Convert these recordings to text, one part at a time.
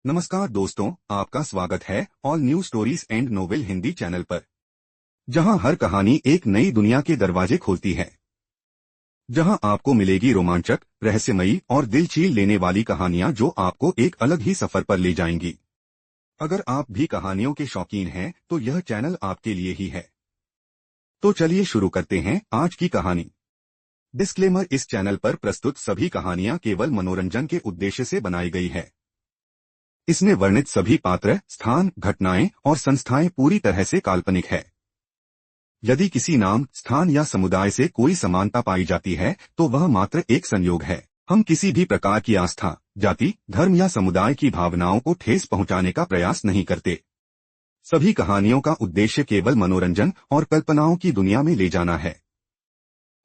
नमस्कार दोस्तों, आपका स्वागत है all new stories and novel Hindi channel पर, जहां हर कहानी एक नई दुनिया के दरवाजे खोलती है, जहां आपको मिलेगी रोमांचक, रहस्यमयी और दिल चीर लेने वाली कहानियां जो आपको एक अलग ही सफर पर ले जाएंगी। अगर आप भी कहानियों के शौकीन हैं तो यह चैनल आपके लिए ही है। तो चलिए शुरू करते हैं आज की कहानी। डिस्क्लेमर: इस चैनल पर प्रस्तुत सभी कहानियां केवल मनोरंजन के उद्देश्य से बनाई गई है। इसमें वर्णित सभी पात्र, स्थान, घटनाएं और संस्थाएं पूरी तरह से काल्पनिक है। यदि किसी नाम, स्थान या समुदाय से कोई समानता पाई जाती है तो वह मात्र एक संयोग है। हम किसी भी प्रकार की आस्था, जाति, धर्म या समुदाय की भावनाओं को ठेस पहुंचाने का प्रयास नहीं करते। सभी कहानियों का उद्देश्य केवल मनोरंजन और कल्पनाओं की दुनिया में ले जाना है।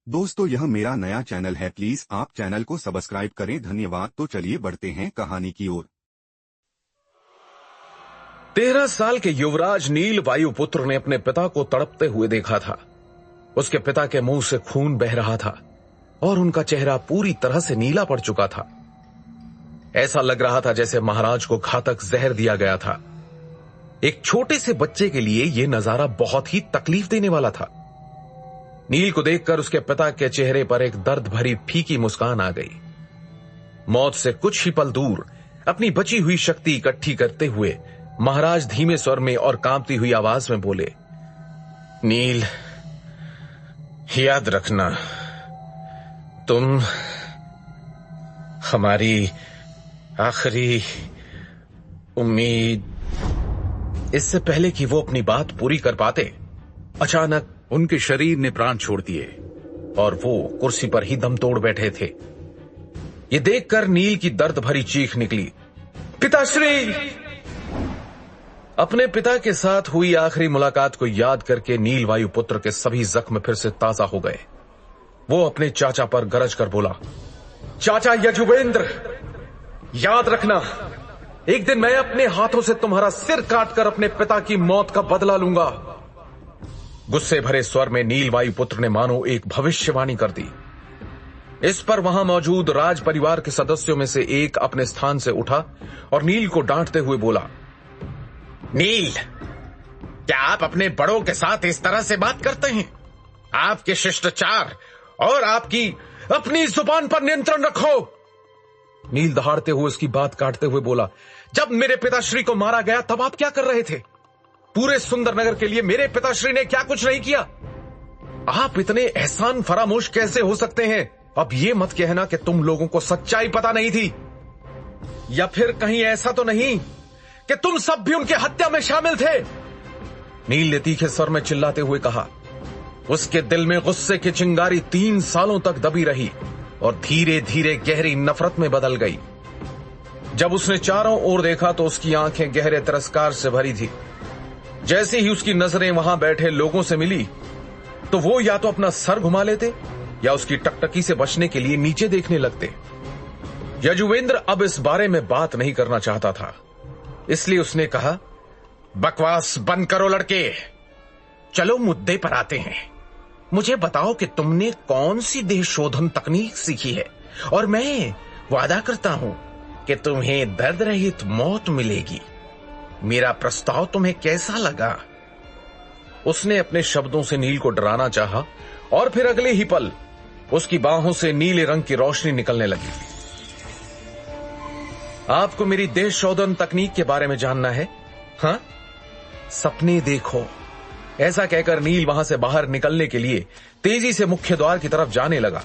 दोस्तों, यह मेरा नया चैनल है, प्लीज आप चैनल को सब्सक्राइब करें। धन्यवाद। तो चलिए बढ़ते हैं कहानी की ओर। 13 साल के युवराज नील वायुपुत्र ने अपने पिता को तड़पते हुए देखा था। उसके पिता के मुंह से खून बह रहा था और उनका चेहरा पूरी तरह से नीला पड़ चुका था। ऐसा लग रहा था जैसे महाराज को घातक जहर दिया गया था। एक छोटे से बच्चे के लिए यह नजारा बहुत ही तकलीफ देने वाला था। नील को देखकर उसके पिता के चेहरे पर एक दर्द भरी फीकी मुस्कान आ गई। मौत से कुछ ही पल दूर अपनी बची हुई शक्ति इकट्ठी करते हुए महाराज धीमे स्वर में और कांपती हुई आवाज में बोले, नील, याद रखना, तुम हमारी आखिरी उम्मीद। इससे पहले कि वो अपनी बात पूरी कर पाते, अचानक उनके शरीर ने प्राण छोड़ दिए और वो कुर्सी पर ही दम तोड़ बैठे थे। ये देखकर नील की दर्द भरी चीख निकली, पिताश्री! अपने पिता के साथ हुई आखिरी मुलाकात को याद करके नील वायुपुत्र के सभी जख्म फिर से ताजा हो गए। वो अपने चाचा पर गरज कर बोला, चाचा यजुवेंद्र, याद रखना, एक दिन मैं अपने हाथों से तुम्हारा सिर काटकर अपने पिता की मौत का बदला लूंगा। गुस्से भरे स्वर में नील वायुपुत्र ने मानो एक भविष्यवाणी कर दी। इस पर वहां मौजूद राज परिवार के सदस्यों में से एक अपने स्थान से उठा और नील को डांटते हुए बोला, नील, क्या आप अपने बड़ों के साथ इस तरह से बात करते हैं? आपके शिष्टाचार और आपकी अपनी जुबान पर नियंत्रण रखो। नील दहाड़ते हुए उसकी बात काटते हुए बोला, जब मेरे पिताश्री को मारा गया तब आप क्या कर रहे थे? पूरे सुंदर नगर के लिए मेरे पिताश्री ने क्या कुछ नहीं किया? आप इतने एहसान फरामोश कैसे हो सकते हैं? अब ये मत कहना कि तुम लोगों को सच्चाई पता नहीं थी, या फिर कहीं ऐसा तो नहीं कि तुम सब भी उनके हत्या में शामिल थे? नील ने तीखे स्वर में चिल्लाते हुए कहा। उसके दिल में गुस्से की चिंगारी 3 सालों तक दबी रही और धीरे धीरे गहरी नफरत में बदल गई। जब उसने चारों ओर देखा तो उसकी आंखें गहरे तिरस्कार से भरी थी। जैसे ही उसकी नजरें वहां बैठे लोगों से मिली तो वो या तो अपना सर घुमा लेते या उसकी टकटकी से बचने के लिए नीचे देखने लगते। यजुवेंद्र अब इस बारे में बात नहीं करना चाहता था, इसलिए उसने कहा, बकवास बंद करो लड़के, चलो मुद्दे पर आते हैं। मुझे बताओ कि तुमने कौन सी देह शोधन तकनीक सीखी है, और मैं वादा करता हूं कि तुम्हें दर्द रहित मौत मिलेगी। मेरा प्रस्ताव तुम्हें कैसा लगा? उसने अपने शब्दों से नील को डराना चाहा और फिर अगले ही पल उसकी बाहों से नीले रंग की रोशनी निकलने लगी। आपको मेरी देह शोधन तकनीक के बारे में जानना है? हाँ, सपने देखो। ऐसा कहकर नील वहां से बाहर निकलने के लिए तेजी से मुख्य द्वार की तरफ जाने लगा।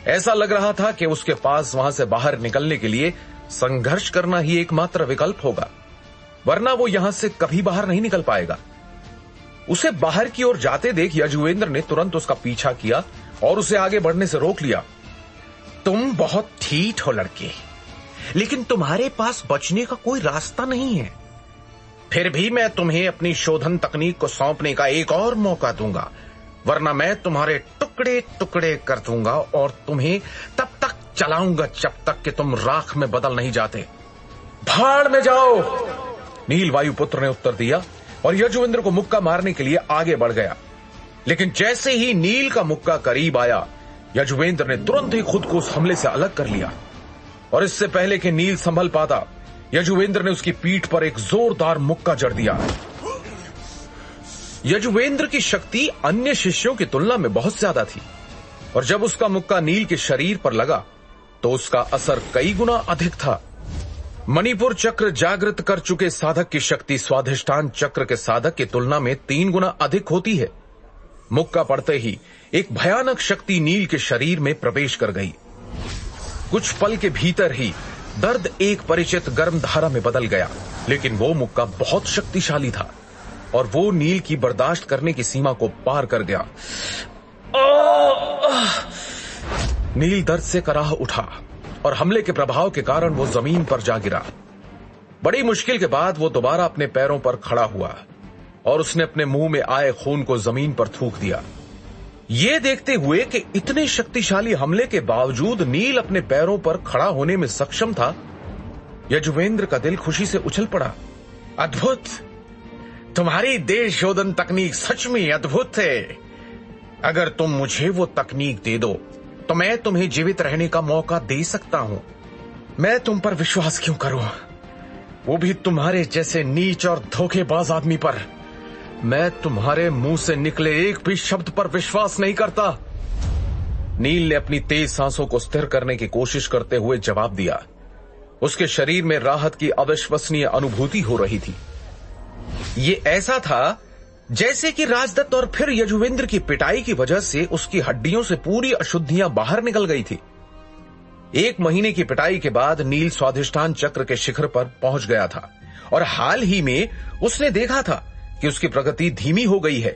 ऐसा लग रहा था कि उसके पास वहां से बाहर निकलने के लिए संघर्ष करना ही एकमात्र विकल्प होगा, वरना वो यहां से कभी बाहर नहीं निकल पाएगा। उसे बाहर की ओर जाते देख यजुवेंद्र ने तुरंत उसका पीछा किया और उसे आगे बढ़ने से रोक लिया। तुम बहुत ठीक हो लड़के, लेकिन तुम्हारे पास बचने का कोई रास्ता नहीं है। फिर भी मैं तुम्हें अपनी शोधन तकनीक को सौंपने का एक और मौका दूंगा, वरना मैं तुम्हारे टुकड़े टुकड़े कर दूंगा और तुम्हें तब तक चलाऊंगा जब तक कि तुम राख में बदल नहीं जाते। भाड़ में जाओ, नील वायुपुत्र ने उत्तर दिया और यजुवेंद्र को मुक्का मारने के लिए आगे बढ़ गया। लेकिन जैसे ही नील का मुक्का करीब आया, यजुवेंद्र ने तुरंत ही खुद को उस हमले से अलग कर लिया और इससे पहले कि नील संभल पाता, यजुवेंद्र ने उसकी पीठ पर एक जोरदार मुक्का जड़ दिया। यजुवेंद्र की शक्ति अन्य शिष्यों की तुलना में बहुत ज्यादा थी और जब उसका मुक्का नील के शरीर पर लगा तो उसका असर कई गुना अधिक था। मणिपुर चक्र जागृत कर चुके साधक की शक्ति स्वाधिष्ठान चक्र के साधक की तुलना में 3 गुना अधिक होती है। मुक्का पड़ते ही एक भयानक शक्ति नील के शरीर में प्रवेश कर गई। कुछ पल के भीतर ही दर्द एक परिचित गर्म धारा में बदल गया, लेकिन वो मुक्का बहुत शक्तिशाली था और वो नील की बर्दाश्त करने की सीमा को पार कर गया। नील दर्द से कराह उठा और हमले के प्रभाव के कारण वो जमीन पर जा गिरा। बड़ी मुश्किल के बाद वो दोबारा अपने पैरों पर खड़ा हुआ और उसने अपने मुंह में आए खून को जमीन पर थूक दिया। ये देखते हुए कि इतने शक्तिशाली हमले के बावजूद नील अपने पैरों पर खड़ा होने में सक्षम था, यजुवेंद्र का दिल खुशी से उछल पड़ा। अद्भुत! तुम्हारी देह शोधन तकनीक सच में अद्भुत है। अगर तुम मुझे वो तकनीक दे दो तो मैं तुम्हें जीवित रहने का मौका दे सकता हूं। मैं तुम पर विश्वास क्यों करूं, वो भी तुम्हारे जैसे नीच और धोखेबाज आदमी पर। मैं तुम्हारे मुंह से निकले एक भी शब्द पर विश्वास नहीं करता। नील ने अपनी तेज सांसों को स्थिर करने की कोशिश करते हुए जवाब दिया। उसके शरीर में राहत की अविश्वसनीय अनुभूति हो रही थी। ये ऐसा था जैसे कि राजदत्त और फिर यजुवेंद्र की पिटाई की वजह से उसकी हड्डियों से पूरी अशुद्धियां बाहर निकल गई थी। 1 महीने की पिटाई के बाद नील स्वाधिष्ठान चक्र के शिखर पर पहुंच गया था और हाल ही में उसने देखा था कि उसकी प्रगति धीमी हो गई है।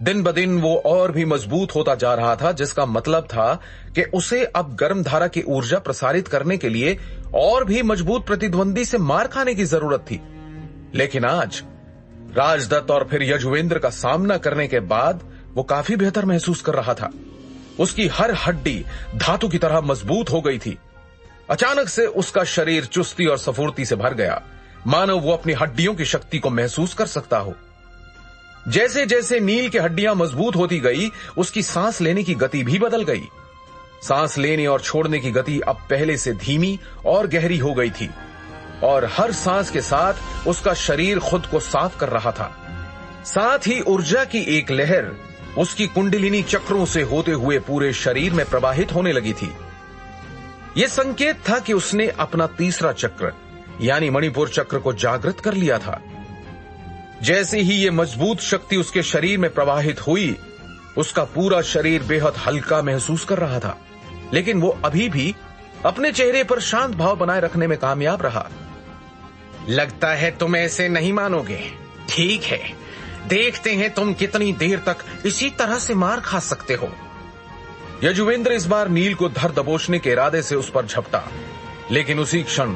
दिन ब दिन वो और भी मजबूत होता जा रहा था, जिसका मतलब था कि उसे अब गर्म धारा की ऊर्जा प्रसारित करने के लिए और भी मजबूत प्रतिद्वंदी से मार खाने की जरूरत थी। लेकिन आज राजदत्त और फिर यजुवेंद्र का सामना करने के बाद वो काफी बेहतर महसूस कर रहा था। उसकी हर हड्डी धातु की तरह मजबूत हो गई थी। अचानक से उसका शरीर चुस्ती और स्फूर्ति से भर गया, मानो वो अपनी हड्डियों की शक्ति को महसूस कर सकता हो। जैसे जैसे नील की हड्डियां मजबूत होती गई, उसकी सांस लेने की गति भी बदल गई। सांस लेने और छोड़ने की गति अब पहले से धीमी और गहरी हो गई थी और हर सांस के साथ उसका शरीर खुद को साफ कर रहा था। साथ ही ऊर्जा की एक लहर उसकी कुंडलिनी चक्रों से होते हुए पूरे शरीर में प्रवाहित होने लगी थी। यह संकेत था कि उसने अपना तीसरा चक्र यानी मणिपुर चक्र को जागृत कर लिया था। जैसे ही यह मजबूत शक्ति उसके शरीर में प्रवाहित हुई, उसका पूरा शरीर बेहद हल्का महसूस कर रहा था, लेकिन वो अभी भी अपने चेहरे पर शांत भाव बनाए रखने में कामयाब रहा। लगता है तुम ऐसे नहीं मानोगे। ठीक है, देखते हैं तुम कितनी देर तक इसी तरह से मार खा सकते हो। यजुवेंद्र इस बार नील को धर दबोचने के इरादे से उस पर झपटा, लेकिन उसी क्षण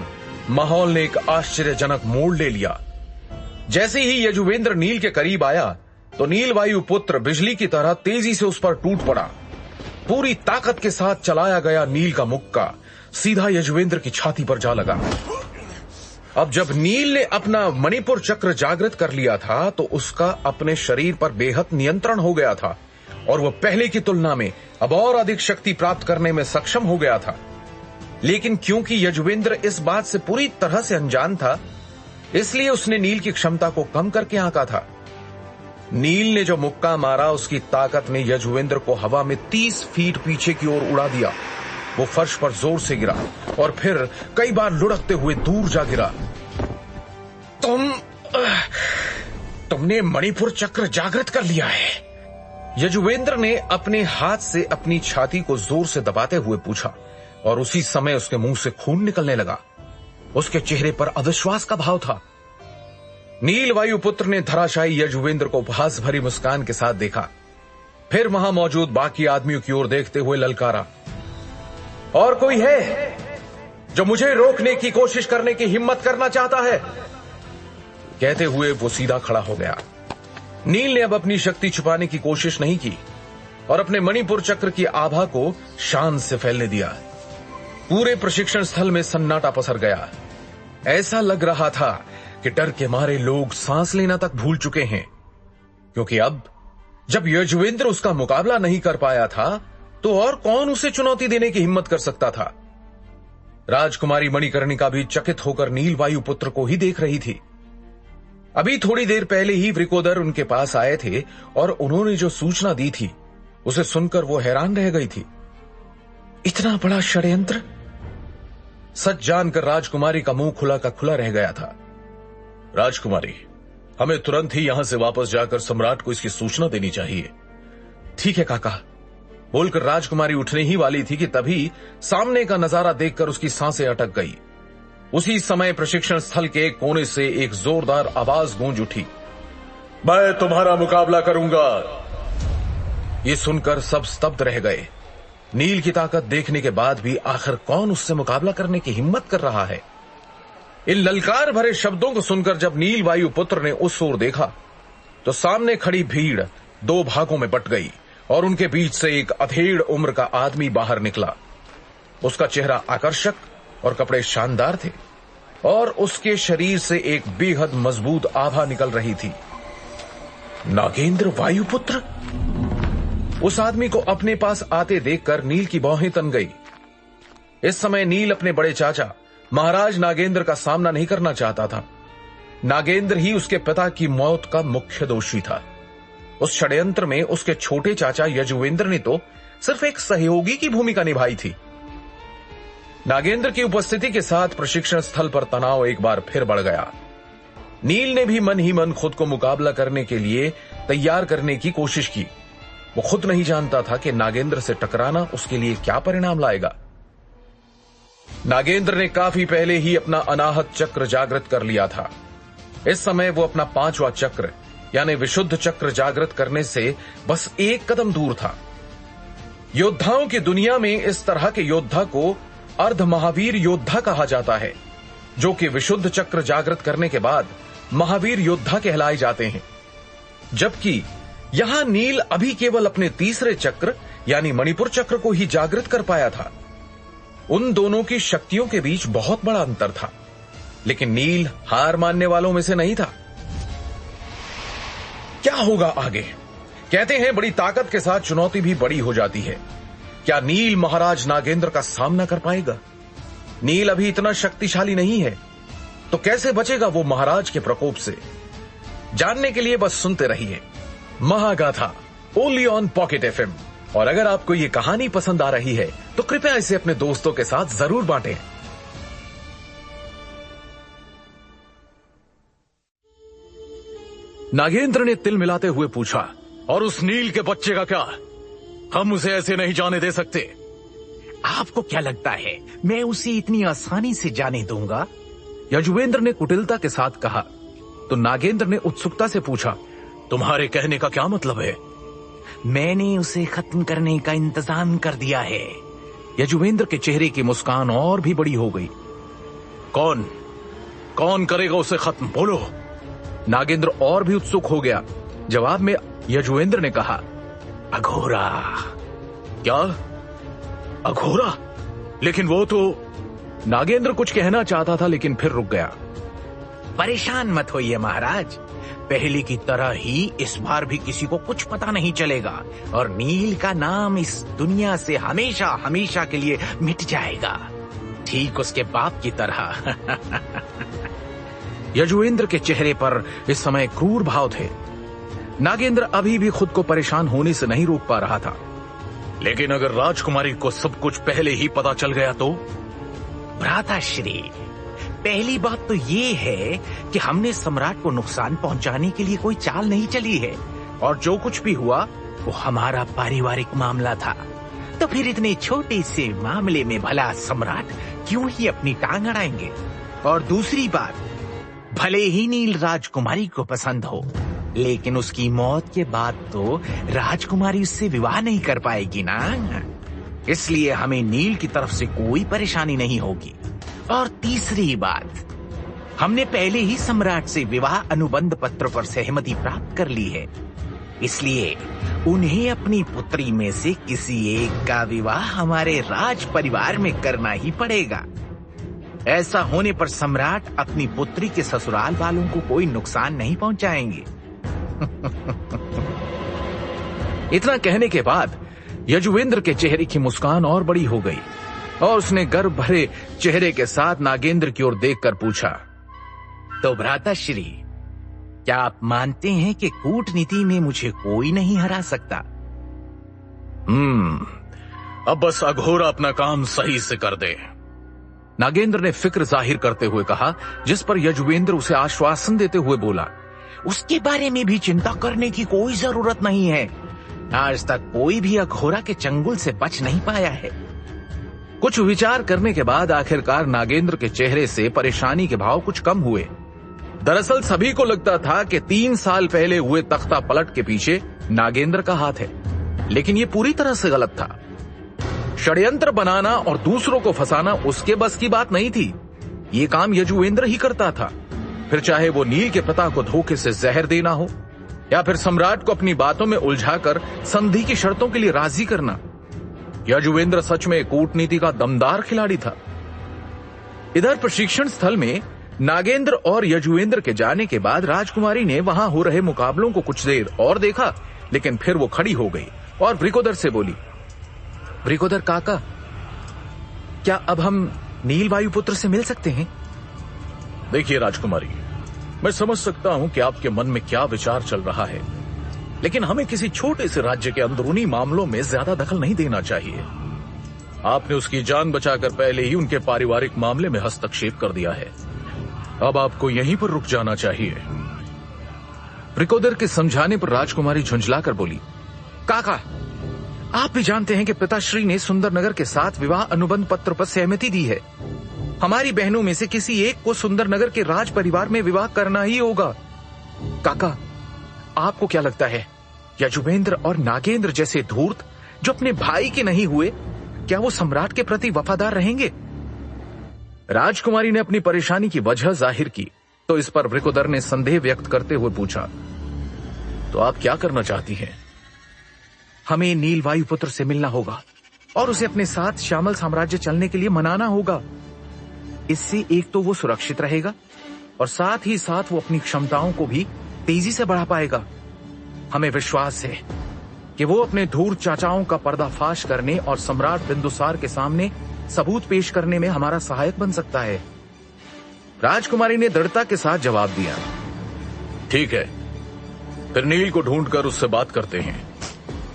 माहौल ने एक आश्चर्यजनक मोड़ ले लिया। जैसे ही यजुवेंद्र नील के करीब आया तो नील वायु पुत्र बिजली की तरह तेजी से उस पर टूट पड़ा। पूरी ताकत के साथ चलाया गया नील का मुक्का सीधा यजुवेंद्र की छाती पर जा लगा। अब जब नील ने अपना मणिपुर चक्र जागृत कर लिया था तो उसका अपने शरीर पर बेहद नियंत्रण हो गया था और वह पहले की तुलना में अब और अधिक शक्ति प्राप्त करने में सक्षम हो गया था। लेकिन क्योंकि यजुवेंद्र इस बात से पूरी तरह से अनजान था, इसलिए उसने नील की क्षमता को कम करके आंका था। नील ने जो मुक्का मारा, उसकी ताकत ने यजुवेंद्र को हवा में 30 फीट पीछे की ओर उड़ा दिया। वो फर्श पर जोर से गिरा और फिर कई बार लुढ़कते हुए दूर जा गिरा। तुमने मणिपुर चक्र जागृत कर लिया है, यजुवेंद्र ने अपने हाथ से अपनी छाती को जोर से दबाते हुए पूछा और उसी समय उसके मुंह से खून निकलने लगा। उसके चेहरे पर अविश्वास का भाव था। नील वायुपुत्र ने धराशायी यजुवेंद्र को उपहास भरी मुस्कान के साथ देखा, फिर वहां मौजूद बाकी आदमियों की ओर देखते हुए ललकारा, और कोई है जो मुझे रोकने की कोशिश करने की हिम्मत करना चाहता है? कहते हुए वो सीधा खड़ा हो गया। नील ने अब अपनी शक्ति छुपाने की कोशिश नहीं की और अपने मणिपुर चक्र की आभा को शान से फैलने दिया। पूरे प्रशिक्षण स्थल में सन्नाटा पसर गया। ऐसा लग रहा था कि डर के मारे लोग सांस लेना तक भूल चुके हैं, क्योंकि अब जब यजुवेंद्र उसका मुकाबला नहीं कर पाया था तो और कौन उसे चुनौती देने की हिम्मत कर सकता था। राजकुमारी मणिकर्णिका भी चकित होकर नील वायुपुत्र को ही देख रही थी। अभी थोड़ी देर पहले ही वृकोदर उनके पास आए थे और उन्होंने जो सूचना दी थी उसे सुनकर वो हैरान रह गई थी। इतना बड़ा षड्यंत्र! सच जानकर राजकुमारी का मुंह खुला का खुला रह गया था। राजकुमारी, हमें तुरंत ही यहां से वापस जाकर सम्राट को इसकी सूचना देनी चाहिए। ठीक है काका, बोलकर राजकुमारी उठने ही वाली थी कि तभी सामने का नजारा देखकर उसकी सांसें अटक गई। उसी समय प्रशिक्षण स्थल के एक कोने से एक जोरदार आवाज गूंज उठी, मैं तुम्हारा मुकाबला करूंगा। ये सुनकर सब स्तब्ध रह गए। नील की ताकत देखने के बाद भी आखिर कौन उससे मुकाबला करने की हिम्मत कर रहा है? इन ललकार भरे शब्दों को सुनकर जब नील वायुपुत्र ने उस ओर देखा तो सामने खड़ी भीड़ दो भागों में बट गई और उनके बीच से एक अधेड़ उम्र का आदमी बाहर निकला। उसका चेहरा आकर्षक और कपड़े शानदार थे और उसके शरीर से एक बेहद मजबूत आभा निकल रही थी। नागेंद्र वायुपुत्र! उस आदमी को अपने पास आते देखकर नील की भौहें तन गई। इस समय नील अपने बड़े चाचा महाराज नागेंद्र का सामना नहीं करना चाहता था। नागेंद्र ही उसके पिता की मौत का मुख्य दोषी था। उस षड्यंत्र में उसके छोटे चाचा यजुवेंद्र ने तो सिर्फ एक सहयोगी की भूमिका निभाई थी। नागेंद्र की उपस्थिति के साथ प्रशिक्षण स्थल पर तनाव एक बार फिर बढ़ गया। नील ने भी मन ही मन खुद को मुकाबला करने के लिए तैयार करने की कोशिश की। वो खुद नहीं जानता था कि नागेंद्र से टकराना उसके लिए क्या परिणाम लाएगा। नागेंद्र ने काफी पहले ही अपना अनाहत चक्र जागृत कर लिया था। इस समय वो अपना 5वां चक्र यानी विशुद्ध चक्र जागृत करने से बस एक कदम दूर था। योद्धाओं की दुनिया में इस तरह के योद्धा को अर्ध महावीर योद्धा कहा जाता है, जो कि विशुद्ध चक्र जागृत करने के बाद महावीर योद्धा कहलाए जाते हैं। जबकि यहां नील अभी केवल अपने तीसरे चक्र यानी मणिपुर चक्र को ही जागृत कर पाया था। उन दोनों की शक्तियों के बीच बहुत बड़ा अंतर था, लेकिन नील हार मानने वालों में से नहीं था। क्या होगा आगे? कहते हैं बड़ी ताकत के साथ चुनौती भी बड़ी हो जाती है। क्या नील महाराज नागेंद्र का सामना कर पाएगा? नील अभी इतना शक्तिशाली नहीं है, तो कैसे बचेगा वो महाराज के प्रकोप से? जानने के लिए बस सुनते रहिए Mahagatha only on pocket FM। और अगर आपको ये कहानी पसंद आ रही है तो कृपया इसे अपने दोस्तों के साथ जरूर बांटें। नागेंद्र ने तिल मिलाते हुए पूछा, और उस नील के बच्चे का क्या? हम उसे ऐसे नहीं जाने दे सकते। आपको क्या लगता है मैं उसे इतनी आसानी से जाने दूंगा? यजुवेंद्र ने कुटिलता के साथ कहा। तो नागेंद्र ने उत्सुकता से पूछा, तुम्हारे कहने का क्या मतलब है? मैंने उसे खत्म करने का इंतजाम कर दिया है। यजुवेंद्र के चेहरे की मुस्कान और भी बड़ी हो गई। कौन कौन करेगा उसे खत्म? बोलो। नागेंद्र और भी उत्सुक हो गया। जवाब में यजुवेंद्र ने कहा, अघोरा। क्या? अघोरा? लेकिन वो तो... नागेंद्र कुछ कहना चाहता था लेकिन फिर रुक गया। परेशान मत होइए महाराज, पहले की तरह ही इस बार भी किसी को कुछ पता नहीं चलेगा और नील का नाम इस दुनिया से हमेशा हमेशा के लिए मिट जाएगा, ठीक उसके बाप की तरह। यजुवेंद्र के चेहरे पर इस समय क्रूर भाव थे। नागेंद्र अभी भी खुद को परेशान होने से नहीं रोक पा रहा था। लेकिन अगर राजकुमारी को सब कुछ पहले ही पता चल गया तो? भ्राताश्री, पहली बात तो ये है कि हमने सम्राट को नुकसान पहुंचाने के लिए कोई चाल नहीं चली है, और जो कुछ भी हुआ वो हमारा पारिवारिक मामला था। तो फिर इतने छोटे से मामले में भला सम्राट क्यों ही अपनी टांग अड़ाएंगे? और दूसरी बात, भले ही नील राजकुमारी को पसंद हो, लेकिन उसकी मौत के बाद तो राजकुमारी उससे विवाह नहीं कर पाएगी ना, इसलिए हमें नील की तरफ से कोई परेशानी नहीं होगी। और तीसरी बात, हमने पहले ही सम्राट से विवाह अनुबंध पत्र पर सहमति प्राप्त कर ली है, इसलिए उन्हें अपनी पुत्री में से किसी एक का विवाह हमारे राज परिवार में करना ही पड़ेगा। ऐसा होने पर सम्राट अपनी पुत्री के ससुराल वालों को कोई नुकसान नहीं पहुंचाएंगे। इतना कहने के बाद यजुवेंद्र के चेहरे की मुस्कान और बड़ी हो गई। और उसने गर्व भरे चेहरे के साथ नागेंद्र की ओर देखकर पूछा, तो भ्राताश्री, क्या आप मानते हैं कि कूटनीति में मुझे कोई नहीं हरा सकता? अब बस अघोरा अपना काम सही से कर दे, नागेंद्र ने फिक्र जाहिर करते हुए कहा, जिस पर यजुवेंद्र उसे आश्वासन देते हुए बोला, उसके बारे में भी चिंता करने की कोई जरूरत नहीं है। आज तक कोई भी अघोरा के चंगुल से बच नहीं पाया है। कुछ विचार करने के बाद आखिरकार नागेंद्र के चेहरे से परेशानी के भाव कुछ कम हुए। दरअसल सभी को लगता था कि 3 साल पहले हुए तख्ता पलट के पीछे नागेंद्र का हाथ है, लेकिन ये पूरी तरह से गलत था। षड्यंत्र बनाना और दूसरों को फंसाना उसके बस की बात नहीं थी। ये काम यजुवेंद्र ही करता था, फिर चाहे वो नील के पिता को धोखे से जहर देना हो या फिर सम्राट को अपनी बातों में उलझाकर संधि की शर्तों के लिए राजी करना। यजुवेंद्र सच में कूटनीति का दमदार खिलाड़ी था। इधर प्रशिक्षण स्थल में नागेंद्र और यजुवेंद्र के जाने के बाद राजकुमारी ने वहां हो रहे मुकाबलों को कुछ देर और देखा, लेकिन फिर वो खड़ी हो गई और वृकोदर से बोली, वृकोदर काका, क्या अब हम नील वायुपुत्र से मिल सकते हैं? देखिए राजकुमारी, मैं समझ सकता हूं कि आपके मन में क्या विचार चल रहा है, लेकिन हमें किसी छोटे से राज्य के अंदरूनी मामलों में ज्यादा दखल नहीं देना चाहिए। आपने उसकी जान बचाकर पहले ही उनके पारिवारिक मामले में हस्तक्षेप कर दिया है। अब आपको यहीं पर रुक जाना चाहिए। वृकोदर के समझाने पर राजकुमारी झुंझलाकर बोली, काका, आप भी जानते हैं कि पिताश्री ने सुंदरनगर के साथ विवाह अनुबंध पत्र पर सहमति दी है। हमारी बहनों में से किसी एक को सुंदरनगर के राज परिवार में विवाह करना ही होगा। काका, आपको क्या लगता है, यजुवेंद्र और नागेंद्र जैसे धूर्त जो अपने भाई के नहीं हुए, क्या वो सम्राट के प्रति वफादार रहेंगे? राजकुमारी ने अपनी परेशानी की वजह जाहिर की, तो इस पर वृकोदर ने संदेह व्यक्त करते हुए पूछा, तो आप क्या करना चाहती हैं? हमें नील वायुपुत्र से मिलना होगा और उसे अपने साथ श्यामल साम्राज्य चलने के लिए मनाना होगा। इससे एक तो वो सुरक्षित रहेगा और साथ ही साथ वो अपनी क्षमताओं को भी तेजी से बढ़ा पाएगा। हमें विश्वास है कि वो अपने धूर्त चाचाओं का पर्दाफाश करने और सम्राट बिंदुसार के सामने सबूत पेश करने में हमारा सहायक बन सकता है। राजकुमारी ने दृढ़ता के साथ जवाब दिया, ठीक है, फिर नील को ढूंढकर उससे बात करते हैं,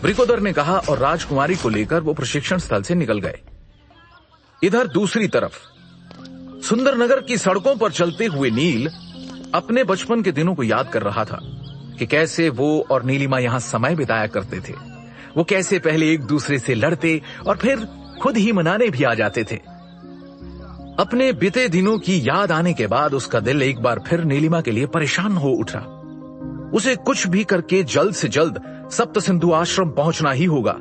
वृकोदर ने कहा और राजकुमारी को लेकर वो प्रशिक्षण स्थल से निकल गए। इधर दूसरी तरफ सुंदरनगर की सड़कों पर चलते हुए नील अपने बचपन के दिनों को याद कर रहा था कि कैसे वो और नीलिमा यहां समय बिताया करते थे। वो कैसे पहले एक दूसरे से लड़ते और फिर खुद ही मनाने भी आ जाते थे। अपने बीते दिनों की याद आने के बाद उसका दिल एक बार फिर नीलिमा के लिए परेशान हो उठा। उसे कुछ भी करके जल्द से जल्द सप्त सिंधु आश्रम पहुंचना ही होगा।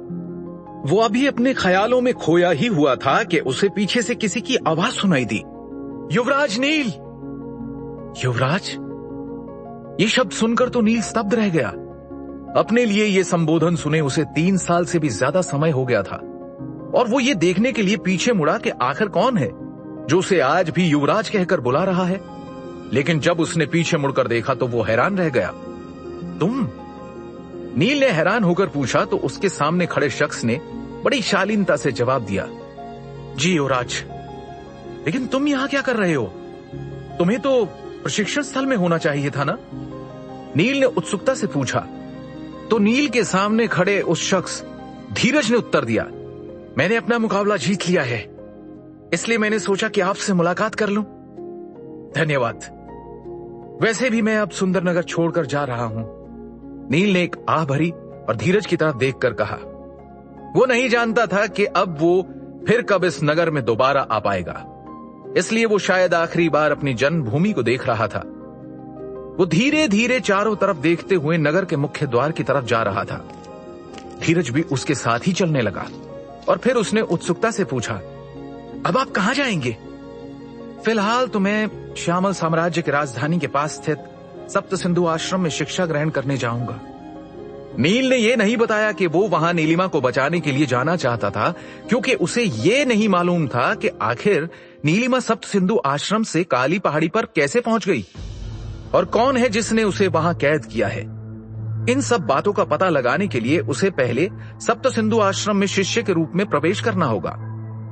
वो अभी अपने ख्यालों में खोया ही हुआ था कि उसे पीछे से किसी की आवाज सुनाई दी, युवराज नील। युवराज? ये शब्द सुनकर तो नील स्तब्ध रह गया। अपने लिए ये संबोधन सुने उसे 3 साल से भी ज्यादा समय हो गया था और वो ये देखने के लिए पीछे मुड़ा कि आखिर कौन है जो उसे आज भी युवराज कहकर बुला रहा है। लेकिन जब उसने पीछे मुड़कर देखा तो वो हैरान रह गया। तुम? नील ने हैरान होकर पूछा तो उसके सामने खड़े शख्स ने बड़ी शालीनता से जवाब दिया, जी युवराज, लेकिन तुम यहां क्या कर रहे हो? तुम्हें तो प्रशिक्षण स्थल में होना चाहिए था ना? नील ने उत्सुकता से पूछा। तो नील के सामने खड़े उस शख्स धीरज ने उत्तर दिया, मैंने अपना मुकाबला जीत लिया है, इसलिए मैंने सोचा कि आपसे मुलाकात कर लूं। धन्यवाद। वैसे भी मैं अब सुंदरनगर छोड़कर जा रहा हूं। नील ने एक आह भरी और धीरज की तरफ देखकर कहा। वो नहीं जानता था कि अब वो फिर कब इस नगर में दोबारा आ पाएगा, इसलिए वो शायद आखिरी बार अपनी जन्मभूमि को देख रहा था। वो धीरे धीरे चारों तरफ देखते हुए नगर के मुख्य द्वार की तरफ जा रहा था। धीरज भी उसके साथ ही चलने लगा और फिर उसने उत्सुकता से पूछा, अब आप कहां जाएंगे? फिलहाल तो मैं श्यामल साम्राज्य की राजधानी के पास स्थित सप्त सिंधु आश्रम में शिक्षा ग्रहण करने जाऊंगा। नील ने यह नहीं बताया कि वो वहां नीलिमा को बचाने के लिए जाना चाहता था, क्योंकि उसे यह नहीं मालूम था कि आखिर नीलिमा सप्त सिंधु आश्रम से काली पहाड़ी पर कैसे पहुंच गई और कौन है जिसने उसे वहां कैद किया है। इन सब बातों का पता लगाने के लिए उसे पहले सप्त सिंधु आश्रम में शिष्य के रूप में प्रवेश करना होगा।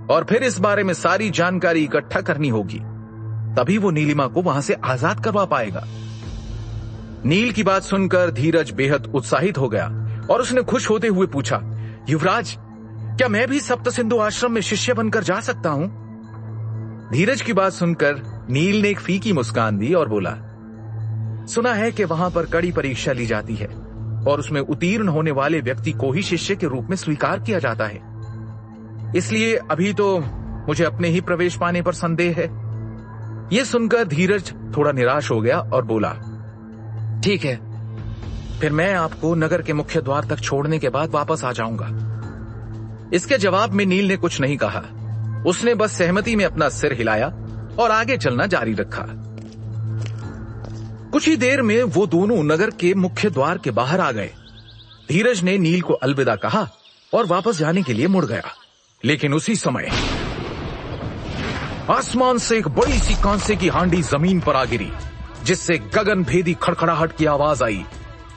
और फिर इस बारे में सारी जानकारी इकट्ठा करनी होगी, तभी वो नीलिमा को वहां से आजाद करवा पाएगा। नील की बात सुनकर धीरज बेहद उत्साहित हो गया और उसने खुश होते हुए पूछा, युवराज, क्या मैं भी सप्त सिंधु आश्रम में शिष्य बनकर जा सकता हूं? धीरज की बात सुनकर नील ने एक फीकी मुस्कान दी और बोला, सुना है कि वहां पर कड़ी परीक्षा ली जाती है और उसमें उत्तीर्ण होने वाले व्यक्ति को ही शिष्य के रूप में स्वीकार किया जाता है। इसलिए अभी तो मुझे अपने ही प्रवेश पाने पर संदेह है। यह सुनकर धीरज थोड़ा निराश हो गया और बोला, ठीक है, फिर मैं आपको नगर के मुख्य द्वार तक छोड़ने के बाद वापस आ जाऊंगा। इसके जवाब में नील ने कुछ नहीं कहा। उसने बस सहमति में अपना सिर हिलाया और आगे चलना जारी रखा। कुछ ही देर में वो दोनों नगर के मुख्य द्वार के बाहर आ गए। धीरज ने नील को अलविदा कहा और वापस जाने के लिए मुड़ गया, लेकिन उसी समय आसमान से एक बड़ी सी कांसे की हांडी जमीन पर आ गिरी, जिससे गगन भेदी खड़खड़ाहट की आवाज आई।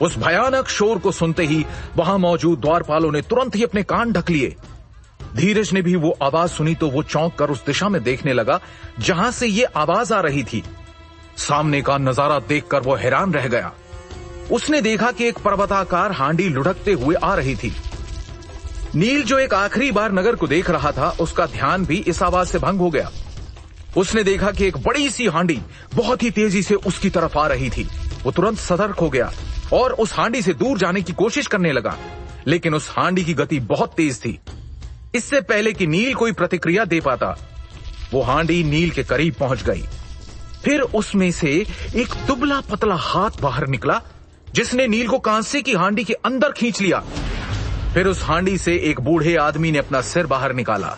उस भयानक शोर को सुनते ही वहां मौजूद द्वारपालों ने तुरंत ही अपने कान ढक लिए। धीरज ने भी वो आवाज सुनी तो वो चौंक कर उस दिशा में देखने लगा जहां से ये आवाज आ रही थी। सामने का नजारा देखकर वो हैरान रह गया। उसने देखा कि एक पर्वताकार हांडी लुढ़कते हुए आ रही थी। नील, जो एक आखिरी बार नगर को देख रहा था, उसका ध्यान भी इस आवाज से भंग हो गया। उसने देखा कि एक बड़ी सी हांडी बहुत ही तेजी से उसकी तरफ आ रही थी। वो तुरंत सतर्क हो गया और उस हांडी से दूर जाने की कोशिश करने लगा, लेकिन उस हांडी की गति बहुत तेज थी। इससे पहले कि नील कोई प्रतिक्रिया दे पाता, वो हांडी नील के करीब पहुंच गई। फिर उसमें से एक दुबला पतला हाथ बाहर निकला, जिसने नील को कांसे की हांडी के अंदर खींच लिया। फिर उस हांडी से एक बूढ़े आदमी ने अपना सिर बाहर निकाला।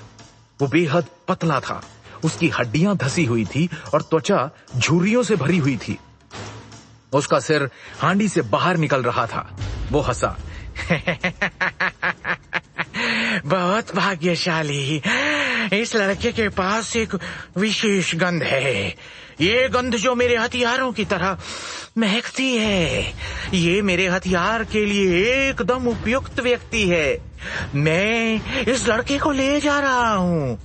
वो बेहद पतला था, उसकी हड्डियां धसी हुई थी और त्वचा झुर्रियों से भरी हुई थी। उसका सिर हांडी से बाहर निकल रहा था। वो हंसा, बहुत भाग्यशाली, इस लड़के के पास एक विशेष गंध है। ये गंध जो मेरे हथियारों की तरह महकती है, ये मेरे हथियार के लिए एकदम उपयुक्त व्यक्ति है। मैं इस लड़के को ले जा रहा हूं।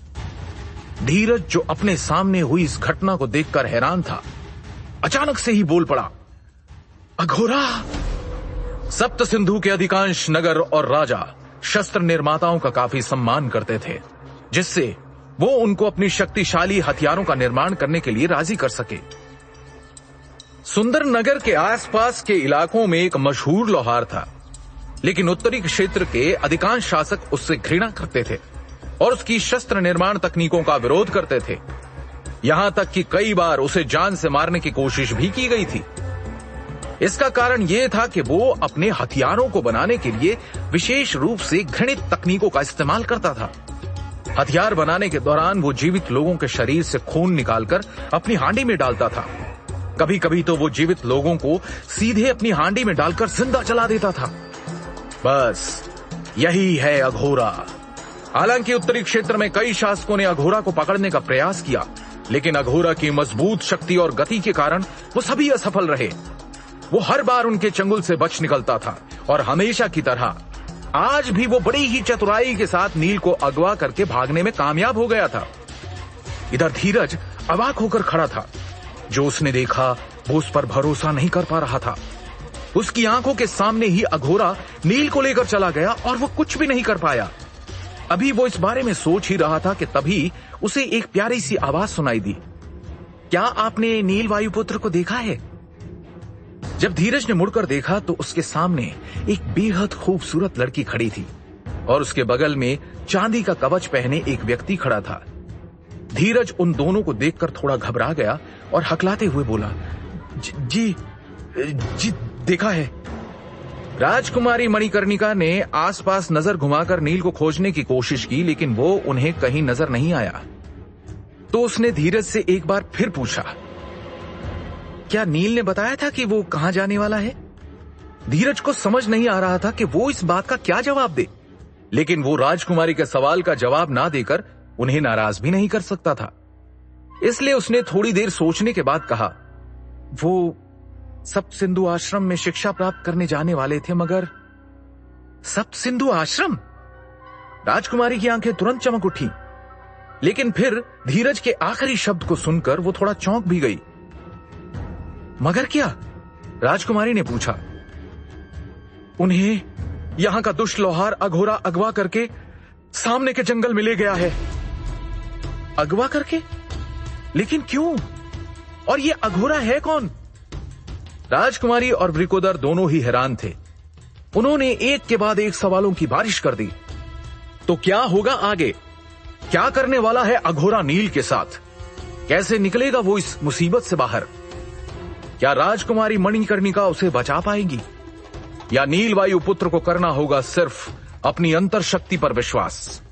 धीरज, जो अपने सामने हुई इस घटना को देखकर हैरान था, अचानक से ही बोल पड़ा, अघोरा! सप्त सिंधु के अधिकांश नगर और राजा शस्त्र निर्माताओं का काफी सम्मान करते थे, जिससे वो उनको अपनी शक्तिशाली हथियारों का निर्माण करने के लिए राजी कर सके। सुंदर नगर के आसपास के इलाकों में एक मशहूर लोहार था, लेकिन उत्तरी क्षेत्र के अधिकांश शासक उससे घृणा करते थे और उसकी शस्त्र निर्माण तकनीकों का विरोध करते थे। यहां तक कि कई बार उसे जान से मारने की कोशिश भी की गई थी। इसका कारण यह था कि वो अपने हथियारों को बनाने के लिए विशेष रूप से घृणित तकनीकों का इस्तेमाल करता था। हथियार बनाने के दौरान वो जीवित लोगों के शरीर से खून निकालकर अपनी हांडी में डालता था। कभी कभी तो वो जीवित लोगों को सीधे अपनी हांडी में डालकर जिंदा जला देता था। बस यही है अघोरा। हालांकि उत्तरी क्षेत्र में कई शासकों ने अघोरा को पकड़ने का प्रयास किया, लेकिन अघोरा की मजबूत शक्ति और गति के कारण वो सभी असफल रहे। वो हर बार उनके चंगुल से बच निकलता था और हमेशा की तरह आज भी वो बड़ी ही चतुराई के साथ नील को अगवा करके भागने में कामयाब हो गया था। इधर धीरज अवाक होकर खड़ा था। जो उसने देखा वो उस पर भरोसा नहीं कर पा रहा था। उसकी आंखों के सामने ही अघोरा नील को लेकर चला गया और वो कुछ भी नहीं कर पाया। अभी वो इस बारे में सोच ही रहा था कि तभी उसे एक प्यारी सी आवाज सुनाई दी, क्या आपने नील वायुपुत्र को देखा है? जब धीरज ने मुड़कर देखा तो उसके सामने एक बेहद खूबसूरत लड़की खड़ी थी और उसके बगल में चांदी का कवच पहने एक व्यक्ति खड़ा था। धीरज उन दोनों को देखकर थोड़ा घबरा गया और हकलाते हुए बोला, जी देखा है। राजकुमारी मणिकर्णिका ने आसपास नजर घुमाकर नील को खोजने की कोशिश की, लेकिन वो उन्हें कहीं नजर नहीं आया। तो उसने धीरज से एक बार फिर पूछा, क्या नील ने बताया था कि वो कहां जाने वाला है? धीरज को समझ नहीं आ रहा था कि वो इस बात का क्या जवाब दे, लेकिन वो राजकुमारी के सवाल का जवाब ना देकर उन्हें नाराज भी नहीं कर सकता था। इसलिए उसने थोड़ी देर सोचने के बाद कहा, वो सप्त सिंधु आश्रम में शिक्षा प्राप्त करने जाने वाले थे, मगर सप्त सिंधु आश्रम? राजकुमारी की आंखें तुरंत चमक उठी। लेकिन फिर धीरज के आखिरी शब्द को सुनकर वो थोड़ा चौंक भी गई। मगर क्या? राजकुमारी ने पूछा। उन्हें यहां का दुष्ट लोहार अघोरा अगवा करके सामने के जंगल में ले गया है। अगवा करके? लेकिन क्यों? और ये अघोरा है कौन? राजकुमारी और वृकोदर दोनों ही हैरान थे। उन्होंने एक के बाद एक सवालों की बारिश कर दी। तो क्या होगा आगे? क्या करने वाला है अघोरा नील के साथ? कैसे निकलेगा वो इस मुसीबत से बाहर? क्या राजकुमारी मणिकर्णिका उसे बचा पाएगी, या नील वायु पुत्र को करना होगा सिर्फ अपनी अंतर शक्ति पर विश्वास?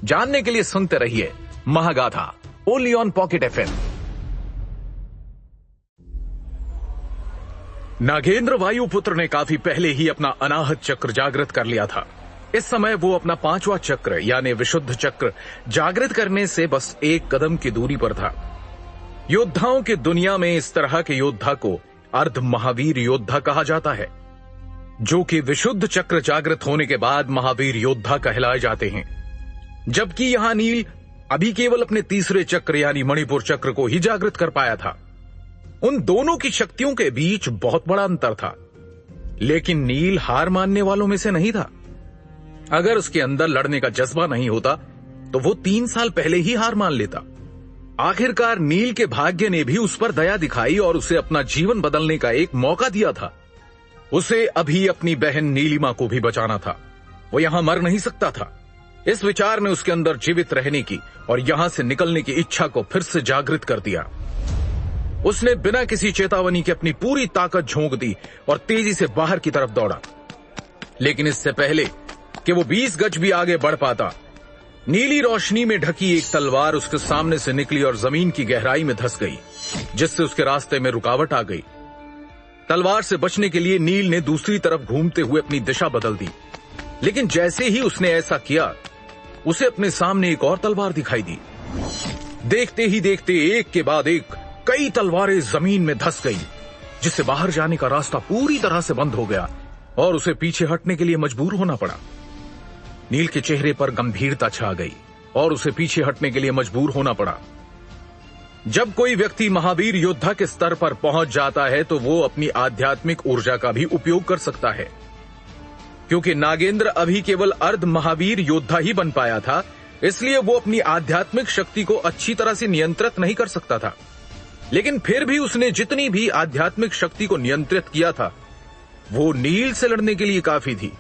जानने के लिए सुनते रहिए Mahagatha, only on Pocket FM. Nagendra Vayuputra ने काफी पहले ही अपना अनाहत चक्र जागृत कर लिया था। इस समय वो अपना 5वां चक्र यानी विशुद्ध चक्र जागृत करने से बस एक कदम की दूरी पर था। योद्धाओं की दुनिया में इस तरह के योद्धा को अर्ध महावीर योद्धा कहा जाता है, जो कि विशुद्ध चक्र जागृत होने के बाद महावीर योद्धा कहलाए जाते हैं। जबकि यहां नील अभी केवल अपने तीसरे चक्र यानी मणिपुर चक्र को ही जागृत कर पाया था। उन दोनों की शक्तियों के बीच बहुत बड़ा अंतर था, लेकिन नील हार मानने वालों में से नहीं था। अगर उसके अंदर लड़ने का जज्बा नहीं होता तो वो 3 साल पहले ही हार मान लेता। आखिरकार नील के भाग्य ने भी उस पर दया दिखाई और उसे अपना जीवन बदलने का एक मौका दिया था। उसे अभी अपनी बहन नीलिमा को भी बचाना था। वो यहां मर नहीं सकता था। इस विचार ने उसके अंदर जीवित रहने की और यहां से निकलने की इच्छा को फिर से जागृत कर दिया। उसने बिना किसी चेतावनी के अपनी पूरी ताकत झोंक दी और तेजी से बाहर की तरफ दौड़ा। लेकिन इससे पहले कि वो 20 गज भी आगे बढ़ पाता, नीली रोशनी में ढकी एक तलवार उसके सामने से निकली और जमीन की गहराई में धंस गई, जिससे उसके रास्ते में रुकावट आ गई। तलवार से बचने के लिए नील ने दूसरी तरफ घूमते हुए अपनी दिशा बदल दी, लेकिन जैसे ही उसने ऐसा किया, उसे अपने सामने एक और तलवार दिखाई दी। देखते ही देखते एक के बाद एक कई तलवारें जमीन में धंस गई, जिससे बाहर जाने का रास्ता पूरी तरह से बंद हो गया और उसे पीछे हटने के लिए मजबूर होना पड़ा। नील के चेहरे पर गंभीरता छा गई और उसे पीछे हटने के लिए मजबूर होना पड़ा। जब कोई व्यक्ति महावीर योद्धा के स्तर पर पहुंच जाता है तो वो अपनी आध्यात्मिक ऊर्जा का भी उपयोग कर सकता है। क्योंकि नागेंद्र अभी केवल अर्ध महावीर योद्धा ही बन पाया था, इसलिए वो अपनी आध्यात्मिक शक्ति को अच्छी तरह से नियंत्रित नहीं कर सकता था। लेकिन फिर भी उसने जितनी भी आध्यात्मिक शक्ति को नियंत्रित किया था, वो नील से लड़ने के लिए काफी थी।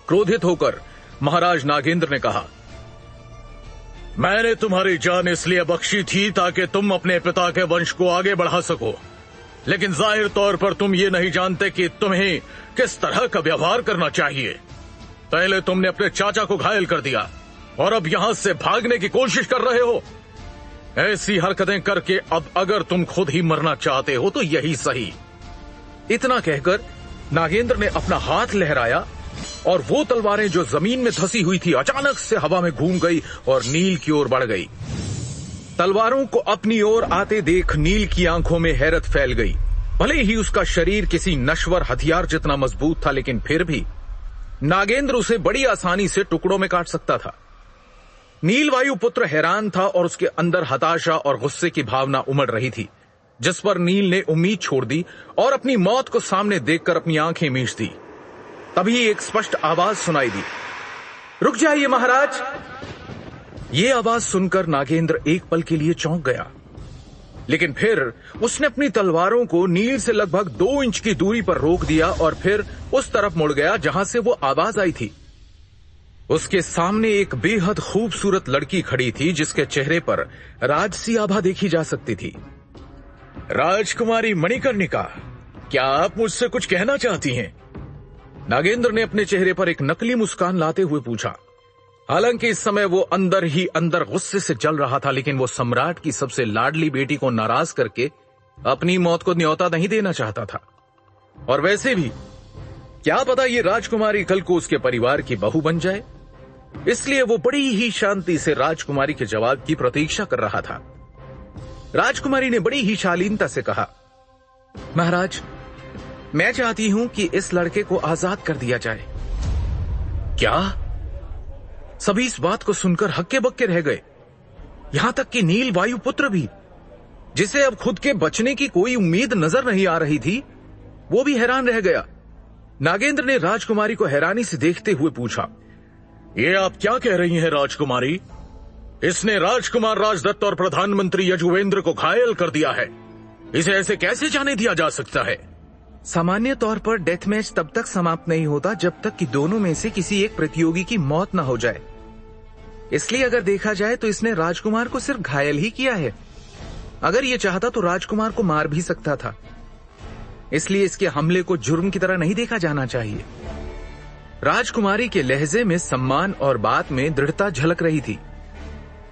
क्रोधित होकर महाराज नागेंद्र ने कहा, मैंने तुम्हारी जान इसलिए बख्शी थी ताकि तुम अपने पिता के वंश को आगे बढ़ा सको, लेकिन जाहिर तौर पर तुम ये नहीं जानते कि तुम्हें किस तरह का व्यवहार करना चाहिए। पहले तुमने अपने चाचा को घायल कर दिया और अब यहां से भागने की कोशिश कर रहे हो। ऐसी हरकतें करके अब अगर तुम खुद ही मरना चाहते हो तो यही सही। इतना कहकर नागेंद्र ने अपना हाथ लहराया और वो तलवारें जो जमीन में धंसी हुई थी अचानक से हवा में घूम गई और नील की ओर बढ़ गई। तलवारों को अपनी ओर आते देख नील की आंखों में हैरत फैल गई। भले ही उसका शरीर किसी नश्वर हथियार जितना मजबूत था, लेकिन फिर भी नागेंद्र उसे बड़ी आसानी से टुकड़ों में काट सकता था। नील वायुपुत्र हैरान था और उसके अंदर हताशा और गुस्से की भावना उमड़ रही थी, जिस पर नील ने उम्मीद छोड़ दी और अपनी मौत को सामने देखकर अपनी आंखें मीच दी। तभी एक स्पष्ट आवाज सुनाई दी, रुक जाइए महाराज। ये आवाज सुनकर नागेंद्र एक पल के लिए चौंक गया, लेकिन फिर उसने अपनी तलवारों को नील से लगभग 2 इंच की दूरी पर रोक दिया और फिर उस तरफ मुड़ गया जहां से वो आवाज आई थी। उसके सामने एक बेहद खूबसूरत लड़की खड़ी थी, जिसके चेहरे पर राजसी आभा देखी जा सकती थी। राजकुमारी मणिकर्णिका, क्या आप मुझसे कुछ कहना चाहती हैं? नागेंद्र ने अपने चेहरे पर एक नकली मुस्कान लाते हुए पूछा। हालांकि इस समय वो अंदर ही अंदर गुस्से से जल रहा था, लेकिन वो सम्राट की सबसे लाडली बेटी को नाराज करके अपनी मौत को न्योता नहीं देना चाहता था। और वैसे भी क्या पता ये राजकुमारी कल को उसके परिवार की बहू बन जाए, इसलिए वो बड़ी ही शांति से राजकुमारी के जवाब की प्रतीक्षा कर रहा था। राजकुमारी ने बड़ी ही शालीनता से कहा, महाराज, मैं चाहती हूं कि इस लड़के को आजाद कर दिया जाए। क्या? सभी इस बात को सुनकर हक्के बक्के रह गए। यहां तक कि नील वायुपुत्र भी, जिसे अब खुद के बचने की कोई उम्मीद नजर नहीं आ रही थी, वो भी हैरान रह गया। नागेंद्र ने राजकुमारी को हैरानी से देखते हुए पूछा, ये आप क्या कह रही हैं राजकुमारी? इसने राजकुमार राजदत्त और प्रधानमंत्री यजुवेंद्र को घायल कर दिया है। इसे ऐसे कैसे जाने दिया जा सकता है? सामान्य तौर पर डेथ मैच तब तक समाप्त नहीं होता जब तक कि दोनों में से किसी एक प्रतियोगी की मौत न हो जाए। इसलिए अगर देखा जाए तो इसने राजकुमार को सिर्फ घायल ही किया है। अगर ये चाहता तो राजकुमार को मार भी सकता था। इसलिए इसके हमले को जुर्म की तरह नहीं देखा जाना चाहिए। राजकुमारी के लहजे में सम्मान और बात में दृढ़ता झलक रही थी।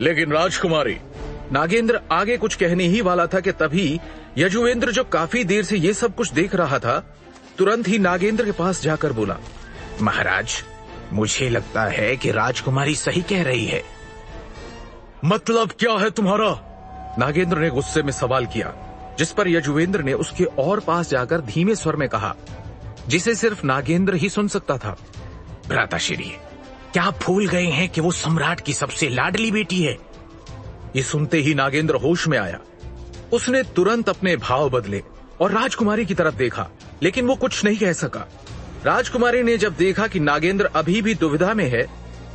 लेकिन राजकुमारी, नागेंद्र आगे कुछ कहने ही वाला था कि तभी यजुवेंद्र, जो काफी देर से ये सब कुछ देख रहा था, तुरंत ही नागेंद्र के पास जाकर बोला, महाराज, मुझे लगता है कि राजकुमारी सही कह रही है। मतलब क्या है तुम्हारा? नागेंद्र ने गुस्से में सवाल किया, जिस पर यजुवेंद्र ने उसके और पास जाकर धीमे स्वर में कहा, जिसे सिर्फ नागेंद्र ही सुन सकता था, भ्राताश्री, क्या आप भूल गए हैं कि वो सम्राट की सबसे लाडली बेटी है? ये सुनते ही नागेंद्र होश में आया। उसने तुरंत अपने भाव बदले और राजकुमारी की तरफ देखा, लेकिन वो कुछ नहीं कह सका। राजकुमारी ने जब देखा कि नागेंद्र अभी भी दुविधा में है,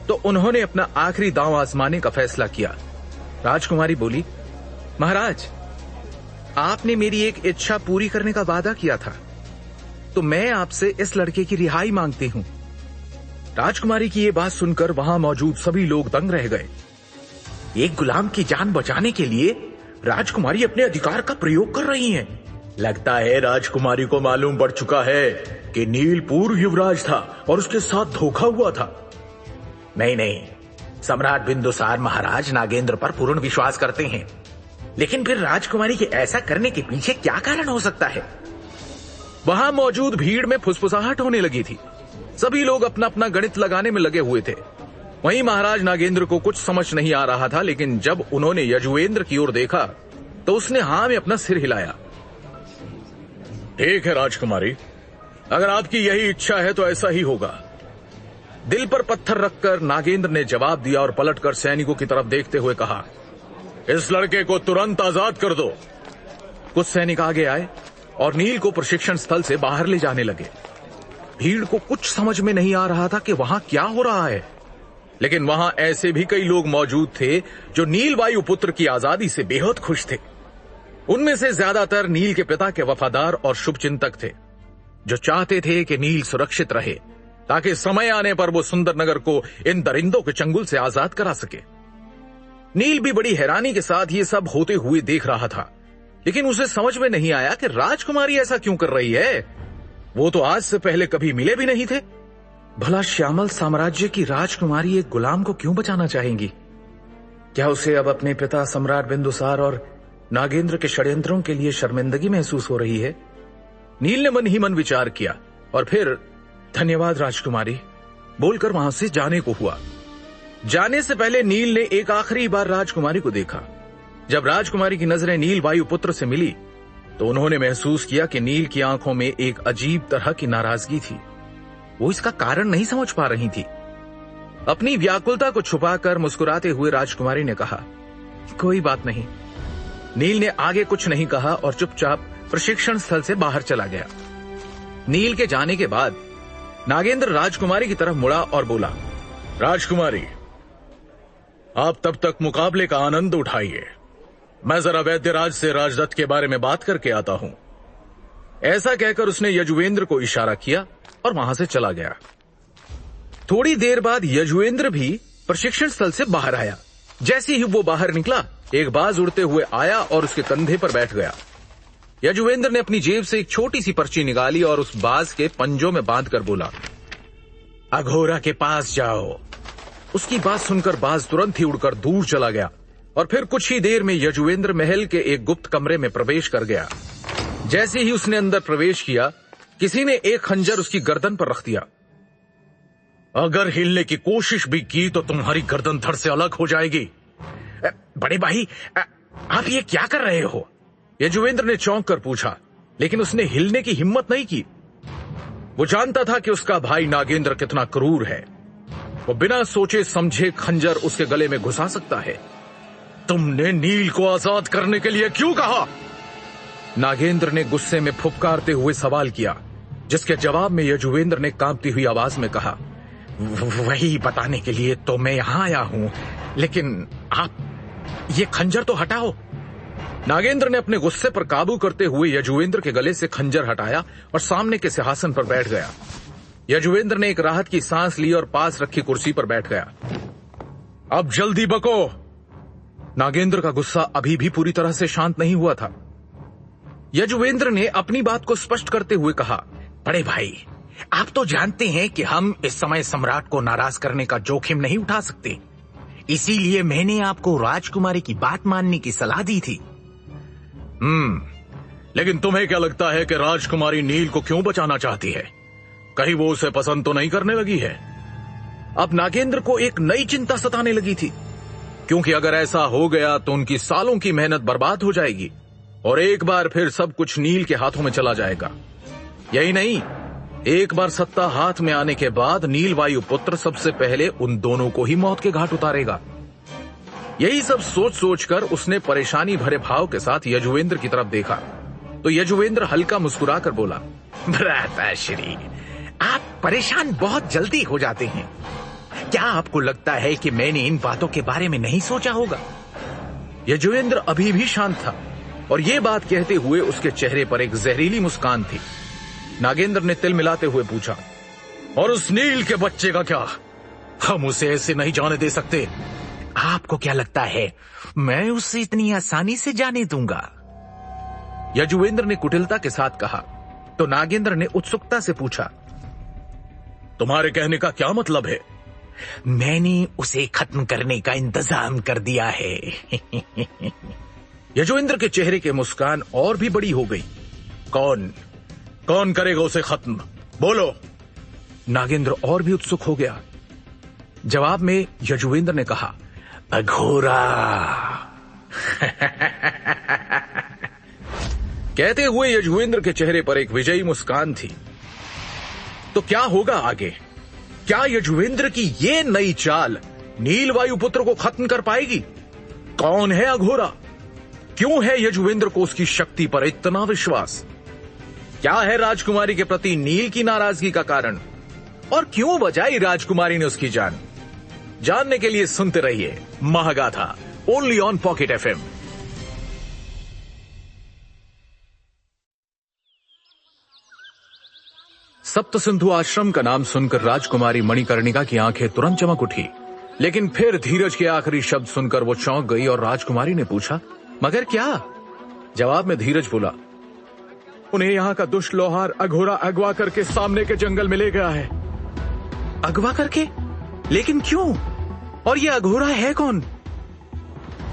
तो उन्होंने अपना आखिरी दांव आजमाने का फैसला किया। राजकुमारी बोली, महाराज, आपने मेरी एक इच्छा पूरी करने का वादा किया था, तो मैं आपसे इस लड़के की रिहाई मांगती हूं। राजकुमारी की ये बात सुनकर वहां मौजूद सभी लोग दंग रह गए। एक गुलाम की जान बचाने के लिए राजकुमारी अपने अधिकार का प्रयोग कर रही हैं। लगता है राजकुमारी को मालूम पड़ चुका है कि नील पूर्व युवराज था और उसके साथ धोखा हुआ था। नहीं, सम्राट बिंदुसार महाराज नागेंद्र पर पूर्ण विश्वास करते हैं, लेकिन फिर राजकुमारी के ऐसा करने के पीछे क्या कारण हो सकता है? वहां मौजूद भीड़ में फुसफुसाहट होने लगी थी। सभी लोग अपना अपना गणित लगाने में लगे हुए थे। वहीं महाराज नागेंद्र को कुछ समझ नहीं आ रहा था, लेकिन जब उन्होंने यजुवेंद्र की ओर देखा तो उसने हां में अपना सिर हिलाया। ठीक है राजकुमारी, अगर आपकी यही इच्छा है तो ऐसा ही होगा। दिल पर पत्थर रखकर नागेंद्र ने जवाब दिया और पलटकर सैनिकों की तरफ देखते हुए कहा, इस लड़के को तुरंत आजाद कर दो। कुछ सैनिक आगे आए और नील को प्रशिक्षण स्थल से बाहर ले जाने लगे। भीड़ को कुछ समझ में नहीं आ रहा था कि वहां क्या हो रहा है, लेकिन वहां ऐसे भी कई लोग मौजूद थे जो नील वायुपुत्र की आजादी से बेहद खुश थे। उनमें से ज्यादातर नील के पिता के वफादार और शुभचिंतक थे, जो चाहते थे कि नील सुरक्षित रहे, ताकि समय आने पर वो सुंदरनगर को इन दरिंदों के चंगुल से आजाद करा सके। नील भी बड़ी हैरानी के साथ ये सब होते हुए देख रहा था, लेकिन उसे समझ में नहीं आया कि राजकुमारी ऐसा क्यों कर रही है। वो तो आज से पहले कभी मिले भी नहीं थे। भला श्यामल साम्राज्य की राजकुमारी एक गुलाम को क्यों बचाना चाहेंगी? क्या उसे अब अपने पिता सम्राट बिंदुसार और नागेंद्र के षड्यंत्रों के लिए शर्मिंदगी महसूस हो रही है? नील ने मन ही मन विचार किया और फिर धन्यवाद राजकुमारी बोलकर वहां से जाने को हुआ। जाने से पहले नील ने एक आखिरी बार राजकुमारी को देखा। जब राजकुमारी की नजरें नील वायुपुत्र से मिली तो उन्होंने महसूस किया कि नील की आंखों में एक अजीब तरह की नाराजगी थी। वो इसका कारण नहीं समझ पा रही थी। अपनी व्याकुलता को छुपाकर मुस्कुराते हुए राजकुमारी ने कहा, कोई बात नहीं। नील ने आगे कुछ नहीं कहा और चुपचाप प्रशिक्षण स्थल से बाहर चला गया। नील के जाने के बाद नागेंद्र राजकुमारी की तरफ मुड़ा और बोला, राजकुमारी, आप तब तक मुकाबले का आनंद उठाइए। मैं जरा वैद्यराज से राजदत्त के बारे में बात करके आता हूं। ऐसा कहकर उसने यजुवेंद्र को इशारा किया और वहां से चला गया। थोड़ी देर बाद यजुवेंद्र भी प्रशिक्षण स्थल से बाहर आया। जैसे ही वो बाहर निकला, एक बाज उड़ते हुए आया और उसके कंधे पर बैठ गया। यजुवेंद्र ने अपनी जेब से एक छोटी सी पर्ची निकाली और उस बाज के पंजों में बांधकर बोला, अघोरा के पास जाओ। उसकी बात सुनकर बाज तुरंत ही उड़कर दूर चला गया और फिर कुछ ही देर में यजुवेंद्र महल के एक गुप्त कमरे में प्रवेश कर गया। जैसे ही उसने अंदर प्रवेश किया, किसी ने एक खंजर उसकी गर्दन पर रख दिया। अगर हिलने की कोशिश भी की तो तुम्हारी गर्दन धड़ से अलग हो जाएगी। बड़े भाई, आप ये क्या कर रहे हो? यजुवेंद्र ने चौंक कर पूछा, लेकिन उसने हिलने की हिम्मत नहीं की। वो जानता था कि उसका भाई नागेंद्र कितना क्रूर है। वो बिना सोचे समझे खंजर उसके गले में घुसा सकता है। तुमने नील को आजाद करने के लिए क्यों कहा? नागेंद्र ने गुस्से में फुफकारते हुए सवाल किया, जिसके जवाब में यजुवेंद्र ने कांपती हुई आवाज में कहा, वही बताने के लिए तो मैं यहां आया हूं, लेकिन आप ये खंजर तो हटाओ। नागेंद्र ने अपने गुस्से पर काबू करते हुए यजुवेंद्र के गले से खंजर हटाया और सामने के सिंहासन पर बैठ गया। यजुवेंद्र ने एक राहत की सांस ली और पास रखी कुर्सी पर बैठ गया। अब जल्दी बको। नागेंद्र का गुस्सा अभी भी पूरी तरह से शांत नहीं हुआ था। यजुवेंद्र ने अपनी बात को स्पष्ट करते हुए कहा, बड़े भाई, आप तो जानते हैं कि हम इस समय सम्राट को नाराज करने का जोखिम नहीं उठा सकते, इसीलिए मैंने आपको राजकुमारी की बात मानने की सलाह दी थी। लेकिन तुम्हें क्या लगता है कि राजकुमारी नील को क्यों बचाना चाहती है? कहीं वो उसे पसंद तो नहीं करने लगी है? अब नागेंद्र को एक नई चिंता सताने लगी थी, क्योंकि अगर ऐसा हो गया तो उनकी सालों की मेहनत बर्बाद हो जाएगी और एक बार फिर सब कुछ नील के हाथों में चला जाएगा। यही नहीं, एक बार सत्ता हाथ में आने के बाद नील वायुपुत्र सबसे पहले उन दोनों को ही मौत के घाट उतारेगा। यही सब सोच सोचकर उसने परेशानी भरे भाव के साथ यजुवेंद्र की तरफ देखा तो यजुवेंद्र हल्का मुस्कुराकर बोला, भ्राताश्री, आप परेशान बहुत जल्दी हो जाते हैं। क्या आपको लगता है कि मैंने इन बातों के बारे में नहीं सोचा होगा? यजुवेंद्र अभी भी शांत था और ये बात कहते हुए उसके चेहरे पर एक जहरीली मुस्कान थी। नागेंद्र ने तिल मिलाते हुए पूछा, और उस नील के बच्चे का क्या? हम उसे ऐसे नहीं जाने दे सकते। आपको क्या लगता है मैं उसे इतनी आसानी से जाने दूंगा? यजुवेंद्र ने कुटिलता के साथ कहा तो नागेंद्र ने उत्सुकता से पूछा, तुम्हारे कहने का क्या मतलब है? मैंने उसे खत्म करने का इंतजाम कर दिया है। यजुवेंद्र के चेहरे की मुस्कान और भी बड़ी हो गई। कौन करेगा उसे खत्म? बोलो। नागेंद्र और भी उत्सुक हो गया। जवाब में यजुवेंद्र ने कहा, अघोरा। कहते हुए यजुवेंद्र के चेहरे पर एक विजयी मुस्कान थी। तो क्या होगा आगे? क्या यजुवेंद्र की ये नई चाल नील वायुपुत्र को खत्म कर पाएगी? कौन है अघोरा? क्यों है यजुवेंद्र को उसकी शक्ति पर इतना विश्वास? क्या है राजकुमारी के प्रति नील की नाराजगी का कारण? और क्यों बचाई राजकुमारी ने उसकी जान? जानने के लिए सुनते रहिए Mahagatha, only on pocket FM। सप्त सिंधु आश्रम का नाम सुनकर राजकुमारी मणिकर्णिका की आंखें तुरंत चमक उठी, लेकिन फिर धीरज के आखिरी शब्द सुनकर वो चौंक गई और राजकुमारी ने पूछा, मगर क्या? जवाब में धीरज बोला, उन्हें यहाँ का दुष्ट लोहार अघोरा अगवा करके सामने के जंगल में ले गया है। अगवा करके? लेकिन क्यों? और ये अघोरा है कौन?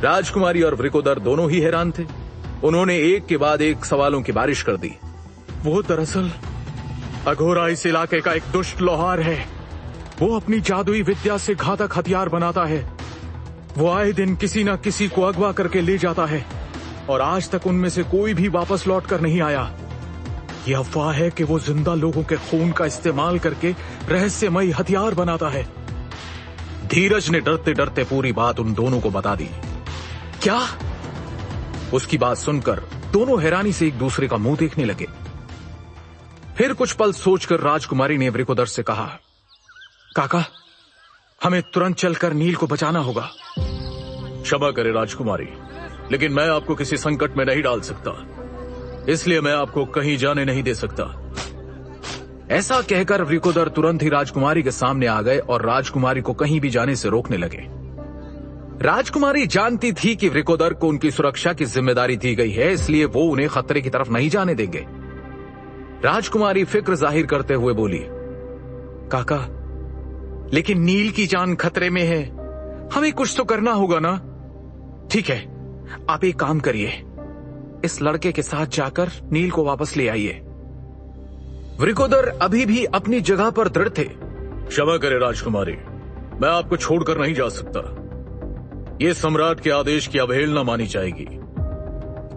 राजकुमारी और वृकोदर दोनों ही हैरान थे। उन्होंने एक के बाद एक सवालों की बारिश कर दी। वो दरअसल अघोरा इस इलाके का एक दुष्ट लोहार है। वो अपनी जादुई विद्या से घातक हथियार बनाता है। वो आए दिन किसी न किसी को अगवा करके ले जाता है और आज तक उनमें से कोई भी वापस लौट कर नहीं आया। ये अफवाह है कि वो जिंदा लोगों के खून का इस्तेमाल करके रहस्यमयी हथियार बनाता है। धीरज ने डरते डरते पूरी बात उन दोनों को बता दी। क्या? उसकी बात सुनकर दोनों हैरानी से एक दूसरे का मुंह देखने लगे। फिर कुछ पल सोचकर राजकुमारी ने वृकोदर से कहा, काका, हमें तुरंत चलकर नील को बचाना होगा। क्षमा करे राजकुमारी, लेकिन मैं आपको किसी संकट में नहीं डाल सकता, इसलिए मैं आपको कहीं जाने नहीं दे सकता। ऐसा कहकर वृकोदर तुरंत ही राजकुमारी के सामने आ गए और राजकुमारी को कहीं भी जाने से रोकने लगे। राजकुमारी जानती थी कि वृकोदर को उनकी सुरक्षा की जिम्मेदारी दी गई है, इसलिए वो उन्हें खतरे की तरफ नहीं जाने देंगे। राजकुमारी फिक्र जाहिर करते हुए बोली, काका, लेकिन नील की जान खतरे में है, हमें कुछ तो करना होगा ना? ठीक है, आप एक काम करिए, इस लड़के के साथ जाकर नील को वापस ले आइए। वृकोदर अभी भी अपनी जगह पर दृढ़ थे। क्षमा करें राजकुमारी, मैं आपको छोड़कर नहीं जा सकता। ये सम्राट के आदेश की अवहेलना मानी जाएगी।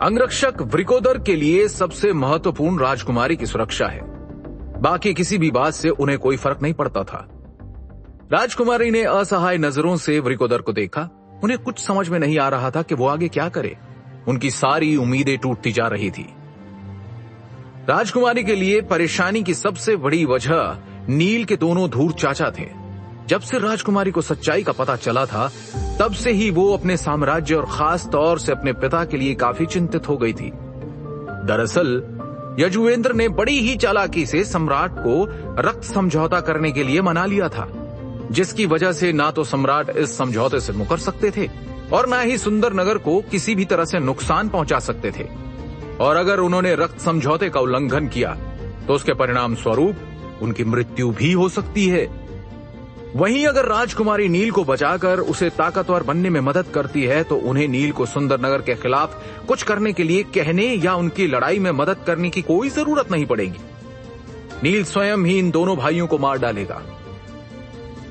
अंगरक्षक वृकोदर के लिए सबसे महत्वपूर्ण राजकुमारी की सुरक्षा है। बाकी किसी भी बात से उन्हें कोई फर्क नहीं पड़ता था। राजकुमारी ने असहाय नजरों से वृकोदर को देखा उन्हें कुछ समझ में नहीं आ रहा था कि वो आगे क्या करे। उनकी सारी उम्मीदें टूटती जा रही थी। राजकुमारी के लिए परेशानी की सबसे बड़ी वजह नील के दोनों धूर्त चाचा थे। जब से राजकुमारी को सच्चाई का पता चला था, तब से ही वो अपने साम्राज्य और खास तौर से अपने पिता के लिए काफी चिंतित हो गई थी। दरअसल यजुवेंद्र ने बड़ी ही चालाकी से सम्राट को रक्त समझौता करने के लिए मना लिया था, जिसकी वजह से ना तो सम्राट इस समझौते से मुकर सकते थे और ना ही सुंदर नगर को किसी भी तरह से नुकसान पहुंचा सकते थे। और अगर उन्होंने रक्त समझौते का उल्लंघन किया तो उसके परिणाम स्वरूप उनकी मृत्यु भी हो सकती है। वहीं अगर राजकुमारी नील को बचाकर उसे ताकतवर बनने में मदद करती है तो उन्हें नील को सुंदर नगर के खिलाफ कुछ करने के लिए कहने या उनकी लड़ाई में मदद करने की कोई जरूरत नहीं पड़ेगी। नील स्वयं ही इन दोनों भाइयों को मार डालेगा।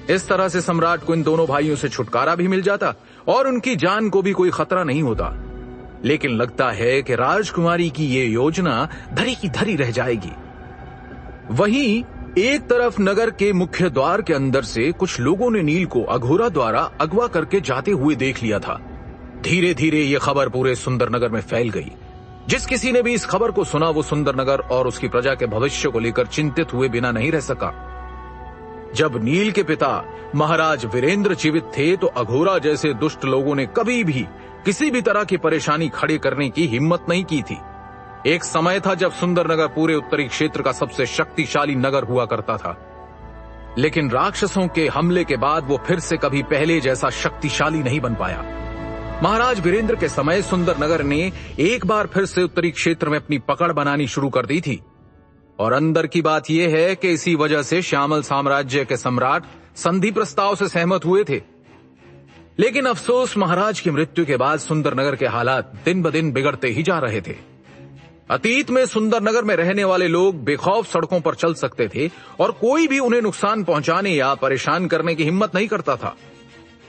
इस तरह से सम्राट को इन दोनों भाइयों से छुटकारा भी मिल जाता और उनकी जान को भी कोई खतरा नहीं होता। लेकिन लगता है कि राजकुमारी की ये योजना धरी की धरी रह जाएगी। वहीं एक तरफ नगर के मुख्य द्वार के अंदर से कुछ लोगों ने नील को अघोरा द्वारा अगवा करके जाते हुए देख लिया था। धीरे धीरे ये खबर पूरे सुंदर नगर में फैल गई। जिस किसी ने भी इस खबर को सुना वो सुंदर नगर और उसकी प्रजा के भविष्य को लेकर चिंतित हुए बिना नहीं रह सका। जब नील के पिता महाराज वीरेंद्र जीवित थे तो अघोरा जैसे दुष्ट लोगों ने कभी भी किसी भी तरह की परेशानी खड़ी करने की हिम्मत नहीं की थी। एक समय था जब सुंदर नगर पूरे उत्तरी क्षेत्र का सबसे शक्तिशाली नगर हुआ करता था, लेकिन राक्षसों के हमले के बाद वो फिर से कभी पहले जैसा शक्तिशाली नहीं बन पाया। महाराज वीरेंद्र के समय सुंदर नगर ने एक बार फिर से उत्तरी क्षेत्र में अपनी पकड़ बनानी शुरू कर दी थी। और अंदर की बात यह है कि इसी वजह से श्यामल साम्राज्य के सम्राट संधि प्रस्ताव से सहमत हुए थे। लेकिन अफसोस, महाराज की मृत्यु के बाद सुंदर नगर के हालात दिन ब दिन बिगड़ते ही जा रहे थे। अतीत में सुंदर नगर में रहने वाले लोग बेखौफ सड़कों पर चल सकते थे और कोई भी उन्हें नुकसान पहुंचाने या परेशान करने की हिम्मत नहीं करता था।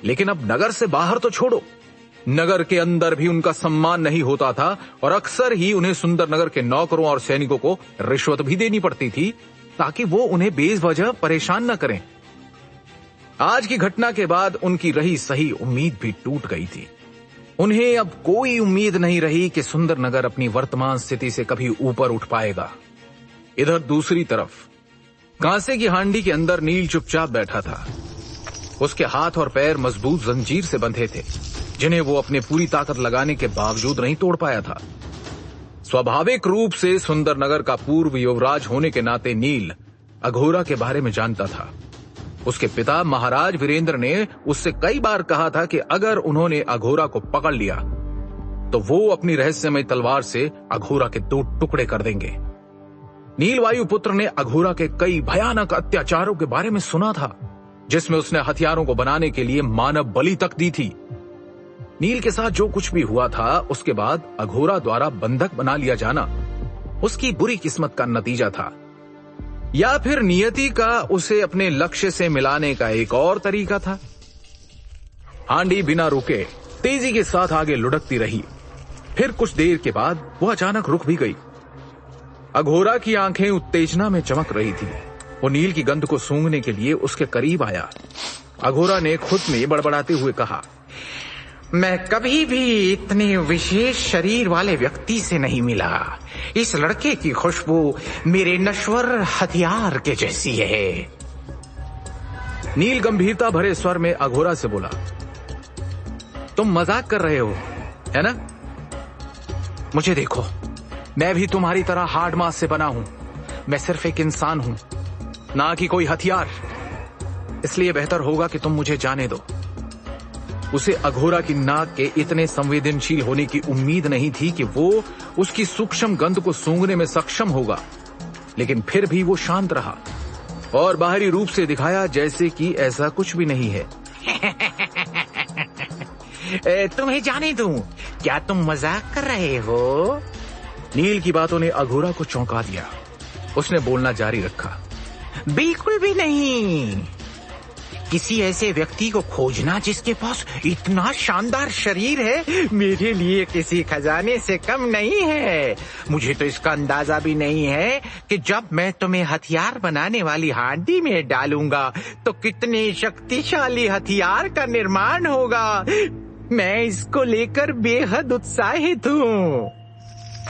लेकिन अब नगर से बाहर तो छोड़ो, नगर के अंदर भी उनका सम्मान नहीं होता था और अक्सर ही उन्हें सुंदर नगर के नौकरों और सैनिकों को रिश्वत भी देनी पड़ती थी ताकि वो उन्हें बेवजह परेशान न करें। आज की घटना के बाद उनकी रही सही उम्मीद भी टूट गई थी। उन्हें अब कोई उम्मीद नहीं रही कि सुंदर नगर अपनी वर्तमान स्थिति से कभी ऊपर उठ पाएगा। इधर दूसरी तरफ कांसे की हांडी के अंदर नील चुपचाप बैठा था। उसके हाथ और पैर मजबूत जंजीर से बंधे थे, जिन्हें वो अपने पूरी ताकत लगाने के बावजूद नहीं तोड़ पाया था। स्वाभाविक रूप से सुंदर नगर का पूर्व युवराज होने के नाते नील अघोरा के बारे में जानता था। उसके पिता महाराज वीरेंद्र ने उससे कई बार कहा था कि अगर उन्होंने अघोरा को पकड़ लिया तो वो अपनी रहस्यमय तलवार से अघोरा के 2 टुकड़े कर देंगे। नील वायुपुत्र ने अघोरा के कई भयानक अत्याचारों के बारे में सुना था, जिसमें उसने हथियारों को बनाने के लिए मानव बलि तक दी थी। नील के साथ जो कुछ भी हुआ था उसके बाद अघोरा द्वारा बंधक बना लिया जाना उसकी बुरी किस्मत का नतीजा था, या फिर नियति का उसे अपने लक्ष्य से मिलाने का एक और तरीका था। हांडी बिना रुके तेजी के साथ आगे लुढ़कती रही। फिर कुछ देर के बाद वो अचानक रुक भी गई। अघोरा की आंखें उत्तेजना में चमक रही थी। वो नील की गंध को सूंघने के लिए उसके करीब आया। अघोरा ने खुद में बड़बड़ाते हुए कहा, मैं कभी भी इतने विशेष शरीर वाले व्यक्ति से नहीं मिला। इस लड़के की खुशबू मेरे नश्वर हथियार के जैसी है। नील गंभीरता भरे स्वर में अघोरा से बोला, तुम मजाक कर रहे हो, है ना? मुझे देखो, मैं भी तुम्हारी तरह हार्ड मास से बना हूं। मैं सिर्फ एक इंसान हूं, ना कि कोई हथियार। इसलिए बेहतर होगा कि तुम मुझे जाने दो। उसे अघोरा की नाक के इतने संवेदनशील होने की उम्मीद नहीं थी कि वो उसकी सूक्ष्म गंध को सूंघने में सक्षम होगा, लेकिन फिर भी वो शांत रहा और बाहरी रूप से दिखाया जैसे कि ऐसा कुछ भी नहीं है। तुम्हें जाने दूं? क्या तुम मजाक कर रहे हो? नील की बातों ने अघोरा को चौंका दिया। उसने बोलना जारी रखा, बिल्कुल भी नहीं। किसी ऐसे व्यक्ति को खोजना जिसके पास इतना शानदार शरीर है मेरे लिए किसी खजाने से कम नहीं है। मुझे तो इसका अंदाजा भी नहीं है कि जब मैं तुम्हें हथियार बनाने वाली हांडी में डालूंगा तो कितने शक्तिशाली हथियार का निर्माण होगा। मैं इसको लेकर बेहद उत्साहित हूँ।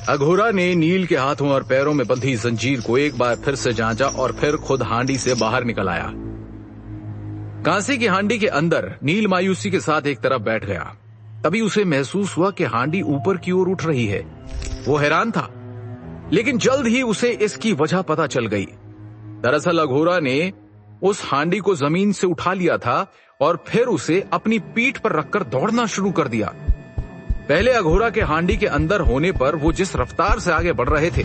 अघोरा ने नील के हाथों और पैरों में बंधी जंजीर को एक बार फिर से जांचा और फिर खुद हांडी से बाहर निकल आया। कांसे की हांडी के अंदर नील मायूसी के साथ एक तरफ बैठ गया। तभी उसे महसूस हुआ कि हांडी ऊपर की ओर उठ रही है। वो हैरान था, लेकिन जल्द ही उसे इसकी वजह पता चल गई। दरअसल अघोरा ने उस हांडी को जमीन से उठा लिया था और फिर उसे अपनी पीठ पर रखकर दौड़ना शुरू कर दिया। पहले अघोरा के हांडी के अंदर होने पर वो जिस रफ्तार से आगे बढ़ रहे थे,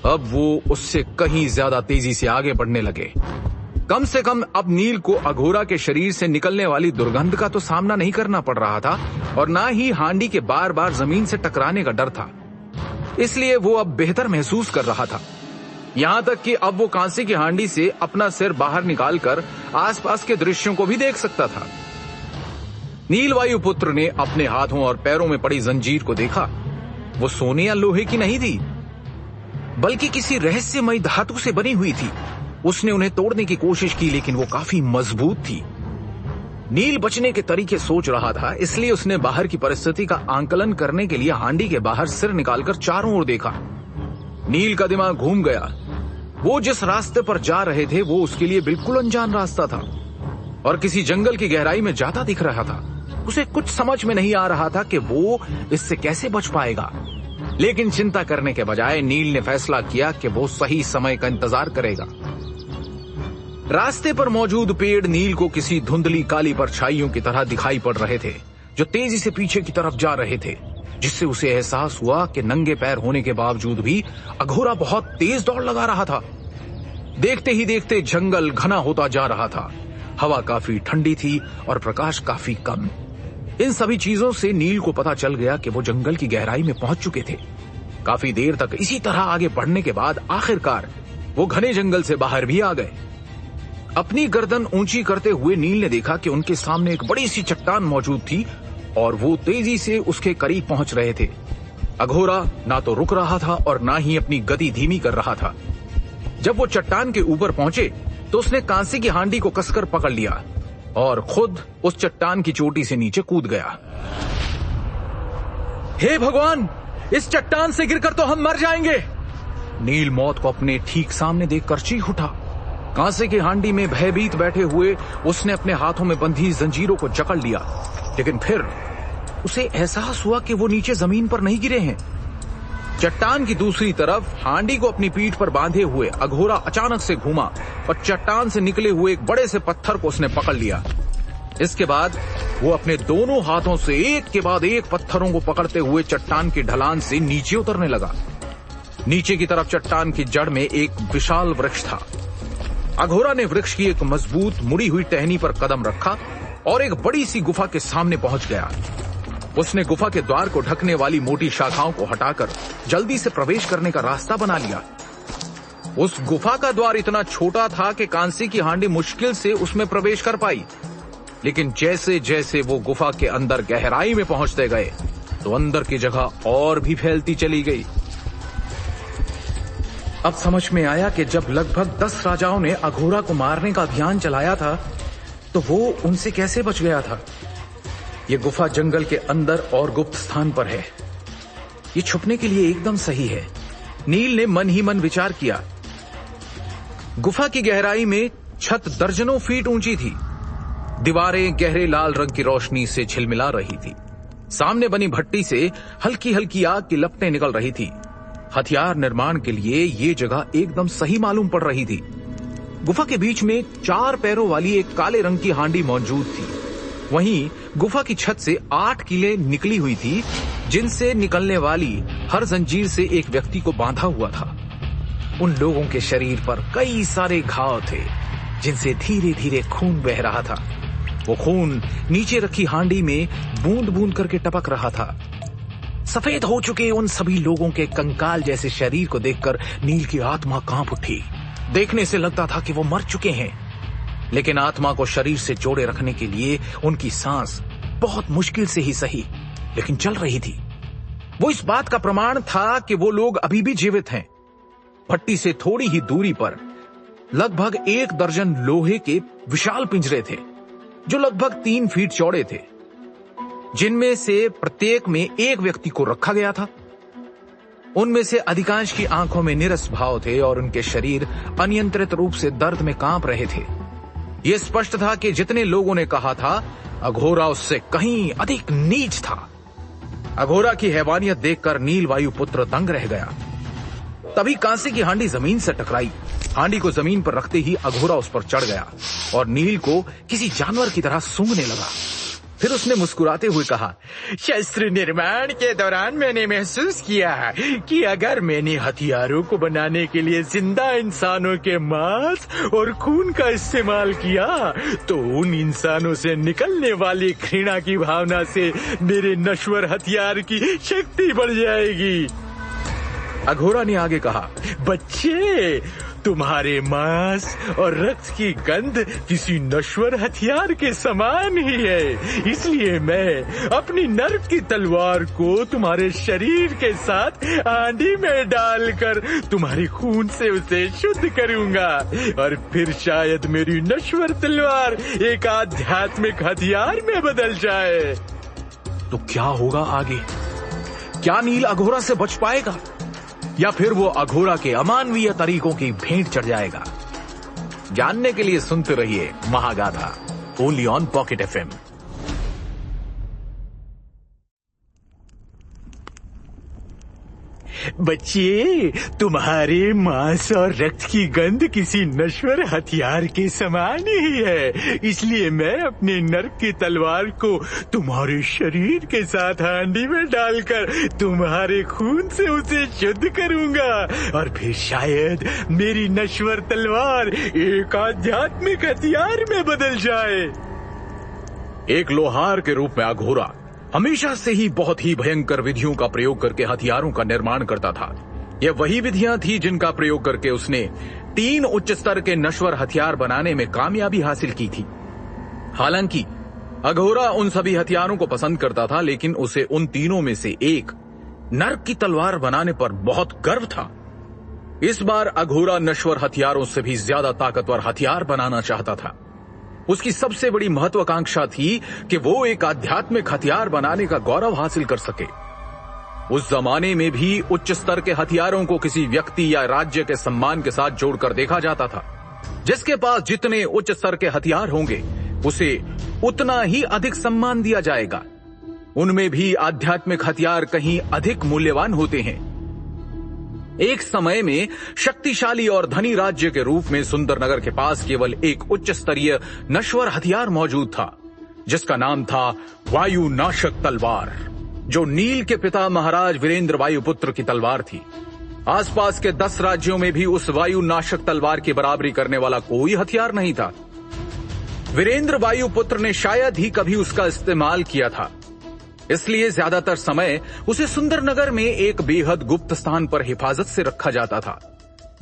अब वो उससे कहीं ज्यादा तेजी से आगे बढ़ने लगे। कम से कम अब नील को अघोरा के शरीर से निकलने वाली दुर्गंध का तो सामना नहीं करना पड़ रहा था और ना ही हांडी के बार बार जमीन से टकराने का डर था। इसलिए वो अब बेहतर महसूस कर रहा था। यहां तक कि अब वो कांसे की हांडी से अपना सिर बाहर निकालकर आसपास के दृश्यों को भी देख सकता था। नील वायुपुत्र ने अपने हाथों और पैरों में पड़ी जंजीर को देखा। वो सोने या लोहे की नहीं थी, बल्कि किसी रहस्यमयी धातु से बनी हुई थी। उसने उन्हें तोड़ने की कोशिश की, लेकिन वो काफी मजबूत थी। नील बचने के तरीके सोच रहा था, इसलिए उसने बाहर की परिस्थिति का आंकलन करने के लिए हांडी के बाहर सिर निकालकर चारों ओर देखा। नील का दिमाग घूम गया। वो जिस रास्ते पर जा रहे थे वो उसके लिए बिल्कुल अनजान रास्ता था और किसी जंगल की गहराई में जाता दिख रहा था। उसे कुछ समझ में नहीं आ रहा था कि वो इससे कैसे बच पाएगा, लेकिन चिंता करने के बजाय नील ने फैसला किया कि वो सही समय का इंतजार करेगा। रास्ते पर मौजूद पेड़ नील को किसी धुंधली काली परछाइयों की तरह दिखाई पड़ रहे थे, जो तेजी से पीछे की तरफ जा रहे थे, जिससे उसे एहसास हुआ कि नंगे पैर होने के बावजूद भी अघोरा बहुत तेज दौड़ लगा रहा था। देखते ही देखते जंगल घना होता जा रहा था। हवा काफी ठंडी थी और प्रकाश काफी कम। इन सभी चीजों से नील को पता चल गया कि वो जंगल की गहराई में पहुंच चुके थे। काफी देर तक इसी तरह आगे बढ़ने के बाद आखिरकार वो घने जंगल से बाहर भी आ गए। अपनी गर्दन ऊंची करते हुए नील ने देखा कि उनके सामने एक बड़ी सी चट्टान मौजूद थी और वो तेजी से उसके करीब पहुंच रहे थे। अघोरा ना तो रुक रहा था और ना ही अपनी गति धीमी कर रहा था। जब वो चट्टान के ऊपर पहुंचे तो उसने कांसे की हांडी को कसकर पकड़ लिया और खुद उस चट्टान की चोटी से नीचे कूद गया। हे भगवान, इस चट्टान से गिरकर तो हम मर जाएंगे। नील मौत को अपने ठीक सामने देखकर चीख उठा। कांसे की हांडी में भयभीत बैठे हुए उसने अपने हाथों में बंधी जंजीरों को जकड़ लिया, लेकिन फिर उसे एहसास हुआ कि वो नीचे जमीन पर नहीं गिरे हैं। चट्टान की दूसरी तरफ हांडी को अपनी पीठ पर बांधे हुए अघोरा अचानक से घूमा और चट्टान से निकले हुए एक बड़े से पत्थर को उसने पकड़ लिया। इसके बाद वो अपने दोनों हाथों से एक के बाद एक पत्थरों को पकड़ते हुए चट्टान की ढलान से नीचे उतरने लगा। नीचे की तरफ चट्टान की जड़ में एक विशाल वृक्ष था। अघोरा ने वृक्ष की एक मजबूत मुड़ी हुई टहनी पर कदम रखा और एक बड़ी सी गुफा के सामने पहुंच गया। उसने गुफा के द्वार को ढकने वाली मोटी शाखाओं को हटाकर जल्दी से प्रवेश करने का रास्ता बना लिया। उस गुफा का द्वार इतना छोटा था कि कांसे की हांडी मुश्किल से उसमें प्रवेश कर पाई, लेकिन जैसे जैसे वो गुफा के अंदर गहराई में पहुंचते गए तो अंदर की जगह और भी फैलती चली गई। अब समझ में आया कि जब लगभग 10 राजाओं ने अघोरा को मारने का अभियान चलाया था तो वो उनसे कैसे बच गया था। ये गुफा जंगल के अंदर और गुप्त स्थान पर है। ये छुपने के लिए एकदम सही है। नील ने मन ही मन विचार किया। गुफा की गहराई में छत दर्जनों फीट ऊंची थी। दीवारें गहरे लाल रंग की रोशनी से झिलमिला रही थी। सामने बनी भट्टी से हल्की हल्की आग की लपटें निकल रही थी। हथियार निर्माण के लिए ये जगह एकदम सही मालूम पड़ रही थी। गुफा के बीच में 4 पैरों वाली एक काले रंग की हांडी मौजूद थी। वहीं गुफा की छत से 8 कीलें निकली हुई थी, जिनसे निकलने वाली हर जंजीर से एक व्यक्ति को बांधा हुआ था। उन लोगों के शरीर पर कई सारे घाव थे, जिनसे धीरे धीरे खून बह रहा था। वो खून नीचे रखी हांडी में बूंद बूंद करके टपक रहा था। सफेद हो चुके उन सभी लोगों के कंकाल जैसे शरीर को देखकर नील की आत्मा कांप उठी। देखने से लगता था कि वो मर चुके हैं, लेकिन आत्मा को शरीर से जोड़े रखने के लिए उनकी सांस बहुत मुश्किल से ही सही, लेकिन चल रही थी। वो इस बात का प्रमाण था कि वो लोग अभी भी जीवित हैं। भट्टी से थोड़ी ही दूरी पर लगभग 1 दर्जन लोहे के विशाल पिंजरे थे, जो लगभग 3 फीट चौड़े थे। जिनमें से प्रत्येक में एक व्यक्ति को रखा गया था। उनमें से अधिकांश की आंखों में नीरस भाव थे और उनके शरीर अनियंत्रित रूप से दर्द में कांप रहे थे। यह स्पष्ट था कि जितने लोगों ने कहा था, अघोरा उससे कहीं अधिक नीच था। अघोरा की हैवानियत देखकर नील वायुपुत्र दंग रह गया। तभी कांसे की हांडी जमीन से टकराई। हांडी को जमीन पर रखते ही अघोरा उस पर चढ़ गया और नील को किसी जानवर की तरह सूंघने लगा। फिर उसने मुस्कुराते हुए कहा, शस्त्र निर्माण के दौरान मैंने महसूस किया कि अगर मैंने हथियारों को बनाने के लिए जिंदा इंसानों के मांस और खून का इस्तेमाल किया तो उन इंसानों से निकलने वाली घृणा की भावना से मेरे नश्वर हथियार की शक्ति बढ़ जाएगी। अघोरा ने आगे कहा, बच्चे, तुम्हारे मांस और रक्त की गंध किसी नश्वर हथियार के समान ही है, इसलिए मैं अपनी नर्क की तलवार को तुम्हारे शरीर के साथ हांडी में डालकर तुम्हारे खून से उसे शुद्ध करूंगा और फिर शायद मेरी नश्वर तलवार एक आध्यात्मिक हथियार में बदल जाए। तो क्या होगा आगे? क्या नील अघोरा से बच पाएगा या फिर वो अघोरा के अमानवीय तरीकों की भेंट चढ़ जाएगा? जानने के लिए सुनते रहिए Mahagatha, only on Pocket FM. बच्चे, तुम्हारे मांस और रक्त की गंध किसी नश्वर हथियार के समान ही है, इसलिए मैं अपने नर्क की तलवार को तुम्हारे शरीर के साथ हांडी में डालकर तुम्हारे खून से उसे शुद्ध करूंगा और फिर शायद मेरी नश्वर तलवार एक आध्यात्मिक हथियार में बदल जाए। एक लोहार के रूप में अघोरा हमेशा से ही बहुत ही भयंकर विधियों का प्रयोग करके हथियारों का निर्माण करता था। यह वही विधियां थी जिनका प्रयोग करके उसने 3 उच्च स्तर के नश्वर हथियार बनाने में कामयाबी हासिल की थी। हालांकि अघोरा उन सभी हथियारों को पसंद करता था, लेकिन उसे उन तीनों में से एक नर्क की तलवार बनाने पर बहुत गर्व था। इस बार अघोरा नश्वर हथियारों से भी ज्यादा ताकतवर हथियार बनाना चाहता था। उसकी सबसे बड़ी महत्वाकांक्षा थी कि वो एक आध्यात्मिक हथियार बनाने का गौरव हासिल कर सके। उस जमाने में भी उच्च स्तर के हथियारों को किसी व्यक्ति या राज्य के सम्मान के साथ जोड़कर देखा जाता था। जिसके पास जितने उच्च स्तर के हथियार होंगे उसे उतना ही अधिक सम्मान दिया जाएगा। उनमें भी आध्यात्मिक हथियार कहीं अधिक मूल्यवान होते हैं। एक समय में शक्तिशाली और धनी राज्य के रूप में सुंदरनगर के पास केवल एक उच्च स्तरीय नश्वर हथियार मौजूद था, जिसका नाम था वायु नाशक तलवार, जो नील के पिता महाराज वीरेंद्र वायुपुत्र की तलवार थी। आसपास के 10 राज्यों में भी उस वायु नाशक तलवार की बराबरी करने वाला कोई हथियार नहीं था। वीरेंद्र वायुपुत्र ने शायद ही कभी उसका इस्तेमाल किया था, इसलिए ज्यादातर समय उसे सुंदरनगर में एक बेहद गुप्त स्थान पर हिफाजत से रखा जाता था,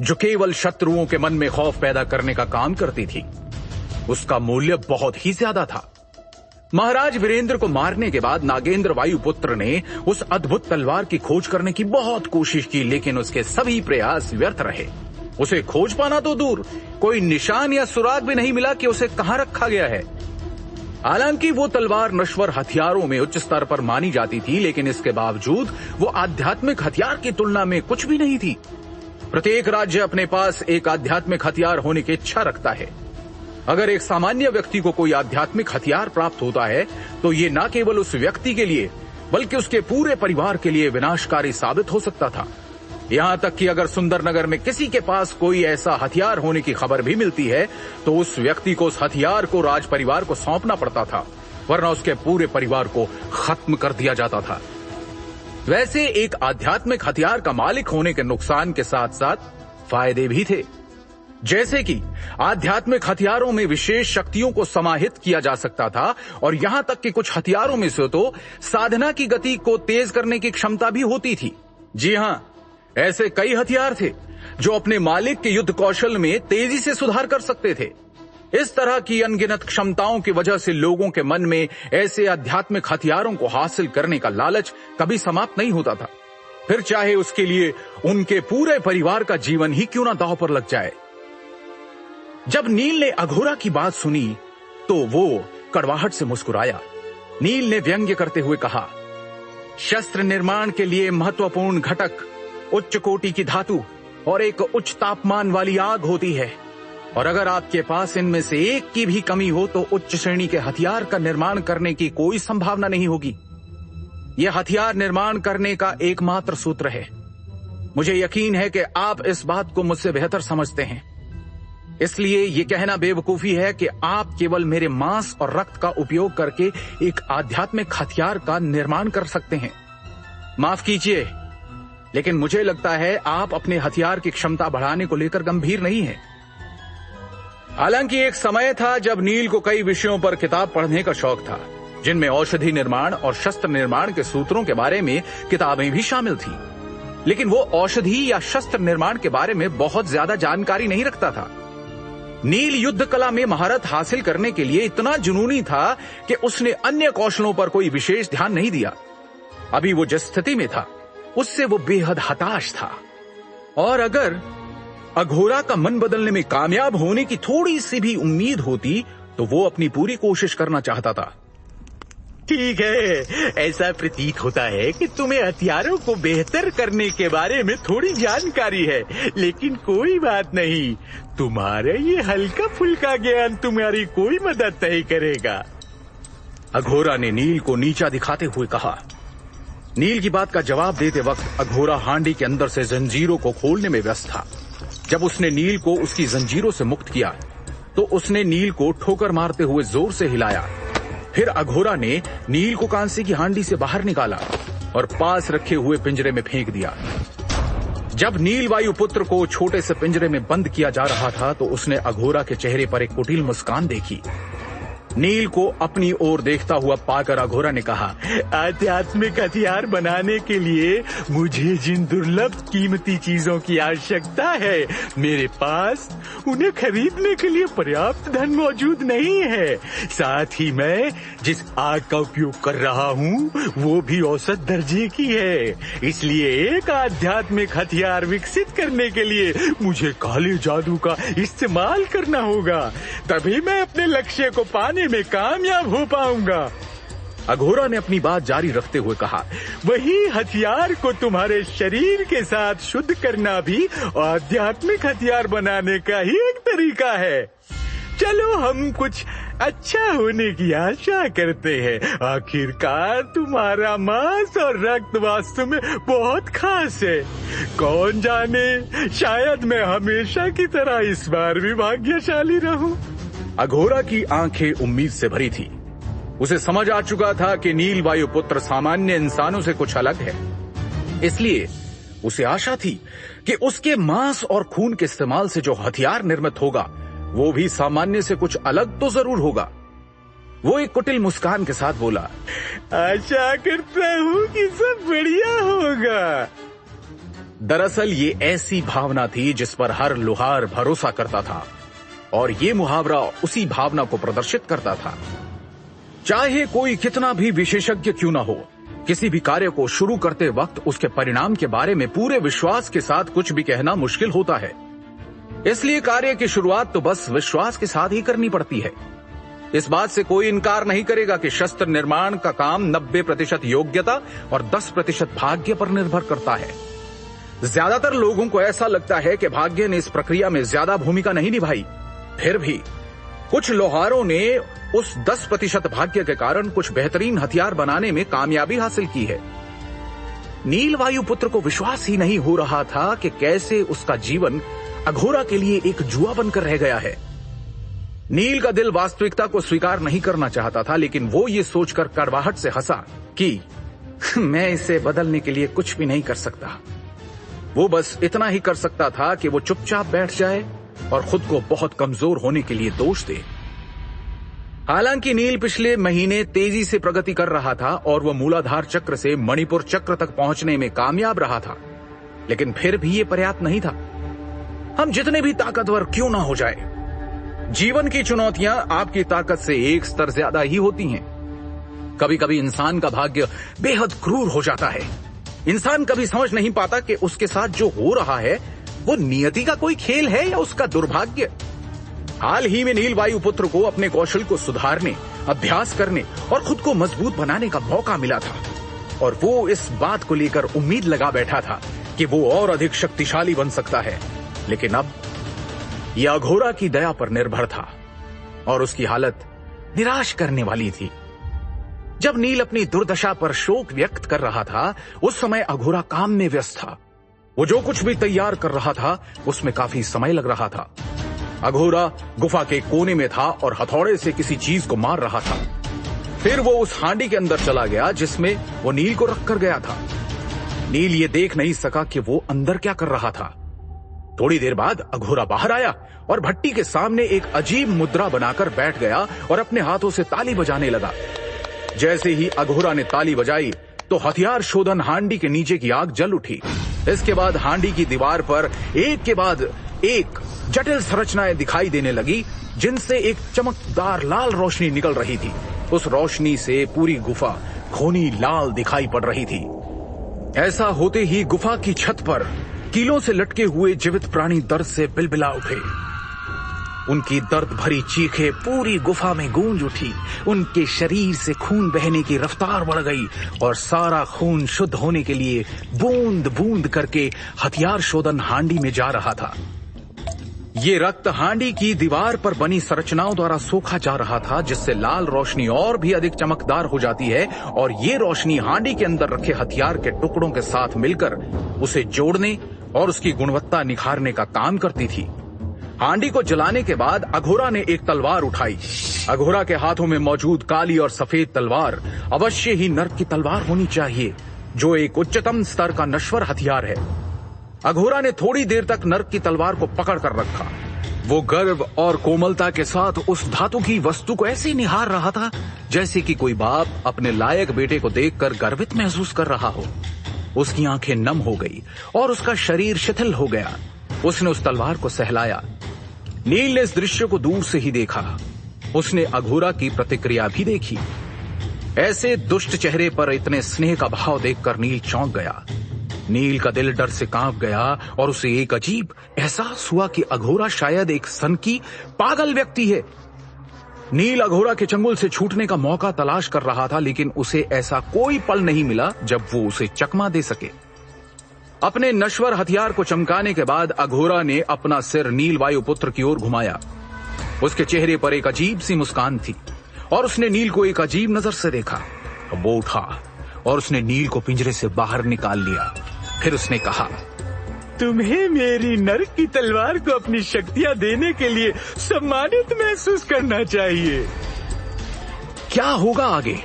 जो केवल शत्रुओं के मन में खौफ पैदा करने का काम करती थी। उसका मूल्य बहुत ही ज्यादा था। महाराज वीरेंद्र को मारने के बाद नागेंद्र वायुपुत्र ने उस अद्भुत तलवार की खोज करने की बहुत कोशिश की, लेकिन उसके सभी प्रयास व्यर्थ रहे। उसे खोज पाना तो दूर, कोई निशान या सुराग भी नहीं मिला कि उसे कहां रखा गया है। हालांकि वो तलवार नश्वर हथियारों में उच्च स्तर पर मानी जाती थी, लेकिन इसके बावजूद वो आध्यात्मिक हथियार की तुलना में कुछ भी नहीं थी। प्रत्येक राज्य अपने पास एक आध्यात्मिक हथियार होने की इच्छा रखता है। अगर एक सामान्य व्यक्ति को कोई आध्यात्मिक हथियार प्राप्त होता है तो ये न केवल उस व्यक्ति के लिए बल्कि उसके पूरे परिवार के लिए विनाशकारी साबित हो सकता था। यहां तक कि अगर सुंदरनगर में किसी के पास कोई ऐसा हथियार होने की खबर भी मिलती है तो उस व्यक्ति को उस हथियार को राज परिवार को सौंपना पड़ता था, वरना उसके पूरे परिवार को खत्म कर दिया जाता था। वैसे एक आध्यात्मिक हथियार का मालिक होने के नुकसान के साथ साथ फायदे भी थे, जैसे कि आध्यात्मिक हथियारों में विशेष शक्तियों को समाहित किया जा सकता था और यहां तक कि कुछ हथियारों में से तो साधना की गति को तेज करने की क्षमता भी होती थी। जी हां, ऐसे कई हथियार थे जो अपने मालिक के युद्ध कौशल में तेजी से सुधार कर सकते थे। इस तरह की अनगिनत क्षमताओं की वजह से लोगों के मन में ऐसे आध्यात्मिक हथियारों को हासिल करने का लालच कभी समाप्त नहीं होता था, फिर चाहे उसके लिए उनके पूरे परिवार का जीवन ही क्यों ना दांव पर लग जाए। जब नील ने अघोरा की बात सुनी तो वो कड़वाहट से मुस्कुराया। नील ने व्यंग्य करते हुए कहा, शस्त्र निर्माण के लिए महत्वपूर्ण घटक उच्च कोटि की धातु और एक उच्च तापमान वाली आग होती है, और अगर आपके पास इनमें से एक की भी कमी हो तो उच्च श्रेणी के हथियार का निर्माण करने की कोई संभावना नहीं होगी। यह हथियार निर्माण करने का एकमात्र सूत्र है। मुझे यकीन है कि आप इस बात को मुझसे बेहतर समझते हैं, इसलिए यह कहना बेवकूफी है कि आप केवल मेरे मांस और रक्त का उपयोग करके एक आध्यात्मिक हथियार का निर्माण कर सकते हैं। माफ कीजिए, लेकिन मुझे लगता है आप अपने हथियार की क्षमता बढ़ाने को लेकर गंभीर नहीं हैं। हालांकि एक समय था जब नील को कई विषयों पर किताब पढ़ने का शौक था, जिनमें औषधि निर्माण और शस्त्र निर्माण के सूत्रों के बारे में किताबें भी शामिल थी, लेकिन वो औषधि या शस्त्र निर्माण के बारे में बहुत ज्यादा जानकारी नहीं रखता था। नील युद्ध कला में महारत हासिल करने के लिए इतना जुनूनी था कि उसने अन्य कौशलों पर कोई विशेष ध्यान नहीं दिया। अभी वो जिस स्थिति में था उससे वो बेहद हताश था, और अगर अघोरा का मन बदलने में कामयाब होने की थोड़ी सी भी उम्मीद होती तो वो अपनी पूरी कोशिश करना चाहता था। ठीक है, ऐसा प्रतीत होता है कि तुम्हें हथियारों को बेहतर करने के बारे में थोड़ी जानकारी है, लेकिन कोई बात नहीं, तुम्हारा ये हल्का फुल्का ज्ञान तुम्हारी कोई मदद नहीं करेगा। अघोरा ने नील को नीचा दिखाते हुए कहा। नील की बात का जवाब देते वक्त अघोरा हांडी के अंदर से जंजीरों को खोलने में व्यस्त था। जब उसने नील को उसकी जंजीरों से मुक्त किया तो उसने नील को ठोकर मारते हुए जोर से हिलाया। फिर अघोरा ने नील को कांसे की हांडी से बाहर निकाला और पास रखे हुए पिंजरे में फेंक दिया। जब नील वायुपुत्र को छोटे से पिंजरे में बंद किया जा रहा था तो उसने अघोरा के चेहरे पर एक कुटिल मुस्कान देखी। नील को अपनी ओर देखता हुआ पाकर अघोरा ने कहा, आध्यात्मिक हथियार बनाने के लिए मुझे जिन दुर्लभ कीमती चीजों की आवश्यकता है, मेरे पास उन्हें खरीदने के लिए पर्याप्त धन मौजूद नहीं है। साथ ही मैं जिस आग का उपयोग कर रहा हूँ वो भी औसत दर्जे की है, इसलिए एक आध्यात्मिक हथियार विकसित करने के लिए मुझे काले जादू का इस्तेमाल करना होगा, तभी मैं अपने लक्ष्य को पाने में कामयाब हो पाऊंगा। अघोरा ने अपनी बात जारी रखते हुए कहा, वही हथियार को तुम्हारे शरीर के साथ शुद्ध करना भी आध्यात्मिक हथियार बनाने का ही एक तरीका है। चलो हम कुछ अच्छा होने की आशा करते हैं। आखिरकार तुम्हारा मांस और रक्त वास्तव में बहुत खास है। कौन जाने, शायद मैं हमेशा की तरह इस बार भी भाग्यशाली रहूं। अघोरा की आंखें उम्मीद से भरी थी। उसे समझ आ चुका था कि नील वायुपुत्र सामान्य इंसानों से कुछ अलग है, इसलिए उसे आशा थी कि उसके मांस और खून के इस्तेमाल से जो हथियार निर्मित होगा वो भी सामान्य से कुछ अलग तो जरूर होगा। वो एक कुटिल मुस्कान के साथ बोला, आशा करता हूँ कि सब बढ़िया होगा। दरअसल ये ऐसी भावना थी जिस पर हर लुहार भरोसा करता था, और ये मुहावरा उसी भावना को प्रदर्शित करता था। चाहे कोई कितना भी विशेषज्ञ क्यों ना हो, किसी भी कार्य को शुरू करते वक्त उसके परिणाम के बारे में पूरे विश्वास के साथ कुछ भी कहना मुश्किल होता है। इसलिए कार्य की शुरुआत तो बस विश्वास के साथ ही करनी पड़ती है। इस बात से कोई इनकार नहीं करेगा कि शस्त्र निर्माण का काम 90% योग्यता और 10% भाग्य पर निर्भर करता है। ज्यादातर लोगों को ऐसा लगता है कि भाग्य ने इस प्रक्रिया में ज्यादा भूमिका नहीं निभाई। फिर भी कुछ लोहारों ने उस 10% भाग्य के कारण कुछ बेहतरीन हथियार बनाने में कामयाबी हासिल की है। नील वायुपुत्र को विश्वास ही नहीं हो रहा था कि कैसे उसका जीवन अघोरा के लिए एक जुआ बनकर रह गया है। नील का दिल वास्तविकता को स्वीकार नहीं करना चाहता था, लेकिन वो ये सोचकर कड़वाहट से हंसा कि मैं इसे बदलने के लिए कुछ भी नहीं कर सकता। वो बस इतना ही कर सकता था कि वो चुपचाप बैठ जाए और खुद को बहुत कमजोर होने के लिए दोष दे। हालांकि नील पिछले महीने तेजी से प्रगति कर रहा था और वह मूलाधार चक्र से मणिपुर चक्र तक पहुंचने में कामयाब रहा था, लेकिन फिर भी ये पर्याप्त नहीं था। हम जितने भी ताकतवर क्यों ना हो जाए, जीवन की चुनौतियां आपकी ताकत से एक स्तर ज्यादा ही होती हैं। कभी कभी इंसान का भाग्य बेहद क्रूर हो जाता है। इंसान कभी समझ नहीं पाता कि उसके साथ जो हो रहा है वो नियति का कोई खेल है या उसका दुर्भाग्य। हाल ही में नील वायुपुत्र को अपने कौशल को सुधारने अभ्यास करने और खुद को मजबूत बनाने का मौका मिला था, और वो इस बात को लेकर उम्मीद लगा बैठा था कि वो और अधिक शक्तिशाली बन सकता है। लेकिन अब यह अघोरा की दया पर निर्भर था और उसकी हालत निराश करने वाली थी। जब नील अपनी दुर्दशा पर शोक व्यक्त कर रहा था, उस समय अघोरा काम में व्यस्त था। वो जो कुछ भी तैयार कर रहा था उसमें काफी समय लग रहा था। अघोरा गुफा के कोने में था और हथौड़े से किसी चीज को मार रहा था। फिर वो उस हांडी के अंदर चला गया जिसमें वो नील को रख कर गया था। नील ये देख नहीं सका कि वो अंदर क्या कर रहा था। थोड़ी देर बाद अघोरा बाहर आया और भट्टी के सामने एक अजीब मुद्रा बनाकर बैठ गया और अपने हाथों से ताली बजाने लगा। जैसे ही अघोरा ने ताली बजाई तो हथियार शोधन हांडी के नीचे की आग जल उठी। इसके बाद हांडी की दीवार पर एक के बाद एक जटिल संरचनाएं दिखाई देने लगी, जिनसे एक चमकदार लाल रोशनी निकल रही थी। उस रोशनी से पूरी गुफा खूनी लाल दिखाई पड़ रही थी। ऐसा होते ही गुफा की छत पर कीलों से लटके हुए जीवित प्राणी दर्द से बिलबिला उठे। उनकी दर्द भरी चीखें पूरी गुफा में गूंज उठी। उनके शरीर से खून बहने की रफ्तार बढ़ गई और सारा खून शुद्ध होने के लिए बूंद बूंद करके हथियार शोधन हांडी में जा रहा था। ये रक्त हांडी की दीवार पर बनी संरचनाओं द्वारा सोखा जा रहा था, जिससे लाल रोशनी और भी अधिक चमकदार हो जाती है और ये रोशनी हांडी के अंदर रखे हथियार के टुकड़ों के साथ मिलकर उसे जोड़ने और उसकी गुणवत्ता निखारने का काम करती थी। हांडी को जलाने के बाद अघोरा ने एक तलवार उठाई। अघोरा के हाथों में मौजूद काली और सफेद तलवार अवश्य ही नर्क की तलवार होनी चाहिए, जो एक उच्चतम स्तर का नश्वर हथियार है। अघोरा ने थोड़ी देर तक नर्क की तलवार को पकड़ कर रखा। वो गर्व और कोमलता के साथ उस धातु की वस्तु को ऐसे निहार रहा था जैसे कि कोई बाप अपने लायक बेटे को देखकर गर्वित महसूस कर रहा हो। उसकी आंखें नम हो गई और उसका शरीर शिथिल हो गया। उसने उस तलवार को सहलाया। नील ने इस दृश्य को दूर से ही देखा। उसने अघोरा की प्रतिक्रिया भी देखी। ऐसे दुष्ट चेहरे पर इतने स्नेह का भाव देखकर नील चौंक गया। नील का दिल डर से कांप गया और उसे एक अजीब एहसास हुआ कि अघोरा शायद एक सनकी पागल व्यक्ति है। नील अघोरा के चंगुल से छूटने का मौका तलाश कर रहा था, लेकिन उसे ऐसा कोई पल नहीं मिला जब वो उसे चकमा दे सके। अपने नश्वर हथियार को चमकाने के बाद अघोरा ने अपना सिर नील वायुपुत्र की ओर घुमाया। उसके चेहरे पर एक अजीब सी मुस्कान थी और उसने नील को एक अजीब नजर से देखा। वो उठा और उसने नील को पिंजरे से बाहर निकाल लिया। फिर उसने कहा, तुम्हें मेरी नर्क की तलवार को अपनी शक्तियां देने के लिए सम्मानित महसूस करना चाहिए। क्या होगा आगे?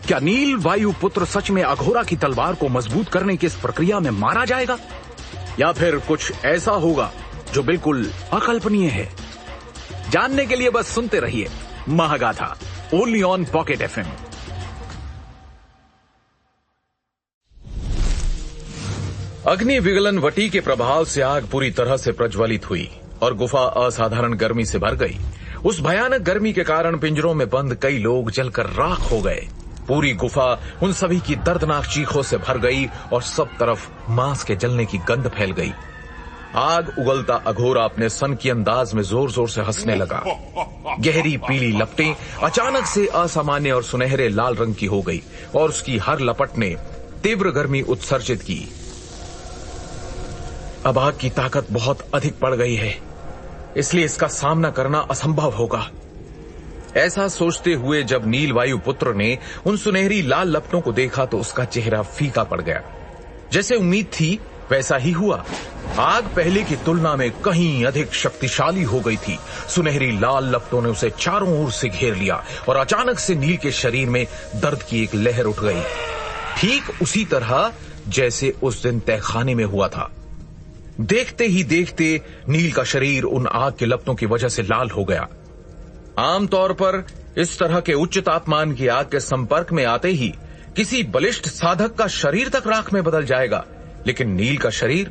क्या नील वायुपुत्र सच में अघोरा की तलवार को मजबूत करने की इस प्रक्रिया में मारा जाएगा, या फिर कुछ ऐसा होगा जो बिल्कुल अकल्पनीय है? जानने के लिए बस सुनते रहिए Mahagatha, only on Pocket FM. अग्नि विगलन वटी के प्रभाव से आग पूरी तरह से प्रज्वलित हुई और गुफा असाधारण गर्मी से भर गई। उस भयानक गर्मी के कारण पिंजरों में बंद कई लोग जलकर राख हो गए। पूरी गुफा उन सभी की दर्दनाक चीखों से भर गई और सब तरफ मांस के जलने की गंध फैल गई। आग उगलता अघोरा अपने सन की अंदाज में जोर जोर से हंसने लगा। गहरी पीली लपटें अचानक से असामान्य और सुनहरे लाल रंग की हो गई और उसकी हर लपट ने तीव्र गर्मी उत्सर्जित की। अब आग की ताकत बहुत अधिक बढ़ गई है, इसलिए इसका सामना करना असंभव होगा। ऐसा सोचते हुए जब नील वायुपुत्र ने उन सुनहरी लाल लपटों को देखा तो उसका चेहरा फीका पड़ गया। जैसे उम्मीद थी वैसा ही हुआ। आग पहले की तुलना में कहीं अधिक शक्तिशाली हो गई थी। सुनहरी लाल लपटों ने उसे चारों ओर से घेर लिया और अचानक से नील के शरीर में दर्द की एक लहर उठ गई, ठीक उसी तरह जैसे उस दिन तहखाने में हुआ था। देखते ही देखते नील का शरीर उन आग के लपटों की वजह से लाल हो गया। आमतौर पर इस तरह के उच्च तापमान की आग के संपर्क में आते ही किसी बलिष्ठ साधक का शरीर तक राख में बदल जाएगा, लेकिन नील का शरीर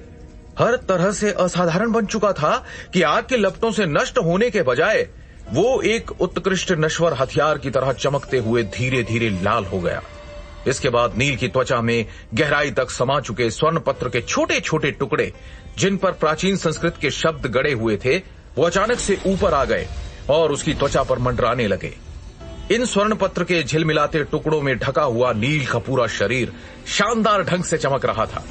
हर तरह से असाधारण बन चुका था कि आग के लपटों से नष्ट होने के बजाय वो एक उत्कृष्ट नश्वर हथियार की तरह चमकते हुए धीरे धीरे लाल हो गया। इसके बाद नील की त्वचा में गहराई तक समा चुके स्वर्ण पत्र के छोटे छोटे टुकड़े, जिन पर प्राचीन संस्कृत के शब्द गड़े हुए थे, वो अचानक से ऊपर आ गए और उसकी त्वचा पर मंडराने लगे। इन स्वर्ण पत्र के झिलमिलाते टुकड़ों में ढका हुआ नील का पूरा शरीर शानदार ढंग से चमक रहा था।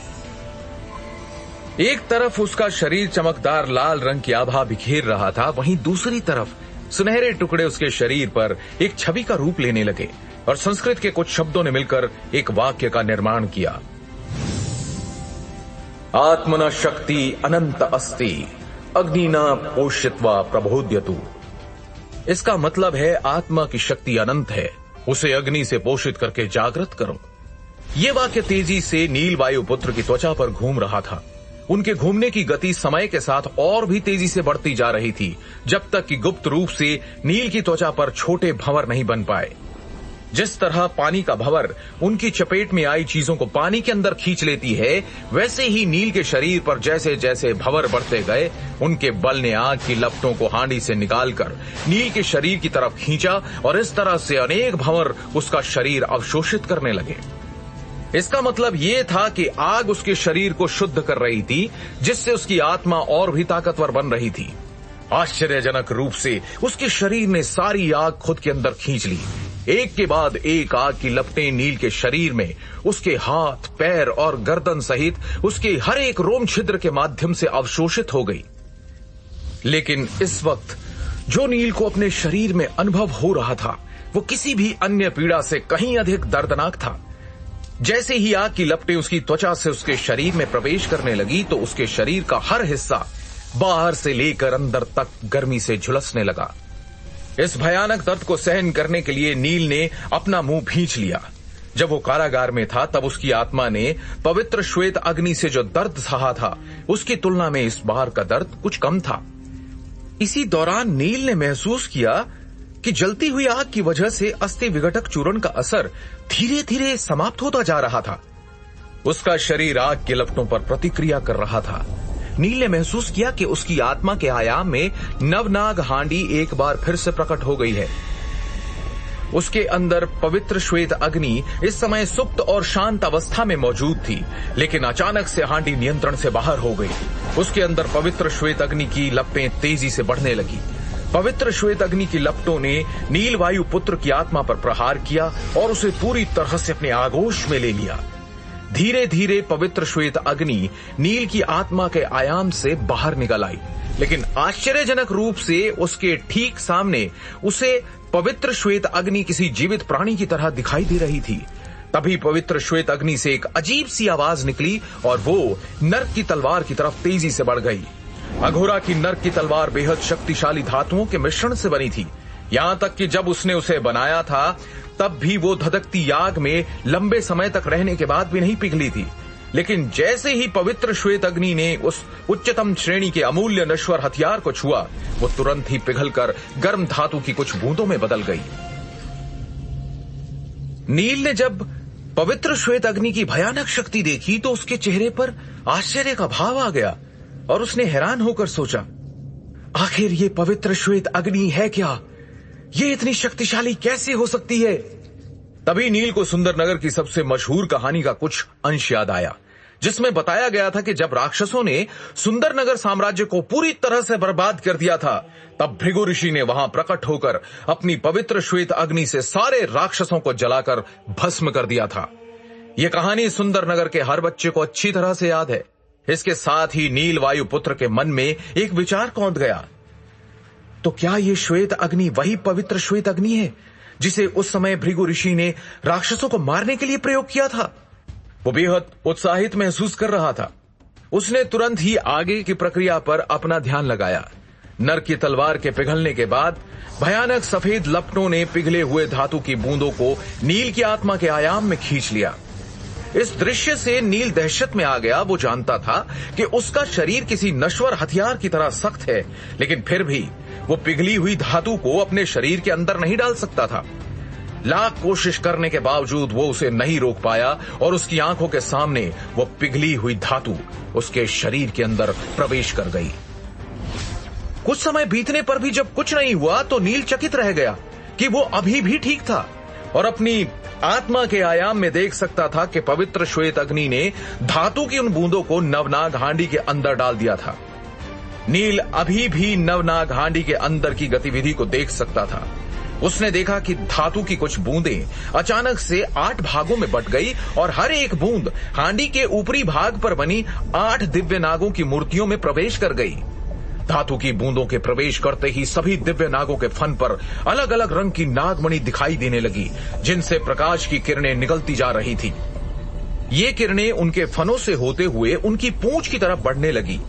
एक तरफ उसका शरीर चमकदार लाल रंग की आभा बिखेर रहा था, वहीं दूसरी तरफ सुनहरे टुकड़े उसके शरीर पर एक छवि का रूप लेने लगे और संस्कृत के कुछ शब्दों ने मिलकर एक वाक्य का निर्माण किया। आत्मना शक्ति अनंत अस्ति अग्निना पोषित्वा प्रबोध्यतु। इसका मतलब है आत्मा की शक्ति अनंत है, उसे अग्नि से पोषित करके जागृत करो। ये वाक्य तेजी से नील वायुपुत्र की त्वचा पर घूम रहा था। उनके घूमने की गति समय के साथ और भी तेजी से बढ़ती जा रही थी, जब तक कि गुप्त रूप से नील की त्वचा पर छोटे भंवर नहीं बन पाए। जिस तरह पानी का भंवर उनकी चपेट में आई चीजों को पानी के अंदर खींच लेती है, वैसे ही नील के शरीर पर जैसे जैसे भंवर बढ़ते गए, उनके बल ने आग की लपटों को हांडी से निकालकर नील के शरीर की तरफ खींचा और इस तरह से अनेक भंवर उसका शरीर अवशोषित करने लगे। इसका मतलब यह था कि आग उसके शरीर को शुद्ध कर रही थी, जिससे उसकी आत्मा और भी ताकतवर बन रही थी। आश्चर्यजनक रूप से उसके शरीर ने सारी आग खुद के अंदर खींच ली। एक के बाद एक आग की लपटें नील के शरीर में, उसके हाथ, पैर और गर्दन सहित उसके हर एक रोम छिद्र के माध्यम से अवशोषित हो गई। लेकिन इस वक्त जो नील को अपने शरीर में अनुभव हो रहा था, वो किसी भी अन्य पीड़ा से कहीं अधिक दर्दनाक था। जैसे ही आग की लपटें उसकी त्वचा से उसके शरीर में प्रवेश करने लगी, तो उसके शरीर का हर हिस्सा बाहर से लेकर अंदर तक गर्मी से झुलसने लगा। इस भयानक दर्द को सहन करने के लिए नील ने अपना मुंह भींच लिया। जब वो कारागार में था, तब उसकी आत्मा ने पवित्र श्वेत अग्नि से जो दर्द सहा था, उसकी तुलना में इस बार का दर्द कुछ कम था। इसी दौरान नील ने महसूस किया कि जलती हुई आग की वजह से अस्थि विघटक चूर्ण का असर धीरे धीरे समाप्त होता जा रहा था। उसका शरीर आग के लपटों पर प्रतिक्रिया कर रहा था। नील ने महसूस किया कि उसकी आत्मा के आयाम में नवनाग हांडी एक बार फिर से प्रकट हो गई है। उसके अंदर पवित्र श्वेत अग्नि इस समय सुप्त और शांत अवस्था में मौजूद थी, लेकिन अचानक से हांडी नियंत्रण से बाहर हो गई। उसके अंदर पवित्र श्वेत अग्नि की लपटें तेजी से बढ़ने लगी। पवित्र श्वेत अग्नि की लपटों ने नील वायु पुत्र की आत्मा पर प्रहार किया और उसे पूरी तरह से अपने आगोश में ले लिया। धीरे धीरे पवित्र श्वेत अग्नि नील की आत्मा के आयाम से बाहर निकल आई, लेकिन आश्चर्यजनक रूप से उसके ठीक सामने उसे पवित्र श्वेत अग्नि किसी जीवित प्राणी की तरह दिखाई दे रही थी। तभी पवित्र श्वेत अग्नि से एक अजीब सी आवाज निकली और वो नर्क की तलवार की तरफ तेजी से बढ़ गई। अघोरा की नर्क की तलवार बेहद शक्तिशाली धातुओं के मिश्रण से बनी थी। यहां तक कि जब उसने उसे बनाया था, तब भी वो धधकती आग में लंबे समय तक रहने के बाद भी नहीं पिघली थी। लेकिन जैसे ही पवित्र श्वेत अग्नि ने उस उच्चतम श्रेणी के अमूल्य नश्वर हथियार को छुआ, वो तुरंत ही पिघलकर गर्म धातु की कुछ बूंदों में बदल गई। नील ने जब पवित्र श्वेत अग्नि की भयानक शक्ति देखी, तो उसके चेहरे पर आश्चर्य का भाव आ गया और उसने हैरान होकर सोचा, आखिर ये पवित्र श्वेत अग्नि है क्या? ये इतनी शक्तिशाली कैसे हो सकती है? तभी नील को सुंदरनगर की सबसे मशहूर कहानी का कुछ अंश याद आया, जिसमें बताया गया था कि जब राक्षसों ने सुंदरनगर साम्राज्य को पूरी तरह से बर्बाद कर दिया था, तब भृगु ऋषि ने वहां प्रकट होकर अपनी पवित्र श्वेत अग्नि से सारे राक्षसों को जलाकर भस्म कर दिया था। यह कहानी सुंदरनगर के हर बच्चे को अच्छी तरह से याद है। इसके साथ ही नील वायु पुत्र के मन में एक विचार कौंध गया, तो क्या ये श्वेत अग्नि वही पवित्र श्वेत अग्नि है जिसे उस समय भृगु ऋषि ने राक्षसों को मारने के लिए प्रयोग किया था? वो बेहद उत्साहित महसूस कर रहा था। उसने तुरंत ही आगे की प्रक्रिया पर अपना ध्यान लगाया। नर्क की तलवार के पिघलने के बाद भयानक सफेद लपटों ने पिघले हुए धातु की बूंदों को नील की आत्मा के आयाम में खींच लिया। इस दृश्य से नील दहशत में आ गया। वो जानता था कि उसका शरीर किसी नश्वर हथियार की तरह सख्त है, लेकिन फिर भी वो पिघली हुई धातु को अपने शरीर के अंदर नहीं डाल सकता था। लाख कोशिश करने के बावजूद वो उसे नहीं रोक पाया और उसकी आंखों के सामने वो पिघली हुई धातु उसके शरीर के अंदर प्रवेश कर गई। कुछ समय बीतने पर भी जब कुछ नहीं हुआ, तो नील चकित रह गया कि वो अभी भी ठीक था और अपनी आत्मा के आयाम में देख सकता था कि पवित्र श्वेत अग्नि ने धातु की उन बूंदों को नवनाग हांडी के अंदर डाल दिया था। नील अभी भी नवनाग हांडी के अंदर की गतिविधि को देख सकता था। उसने देखा कि धातु की कुछ बूंदें अचानक से 8 भागों में बट गई और हर एक बूंद हांडी के ऊपरी भाग पर बनी 8 दिव्य नागों की मूर्तियों में प्रवेश कर गई। धातु की बूंदों के प्रवेश करते ही सभी दिव्य नागों के फन पर अलग अलग रंग की नागमणि दिखाई देने लगी, जिनसे प्रकाश की किरणें निकलती जा रही थी। ये किरणें उनके फनों से होते हुए उनकी पूंछ की तरफ बढ़ने लगी।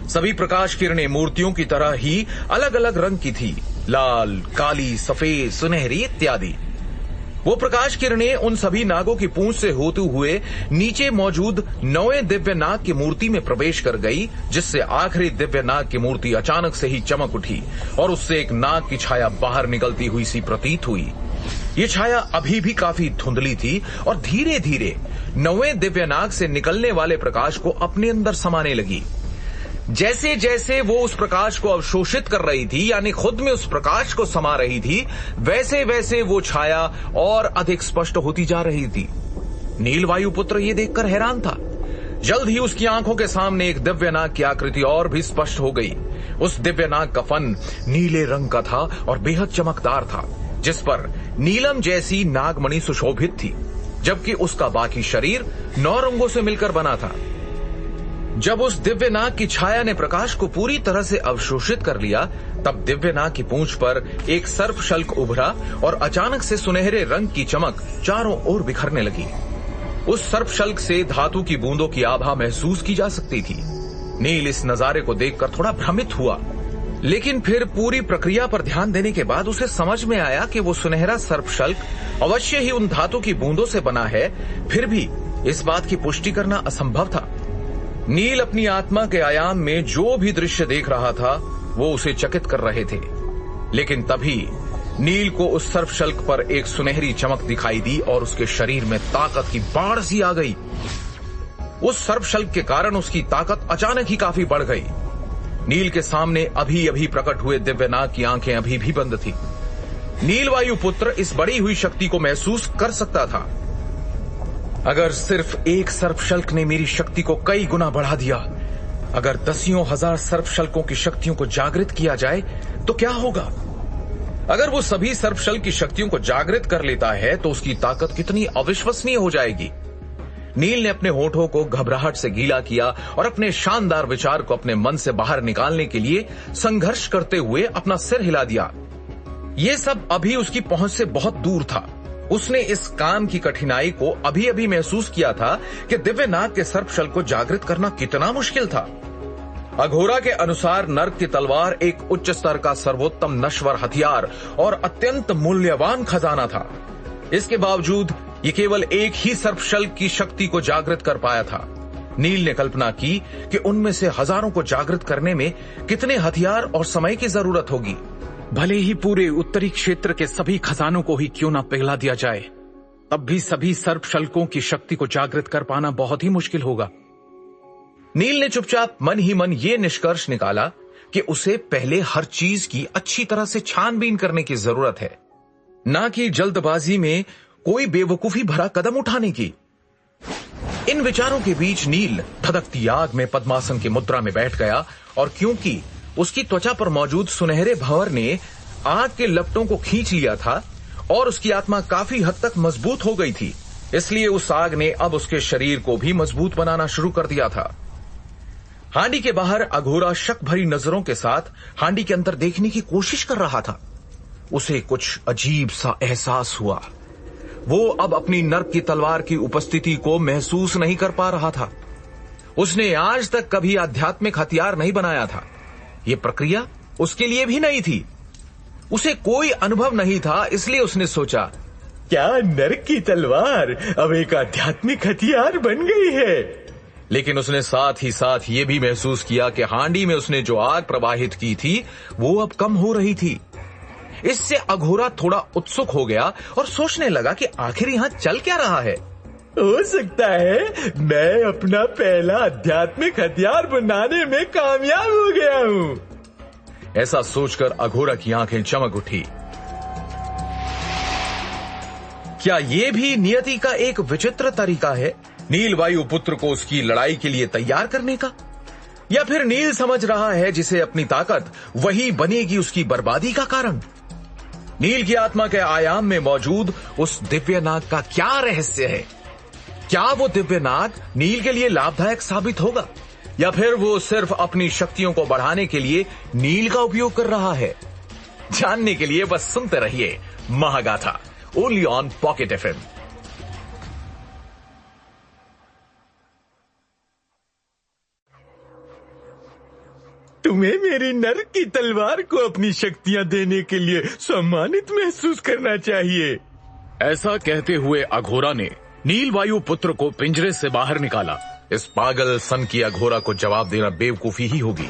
सभी प्रकाश किरणें मूर्तियों की तरह ही अलग अलग रंग की थी, लाल, काली, सफेद, सुनहरी इत्यादि। वो प्रकाश किरणें उन सभी नागों की पूंछ से होते हुए नीचे मौजूद 9वें दिव्य नाग की मूर्ति में प्रवेश कर गई, जिससे आखिरी दिव्य नाग की मूर्ति अचानक से ही चमक उठी और उससे एक नाग की छाया बाहर निकलती हुई सी प्रतीत हुई। ये छाया अभी भी काफी धुंधली थी और धीरे धीरे 9वें दिव्य नाग से निकलने वाले प्रकाश को अपने अंदर समाने लगी। जैसे जैसे वो उस प्रकाश को अवशोषित कर रही थी, यानी खुद में उस प्रकाश को समा रही थी, वैसे वैसे वो छाया और अधिक स्पष्ट होती जा रही थी। नील वायुपुत्र ये देखकर हैरान था। जल्द ही उसकी आंखों के सामने एक दिव्य नाग की आकृति और भी स्पष्ट हो गई। उस दिव्य नाग का फन नीले रंग का था और बेहद चमकदार था, जिस पर नीलम जैसी नागमणि सुशोभित थी, जबकि उसका बाकी शरीर 9 रंगों से मिलकर बना था। जब उस दिव्य नाग की छाया ने प्रकाश को पूरी तरह से अवशोषित कर लिया, तब दिव्य नाग की पूंछ पर एक सर्पशल्क उभरा और अचानक से सुनहरे रंग की चमक चारों ओर बिखरने लगी। उस सर्पशल्क से धातु की बूंदों की आभा महसूस की जा सकती थी। नील इस नजारे को देखकर थोड़ा भ्रमित हुआ, लेकिन फिर पूरी प्रक्रिया पर ध्यान देने के बाद उसे समझ में आया कि वो सुनहरा सर्पशल्क अवश्य ही उन धातु की बूंदों से बना है। फिर भी इस बात की पुष्टि करना असंभव था। नील अपनी आत्मा के आयाम में जो भी दृश्य देख रहा था वो उसे चकित कर रहे थे, लेकिन तभी नील को उस सर्पशल्क पर एक सुनहरी चमक दिखाई दी और उसके शरीर में ताकत की बाढ़ सी आ गई। उस सर्पशल्क के कारण उसकी ताकत अचानक ही काफी बढ़ गई। नील के सामने अभी अभी प्रकट हुए दिव्यनाग की आंखें अभी भी बंद थी। नील वायुपुत्र इस बढ़ी हुई शक्ति को महसूस कर सकता था। अगर सिर्फ एक सर्पशल्क ने मेरी शक्ति को कई गुना बढ़ा दिया, अगर दसियों हजार सर्पशल्कों की शक्तियों को जागृत किया जाए तो क्या होगा? अगर वो सभी सर्पशल्क की शक्तियों को जागृत कर लेता है तो उसकी ताकत कितनी अविश्वसनीय हो जाएगी। नील ने अपने होठों को घबराहट से गीला किया और अपने शानदार विचार को अपने मन से बाहर निकालने के लिए संघर्ष करते हुए अपना सिर हिला दिया। ये सब अभी उसकी पहुंच से बहुत दूर था। उसने इस काम की कठिनाई को अभी अभी महसूस किया था कि दिव्यनाग के सर्पशल्क को जागृत करना कितना मुश्किल था। अघोरा के अनुसार नर्क की तलवार एक उच्च स्तर का सर्वोत्तम नश्वर हथियार और अत्यंत मूल्यवान खजाना था। इसके बावजूद ये केवल एक ही सर्पशल्क की शक्ति को जागृत कर पाया था। नील ने कल्पना की कि उनमें से हजारों को जागृत करने में कितने हथियार और समय की जरूरत होगी। भले ही पूरे उत्तरी क्षेत्र के सभी खजानों को ही क्यों न पिघला दिया जाए, तब भी सभी सर्पशल्कों की शक्ति को जागृत कर पाना बहुत ही मुश्किल होगा। नील ने चुपचाप मन ही मन ये निष्कर्ष निकाला कि उसे पहले हर चीज की अच्छी तरह से छानबीन करने की जरूरत है, ना कि जल्दबाजी में कोई बेवकूफी भरा कदम उठाने की। इन विचारों के बीच नील धधकती आग में पद्मासन की मुद्रा में बैठ गया और क्योंकि उसकी त्वचा पर मौजूद सुनहरे भंवर ने आग के लपटों को खींच लिया था और उसकी आत्मा काफी हद तक मजबूत हो गई थी, इसलिए उस आग ने अब उसके शरीर को भी मजबूत बनाना शुरू कर दिया था। हांडी के बाहर अघोरा शक भरी नजरों के साथ हांडी के अंदर देखने की कोशिश कर रहा था। उसे कुछ अजीब सा एहसास हुआ। वो अब अपनी नर्क की तलवार की उपस्थिति को महसूस नहीं कर पा रहा था। उसने आज तक कभी आध्यात्मिक हथियार नहीं बनाया था। ये प्रक्रिया उसके लिए भी नहीं थी। उसे कोई अनुभव नहीं था, इसलिए उसने सोचा, क्या नर्क की तलवार अब एक आध्यात्मिक हथियार बन गई है? लेकिन उसने साथ ही साथ ये भी महसूस किया कि हांडी में उसने जो आग प्रवाहित की थी वो अब कम हो रही थी। इससे अघोरा थोड़ा उत्सुक हो गया और सोचने लगा कि आखिर यहां चल क्या रहा है। हो सकता है मैं अपना पहला आध्यात्मिक हथियार बनाने में कामयाब हो गया हूं। ऐसा सोचकर अघोरा की आंखें चमक उठी। क्या यह भी नियति का एक विचित्र तरीका है नील वायुपुत्र को उसकी लड़ाई के लिए तैयार करने का? या फिर नील समझ रहा है जिसे अपनी ताकत वही बनेगी उसकी बर्बादी का कारण? नील की आत्मा के आयाम में मौजूद उस दिव्य नाग का क्या रहस्य है? क्या वो दिव्य नाग नील के लिए लाभदायक साबित होगा, या फिर वो सिर्फ अपनी शक्तियों को बढ़ाने के लिए नील का उपयोग कर रहा है? जानने के लिए बस सुनते रहिए Mahagatha, only on Pocket FM. तुम्हें मेरी नर की तलवार को अपनी शक्तियां देने के लिए सम्मानित महसूस करना चाहिए। ऐसा कहते हुए अघोरा ने नील वायु पुत्र को पिंजरे से बाहर निकाला। इस पागल सन की अघोरा को जवाब देना बेवकूफी ही होगी।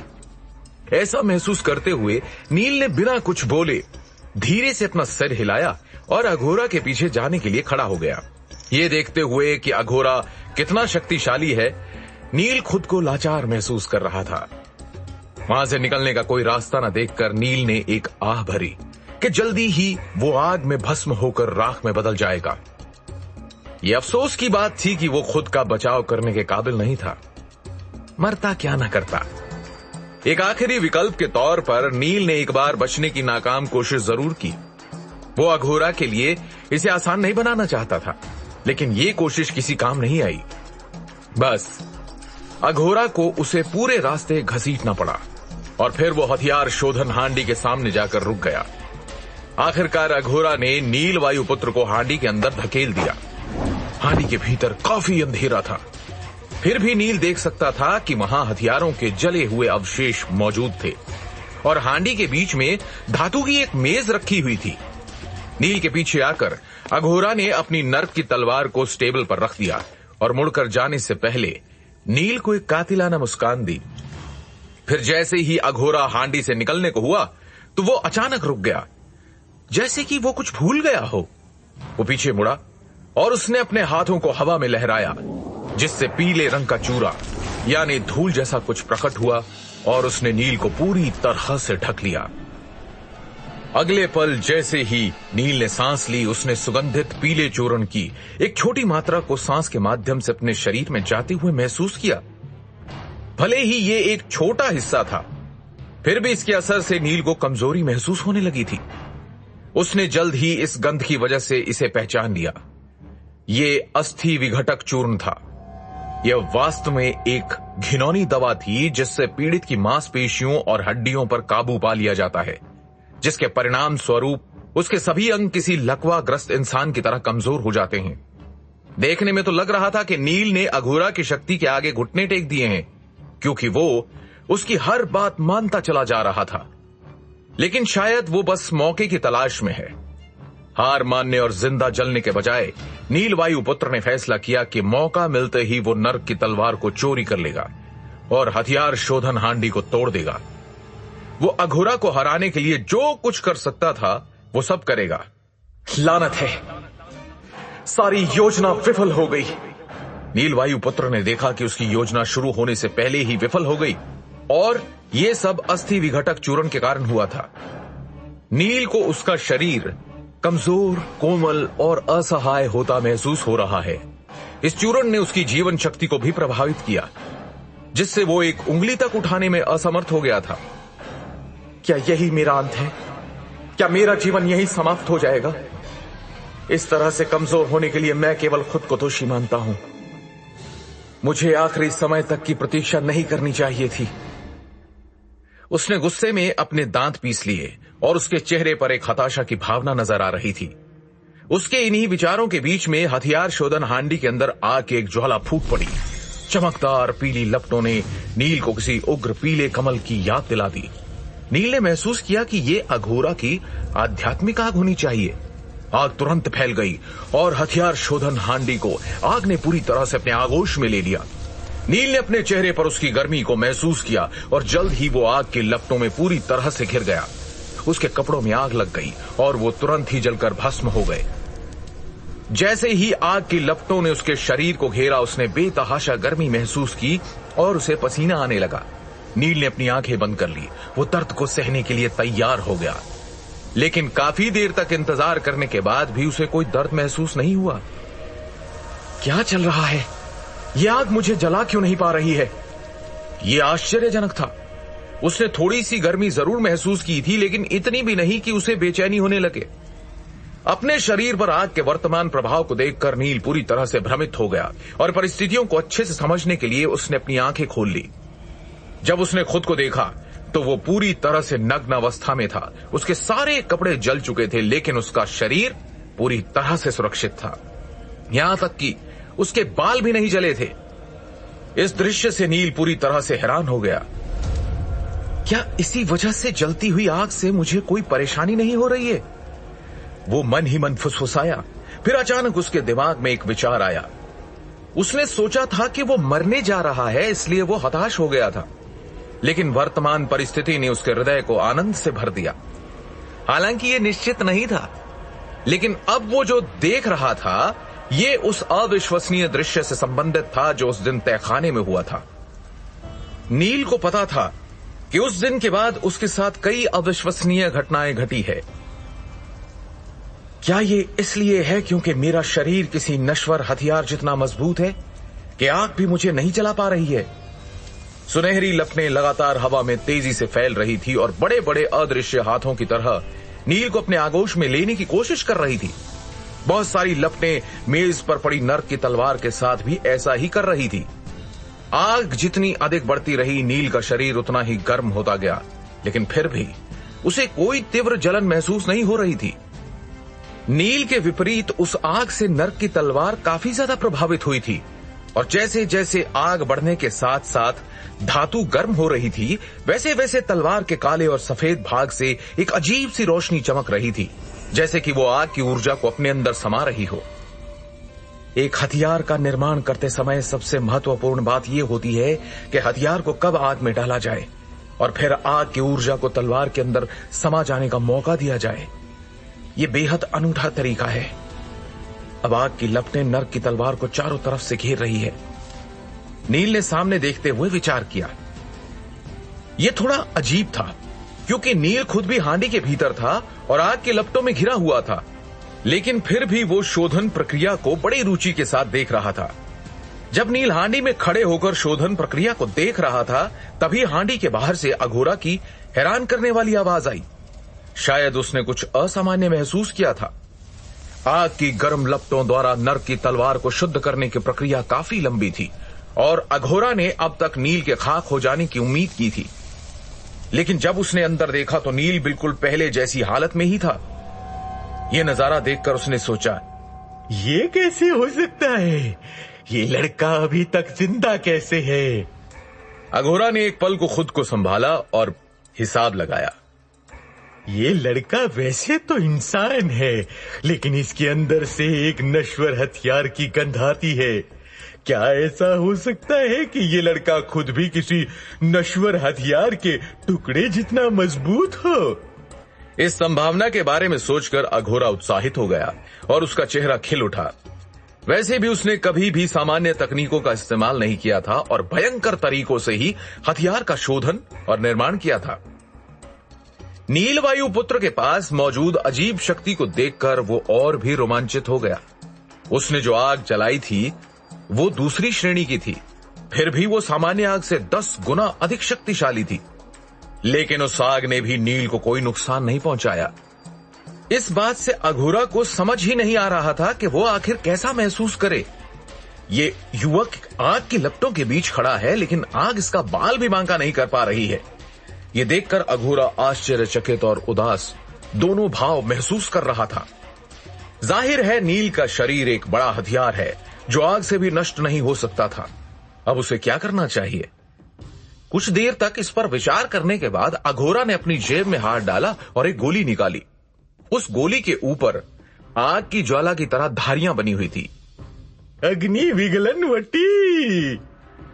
ऐसा महसूस करते हुए नील ने बिना कुछ बोले धीरे से अपना सिर हिलाया और अघोरा के पीछे जाने के लिए खड़ा हो गया। ये देखते हुए कि अघोरा कितना शक्तिशाली है, नील खुद को लाचार महसूस कर रहा था। वहां से निकलने का कोई रास्ता न देखकर नील ने एक आह भरी कि जल्दी ही वो आग में भस्म होकर राख में बदल जाएगा। ये अफसोस की बात थी कि वो खुद का बचाव करने के काबिल नहीं था। मरता क्या न करता। एक आखिरी विकल्प के तौर पर नील ने एक बार बचने की नाकाम कोशिश जरूर की। वो अघोरा के लिए इसे आसान नहीं बनाना चाहता था, लेकिन ये कोशिश किसी काम नहीं आई। बस अघोरा को उसे पूरे रास्ते घसीटना पड़ा और फिर वो हथियार शोधन हांडी के सामने जाकर रुक गया। आखिरकार अघोरा ने नील वायु पुत्र को हांडी के अंदर धकेल दिया। हांडी के भीतर काफी अंधेरा था, फिर भी नील देख सकता था कि वहां हथियारों के जले हुए अवशेष मौजूद थे और हांडी के बीच में धातु की एक मेज रखी हुई थी। नील के पीछे आकर अघोरा ने अपनी नर्क की तलवार को स्टेबल पर रख दिया और मुड़कर जाने से पहले नील को एक कातिलाना मुस्कान दी। फिर जैसे ही अघोरा हांडी से निकलने को हुआ तो वो अचानक रुक गया, जैसे कि वो कुछ भूल गया हो। वो पीछे मुड़ा और उसने अपने हाथों को हवा में लहराया, जिससे पीले रंग का चूरा यानी धूल जैसा कुछ प्रकट हुआ और उसने नील को पूरी तरह से ढक लिया। अगले पल जैसे ही नील ने सांस ली, उसने सुगंधित पीले चूर्ण की एक छोटी मात्रा को सांस के माध्यम से अपने शरीर में जाते हुए महसूस किया। भले ही ये एक छोटा हिस्सा था, फिर भी इसके असर से नील को कमजोरी महसूस होने लगी थी। उसने जल्द ही इस गंध की वजह से इसे पहचान लिया। ये अस्थि विघटक चूर्ण था। यह वास्तव में एक घिनौनी दवा थी जिससे पीड़ित की मांसपेशियों और हड्डियों पर काबू पा लिया जाता है, जिसके परिणाम स्वरूप उसके सभी अंग किसी लकवाग्रस्त इंसान की तरह कमजोर हो जाते हैं। देखने में तो लग रहा था कि नील ने अघोरा की शक्ति के आगे घुटने टेक दिए हैं, क्योंकि वो उसकी हर बात मानता चला जा रहा था। लेकिन शायद वो बस मौके की तलाश में है। हार मानने और जिंदा जलने के बजाय नील वायु पुत्र ने फैसला किया कि मौका मिलते ही वो नर्क की तलवार को चोरी कर लेगा और हथियार शोधन हांडी को तोड़ देगा। वो अघोरा को हराने के लिए जो कुछ कर सकता था वो सब करेगा। लानत है, सारी योजना विफल हो गई। नील वायु पुत्र ने देखा कि उसकी योजना शुरू होने से पहले ही विफल हो गई और ये सब अस्थि विघटक चूर्ण के कारण हुआ था। नील को उसका शरीर कमजोर, कोमल और असहाय होता महसूस हो रहा है। इस चूर्ण ने उसकी जीवन शक्ति को भी प्रभावित किया, जिससे वो एक उंगली तक उठाने में असमर्थ हो गया था। क्या यही मेरा अंत है? क्या मेरा जीवन यही समाप्त हो जाएगा? इस तरह से कमजोर होने के लिए मैं केवल खुद को दोषी मानता हूं। मुझे आखिरी समय तक की प्रतीक्षा नहीं करनी चाहिए थी। उसने गुस्से में अपने दांत पीस लिए और उसके चेहरे पर एक हताशा की भावना नजर आ रही थी। उसके इन्हीं विचारों के बीच में हथियार शोधन हांडी के अंदर आग की एक ज्वाला फूट पड़ी। चमकदार पीली लपटों ने नील को किसी उग्र पीले कमल की याद दिला दी। नील ने महसूस किया कि ये अघोरा की आध्यात्मिक आग होनी चाहिए। आग तुरंत फैल गई और हथियार शोधन हांडी को आग ने पूरी तरह से अपने आगोश में ले लिया। नील ने अपने चेहरे पर उसकी गर्मी को महसूस किया और जल्द ही वो आग की लपटों में पूरी तरह से घिर गया। उसके कपड़ों में आग लग गई और वो तुरंत ही जलकर भस्म हो गए। जैसे ही आग की लपटों ने उसके शरीर को घेरा, उसने बेतहाशा गर्मी महसूस की और उसे पसीना आने लगा। नील ने अपनी आंखें बंद कर ली। वो दर्द को सहने के लिए तैयार हो गया, लेकिन काफी देर तक इंतजार करने के बाद भी उसे कोई दर्द महसूस नहीं हुआ। क्या चल रहा है? यह आग मुझे जला क्यों नहीं पा रही है? यह आश्चर्यजनक था। उसने थोड़ी सी गर्मी जरूर महसूस की थी, लेकिन इतनी भी नहीं कि उसे बेचैनी होने लगे। अपने शरीर पर आग के वर्तमान प्रभाव को देखकर नील पूरी तरह से भ्रमित हो गया और परिस्थितियों को अच्छे से समझने के लिए उसने अपनी आंखें खोल ली। जब उसने खुद को देखा तो वो पूरी तरह से नग्न अवस्था में था। उसके सारे कपड़े जल चुके थे, लेकिन उसका शरीर पूरी तरह से सुरक्षित था। यहां तक कि उसके बाल भी नहीं जले थे। इस दृश्य से नील पूरी तरह से हैरान हो गया। क्या इसी वजह से जलती हुई आग से मुझे कोई परेशानी नहीं हो रही है? वो मन ही मन फुसफुसाया। फिर अचानक उसके दिमाग में एक विचार आया। उसने सोचा था कि वो मरने जा रहा है, इसलिए वो हताश हो गया था, लेकिन वर्तमान परिस्थिति ने उसके हृदय को आनंद से भर दिया। हालांकि ये निश्चित नहीं था, लेकिन अब वो जो देख रहा था ये उस अविश्वसनीय दृश्य से संबंधित था जो उस दिन तहखाने में हुआ था। नील को पता था कि उस दिन के बाद उसके साथ कई अविश्वसनीय घटनाएं घटी है। क्या ये इसलिए है क्योंकि मेरा शरीर किसी नश्वर हथियार जितना मजबूत है कि आग भी मुझे नहीं जला पा रही है? सुनहरी लपटें लगातार हवा में तेजी से फैल रही थी और बड़े बड़े अदृश्य हाथों की तरह नील को अपने आगोश में लेने की कोशिश कर रही थी। बहुत सारी लपटें मेज पर पड़ी नर्क की तलवार के साथ भी ऐसा ही कर रही थी। आग जितनी अधिक बढ़ती रही, नील का शरीर उतना ही गर्म होता गया, लेकिन फिर भी उसे कोई तीव्र जलन महसूस नहीं हो रही थी। नील के विपरीत उस आग से नर्क की तलवार काफी ज्यादा प्रभावित हुई थी, और जैसे जैसे आग बढ़ने के साथ साथ धातु गर्म हो रही थी, वैसे वैसे तलवार के काले और सफेद भाग से एक अजीब सी रोशनी चमक रही थी, जैसे कि वो आग की ऊर्जा को अपने अंदर समा रही हो। एक हथियार का निर्माण करते समय सबसे महत्वपूर्ण बात यह होती है कि हथियार को कब आग में डाला जाए और फिर आग की ऊर्जा को तलवार के अंदर समा जाने का मौका दिया जाए। यह बेहद अनूठा तरीका है। अब आग की लपटें नर्क की तलवार को चारों तरफ से घेर रही है। नील ने सामने देखते हुए विचार किया। यह थोड़ा अजीब था, क्योंकि नील खुद भी हांडी के भीतर था और आग के लपटों में घिरा हुआ था, लेकिन फिर भी वो शोधन प्रक्रिया को बड़ी रुचि के साथ देख रहा था। जब नील हांडी में खड़े होकर शोधन प्रक्रिया को देख रहा था, तभी हांडी के बाहर से अघोरा की हैरान करने वाली आवाज आई। शायद उसने कुछ असामान्य महसूस किया था। आग की गर्म लपटों द्वारा नर्क की तलवार को शुद्ध करने की प्रक्रिया काफी लंबी थी और अघोरा ने अब तक नील के खाक हो जाने की उम्मीद की थी, लेकिन जब उसने अंदर देखा तो नील बिल्कुल पहले जैसी हालत में ही था। यह नजारा देखकर उसने सोचा, ये कैसे हो सकता है? ये लड़का अभी तक जिंदा कैसे है? अघोरा ने एक पल को खुद को संभाला और हिसाब लगाया। ये लड़का वैसे तो इंसान है, लेकिन इसके अंदर से एक नश्वर हथियार की गंध आती है। क्या ऐसा हो सकता है कि ये लड़का खुद भी किसी नश्वर हथियार के टुकड़े जितना मजबूत हो? इस संभावना के बारे में सोचकर अघोरा उत्साहित हो गया और उसका चेहरा खिल उठा। वैसे भी उसने कभी भी सामान्य तकनीकों का इस्तेमाल नहीं किया था और भयंकर तरीकों से ही हथियार का शोधन और निर्माण किया था। नीलवायु पुत्र के पास मौजूद अजीब शक्ति को देखकर वो और भी रोमांचित हो गया। उसने जो आग जलाई थी वो दूसरी श्रेणी की थी, फिर भी वो सामान्य आग से 10 गुना अधिक शक्तिशाली थी, लेकिन उस आग ने भी नील को कोई नुकसान नहीं पहुंचाया। इस बात से अघोरा को समझ ही नहीं आ रहा था कि वो आखिर कैसा महसूस करे। ये युवक आग की लपटों के बीच खड़ा है, लेकिन आग इसका बाल भी बांका नहीं कर पा रही है। ये देखकर अघोरा आश्चर्यचकित और उदास दोनों भाव महसूस कर रहा था। जाहिर है नील का शरीर एक बड़ा हथियार है जो आग से भी नष्ट नहीं हो सकता था। अब उसे क्या करना चाहिए? कुछ देर तक इस पर विचार करने के बाद अघोरा ने अपनी जेब में हाथ डाला और एक गोली निकाली। उस गोली के ऊपर आग की ज्वाला की तरह धारियां बनी हुई थी। अग्नि विगलन वटी।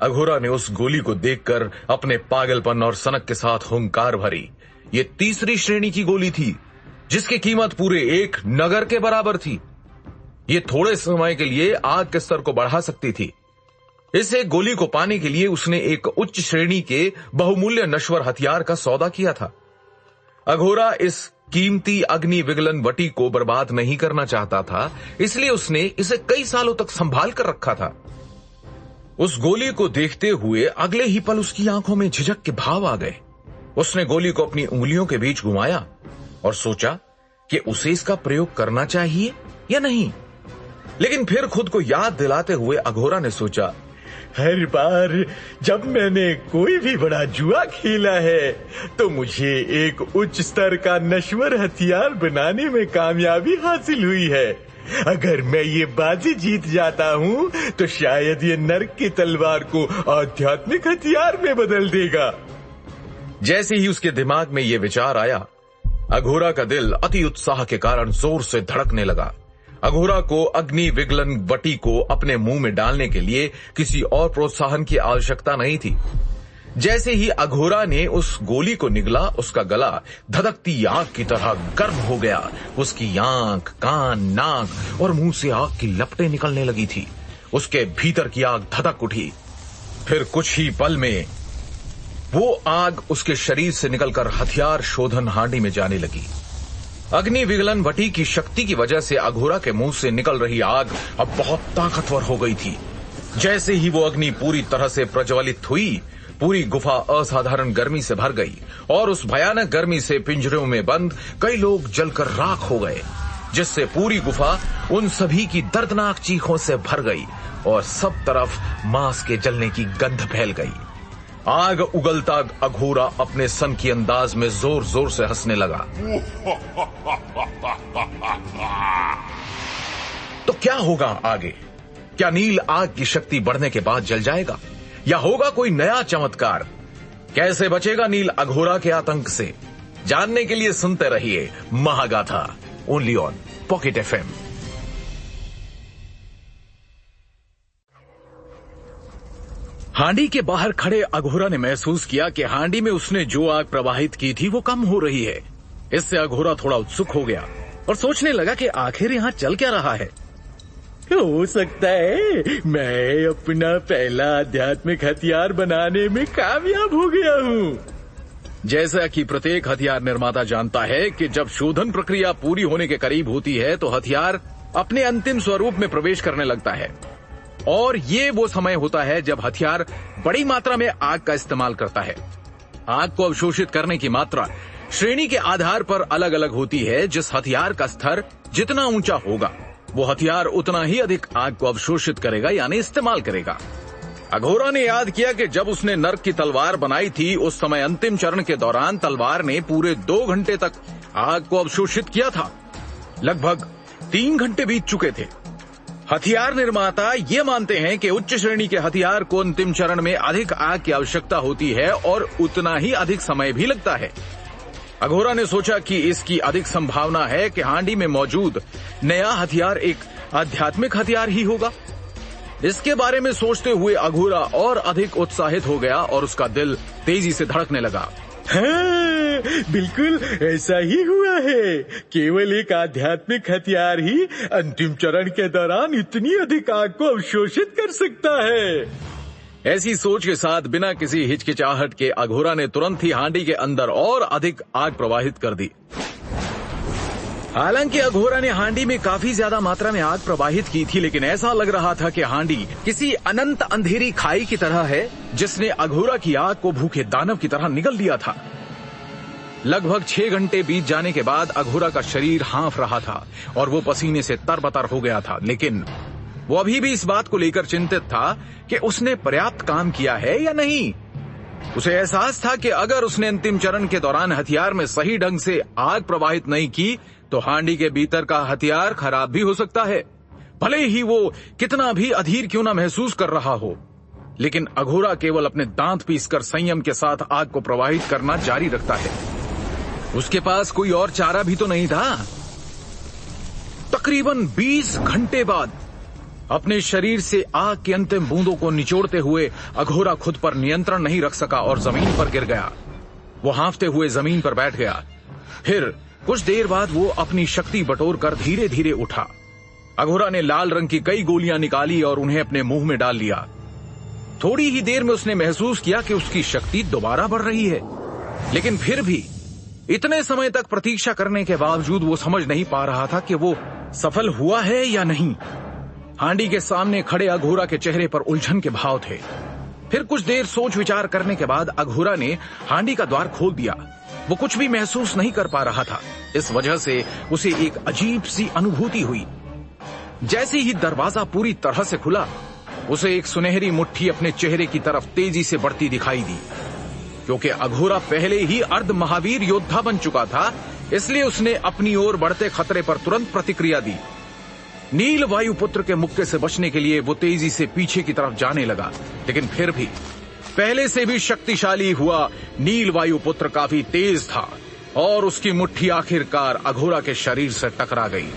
अघोरा ने उस गोली को देखकर अपने पागलपन और सनक के साथ हुंकार भरी। ये तीसरी श्रेणी की गोली थी जिसकी कीमत पूरे एक नगर के बराबर थी। ये थोड़े समय के लिए आग के स्तर को बढ़ा सकती थी। इस एक गोली को पाने के लिए उसने एक उच्च श्रेणी के बहुमूल्य नश्वर हथियार का सौदा किया था। अघोरा इस कीमती अग्नि विगलन वटी को बर्बाद नहीं करना चाहता था, इसलिए उसने इसे कई सालों तक संभाल कर रखा था। उस गोली को देखते हुए अगले ही पल उसकी आंखों में झिझक के भाव आ गए। उसने गोली को अपनी उंगलियों के बीच घुमाया और सोचा कि उसे इसका प्रयोग करना चाहिए या नहीं। लेकिन फिर खुद को याद दिलाते हुए अघोरा ने सोचा, हर बार जब मैंने कोई भी बड़ा जुआ खेला है तो मुझे एक उच्च स्तर का नश्वर हथियार बनाने में कामयाबी हासिल हुई है। अगर मैं ये बाजी जीत जाता हूँ तो शायद ये नर्क की तलवार को आध्यात्मिक हथियार में बदल देगा। जैसे ही उसके दिमाग में ये विचार आया, अघोरा का दिल अति उत्साह के कारण जोर से धड़कने लगा। अघोरा को अग्नि विगलन वटी को अपने मुंह में डालने के लिए किसी और प्रोत्साहन की आवश्यकता नहीं थी। जैसे ही अघोरा ने उस गोली को निगला, उसका गला धधकती आग की तरह गर्म हो गया। उसकी आंख, कान, नाक और मुंह से आग की लपटें निकलने लगी थी। उसके भीतर की आग धधक उठी। फिर कुछ ही पल में वो आग उसके शरीर से निकलकर हथियार शोधन हांडी में जाने लगी। अग्नि विगलन वटी की शक्ति की वजह से अघोरा के मुंह से निकल रही आग अब बहुत ताकतवर हो गई थी। जैसे ही वो अग्नि पूरी तरह से प्रज्वलित हुई, पूरी गुफा असाधारण गर्मी से भर गई और उस भयानक गर्मी से पिंजरों में बंद कई लोग जलकर राख हो गए, जिससे पूरी गुफा उन सभी की दर्दनाक चीखों से भर गई और सब तरफ मांस के जलने की गंध फैल गई। आग उगलता अघोरा अपने सन की अंदाज में जोर जोर से हंसने लगा। तो क्या होगा आगे? क्या नील आग की शक्ति बढ़ने के बाद जल जाएगा या होगा कोई नया चमत्कार? कैसे बचेगा नील अघोरा के आतंक से? जानने के लिए सुनते रहिए Mahagatha, only on pocket FM। हांडी के बाहर खड़े अघोरा ने महसूस किया कि हांडी में उसने जो आग प्रवाहित की थी वो कम हो रही है। इससे अघोरा थोड़ा उत्सुक हो गया और सोचने लगा कि आखिर यहाँ चल क्या रहा है। हो सकता है मैं अपना पहला आध्यात्मिक हथियार बनाने में कामयाब हो गया हूँ। जैसा कि प्रत्येक हथियार निर्माता जानता है कि जब शोधन प्रक्रिया पूरी होने के करीब होती है तो हथियार अपने अंतिम स्वरूप में प्रवेश करने लगता है, और ये वो समय होता है जब हथियार बड़ी मात्रा में आग का इस्तेमाल करता है। आग को अवशोषित करने की मात्रा श्रेणी के आधार पर अलग अलग होती है। जिस हथियार का स्तर जितना ऊंचा होगा वो हथियार उतना ही अधिक आग को अवशोषित करेगा, यानी इस्तेमाल करेगा। अघोरा ने याद किया कि जब उसने नर्क की तलवार बनाई थी उस समय अंतिम चरण के दौरान तलवार ने पूरे 2 घंटे तक आग को अवशोषित किया था। लगभग 3 घंटे बीत चुके थे। हथियार निर्माता ये मानते हैं कि उच्च श्रेणी के हथियार को अंतिम चरण में अधिक आग की आवश्यकता होती है और उतना ही अधिक समय भी लगता है। अघोरा ने सोचा कि इसकी अधिक संभावना है कि हांडी में मौजूद नया हथियार एक आध्यात्मिक हथियार ही होगा। इसके बारे में सोचते हुए अघोरा और अधिक उत्साहित हो गया और उसका दिल तेजी से धड़कने लगा। हाँ, बिल्कुल ऐसा ही हुआ है। केवल एक आध्यात्मिक हथियार ही अंतिम चरण के दौरान इतनी अधिक आग को अवशोषित कर सकता है। ऐसी सोच के साथ बिना किसी हिचकिचाहट के अघोरा ने तुरंत ही हांडी के अंदर और अधिक आग प्रवाहित कर दी। हालांकि अघोरा ने हांडी में काफी ज्यादा मात्रा में आग प्रवाहित की थी, लेकिन ऐसा लग रहा था कि हांडी किसी अनंत अंधेरी खाई की तरह है जिसने अघोरा की आग को भूखे दानव की तरह निगल लिया था। लगभग 6 घंटे बीत जाने के बाद अघोरा का शरीर हाँफ रहा था और वो पसीने से तरबतर हो गया था, लेकिन वो अभी भी इस बात को लेकर चिंतित था कि उसने पर्याप्त काम किया है या नहीं। उसे एहसास था कि अगर उसने अंतिम चरण के दौरान हथियार में सही ढंग से आग प्रवाहित नहीं की तो हांडी के भीतर का हथियार खराब भी हो सकता है, भले ही वो कितना भी अधीर क्यों ना महसूस कर रहा हो। लेकिन अघोरा केवल अपने दांत पीसकर संयम के साथ आग को प्रवाहित करना जारी रखता है। उसके पास कोई और चारा भी तो नहीं था। तकरीबन 20 घंटे बाद अपने शरीर से आग की अंतिम बूंदों को निचोड़ते हुए अघोरा खुद पर नियंत्रण नहीं रख सका और जमीन पर गिर गया। वो हांफते हुए जमीन पर बैठ गया। फिर कुछ देर बाद वो अपनी शक्ति बटोर कर धीरे धीरे उठा। अघोरा ने लाल रंग की कई गोलियां निकाली और उन्हें अपने मुंह में डाल लिया। थोड़ी ही देर में उसने महसूस किया कि उसकी शक्ति दोबारा बढ़ रही है, लेकिन फिर भी इतने समय तक प्रतीक्षा करने के बावजूद वो समझ नहीं पा रहा था कि वो सफल हुआ है या नहीं। हांडी के सामने खड़े अघोरा के चेहरे पर उलझन के भाव थे। फिर कुछ देर सोच विचार करने के बाद अघोरा ने हांडी का द्वार खोल दिया। वो कुछ भी महसूस नहीं कर पा रहा था। इस वजह से उसे एक अजीब सी अनुभूति हुई। जैसे ही दरवाजा पूरी तरह से खुला, उसे एक सुनहरी मुट्ठी अपने चेहरे की तरफ तेजी से बढ़ती दिखाई दी। क्योंकि अघोरा पहले ही अर्ध महावीर योद्धा बन चुका था, इसलिए उसने अपनी ओर बढ़ते खतरे पर तुरंत प्रतिक्रिया दी। नील वायुपुत्र के मुक्के से बचने के लिए वो तेजी से पीछे की तरफ जाने लगा, लेकिन फिर भी पहले से भी शक्तिशाली हुआ नील वायुपुत्र काफी तेज था और उसकी मुट्ठी आखिरकार अघोरा के शरीर से टकरा गई।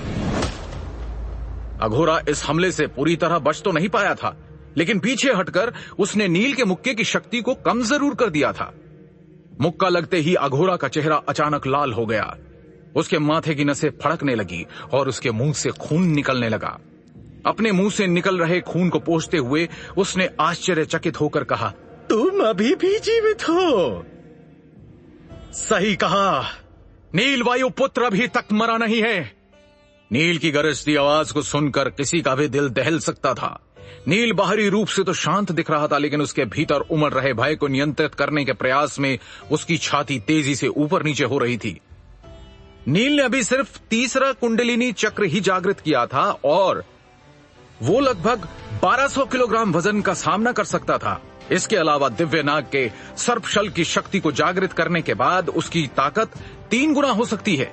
अघोरा इस हमले से पूरी तरह बच तो नहीं पाया था, लेकिन पीछे हटकर उसने नील के मुक्के की शक्ति को कम जरूर कर दिया था। मुक्का लगते ही अघोरा का चेहरा अचानक लाल हो गया। उसके माथे की नसें फड़कने लगी और उसके मुंह से खून निकलने लगा। अपने मुंह से निकल रहे खून को पोंछते हुए उसने आश्चर्यचकित होकर कहा, तुम अभी भी जीवित हो? सही कहा, नील वायुपुत्र अभी तक मरा नहीं है। नील की गरजती आवाज को सुनकर किसी का भी दिल दहल सकता था। नील बाहरी रूप से तो शांत दिख रहा था, लेकिन उसके भीतर उमड़ रहे भय को नियंत्रित करने के प्रयास में उसकी छाती तेजी से ऊपर नीचे हो रही थी। नील ने अभी सिर्फ तीसरा कुंडलिनी चक्र ही जागृत किया था और वो लगभग 1200 किलोग्राम वजन का सामना कर सकता था। इसके अलावा दिव्य नाग के सर्पशल की शक्ति को जागृत करने के बाद उसकी ताकत 3 गुना हो सकती है।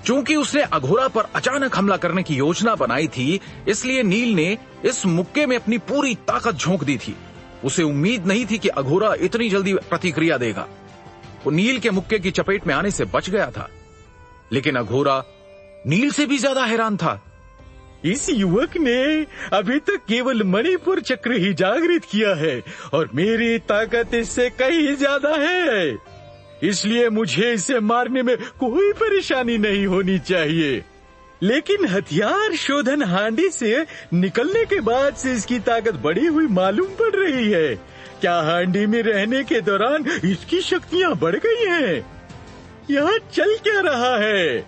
चूंकि उसने अघोरा पर अचानक हमला करने की योजना बनाई थी, इसलिए नील ने इस मुक्के में अपनी पूरी ताकत झोंक दी थी। उसे उम्मीद नहीं थी कि अघोरा इतनी जल्दी प्रतिक्रिया देगा। वो नील के मुक्के की चपेट में आने से बच गया था, लेकिन अघोरा नील से भी ज्यादा हैरान था। इस युवक ने अभी तक केवल मणिपुर चक्र ही जागृत किया है और मेरी ताकत इससे कहीं ज्यादा है, इसलिए मुझे इसे मारने में कोई परेशानी नहीं होनी चाहिए। लेकिन हथियार शोधन हांडी से निकलने के बाद से इसकी ताकत बढ़ी हुई मालूम पड़ रही है। क्या हांडी में रहने के दौरान इसकी शक्तियां बढ़ गई हैं? यहाँ चल क्या रहा है?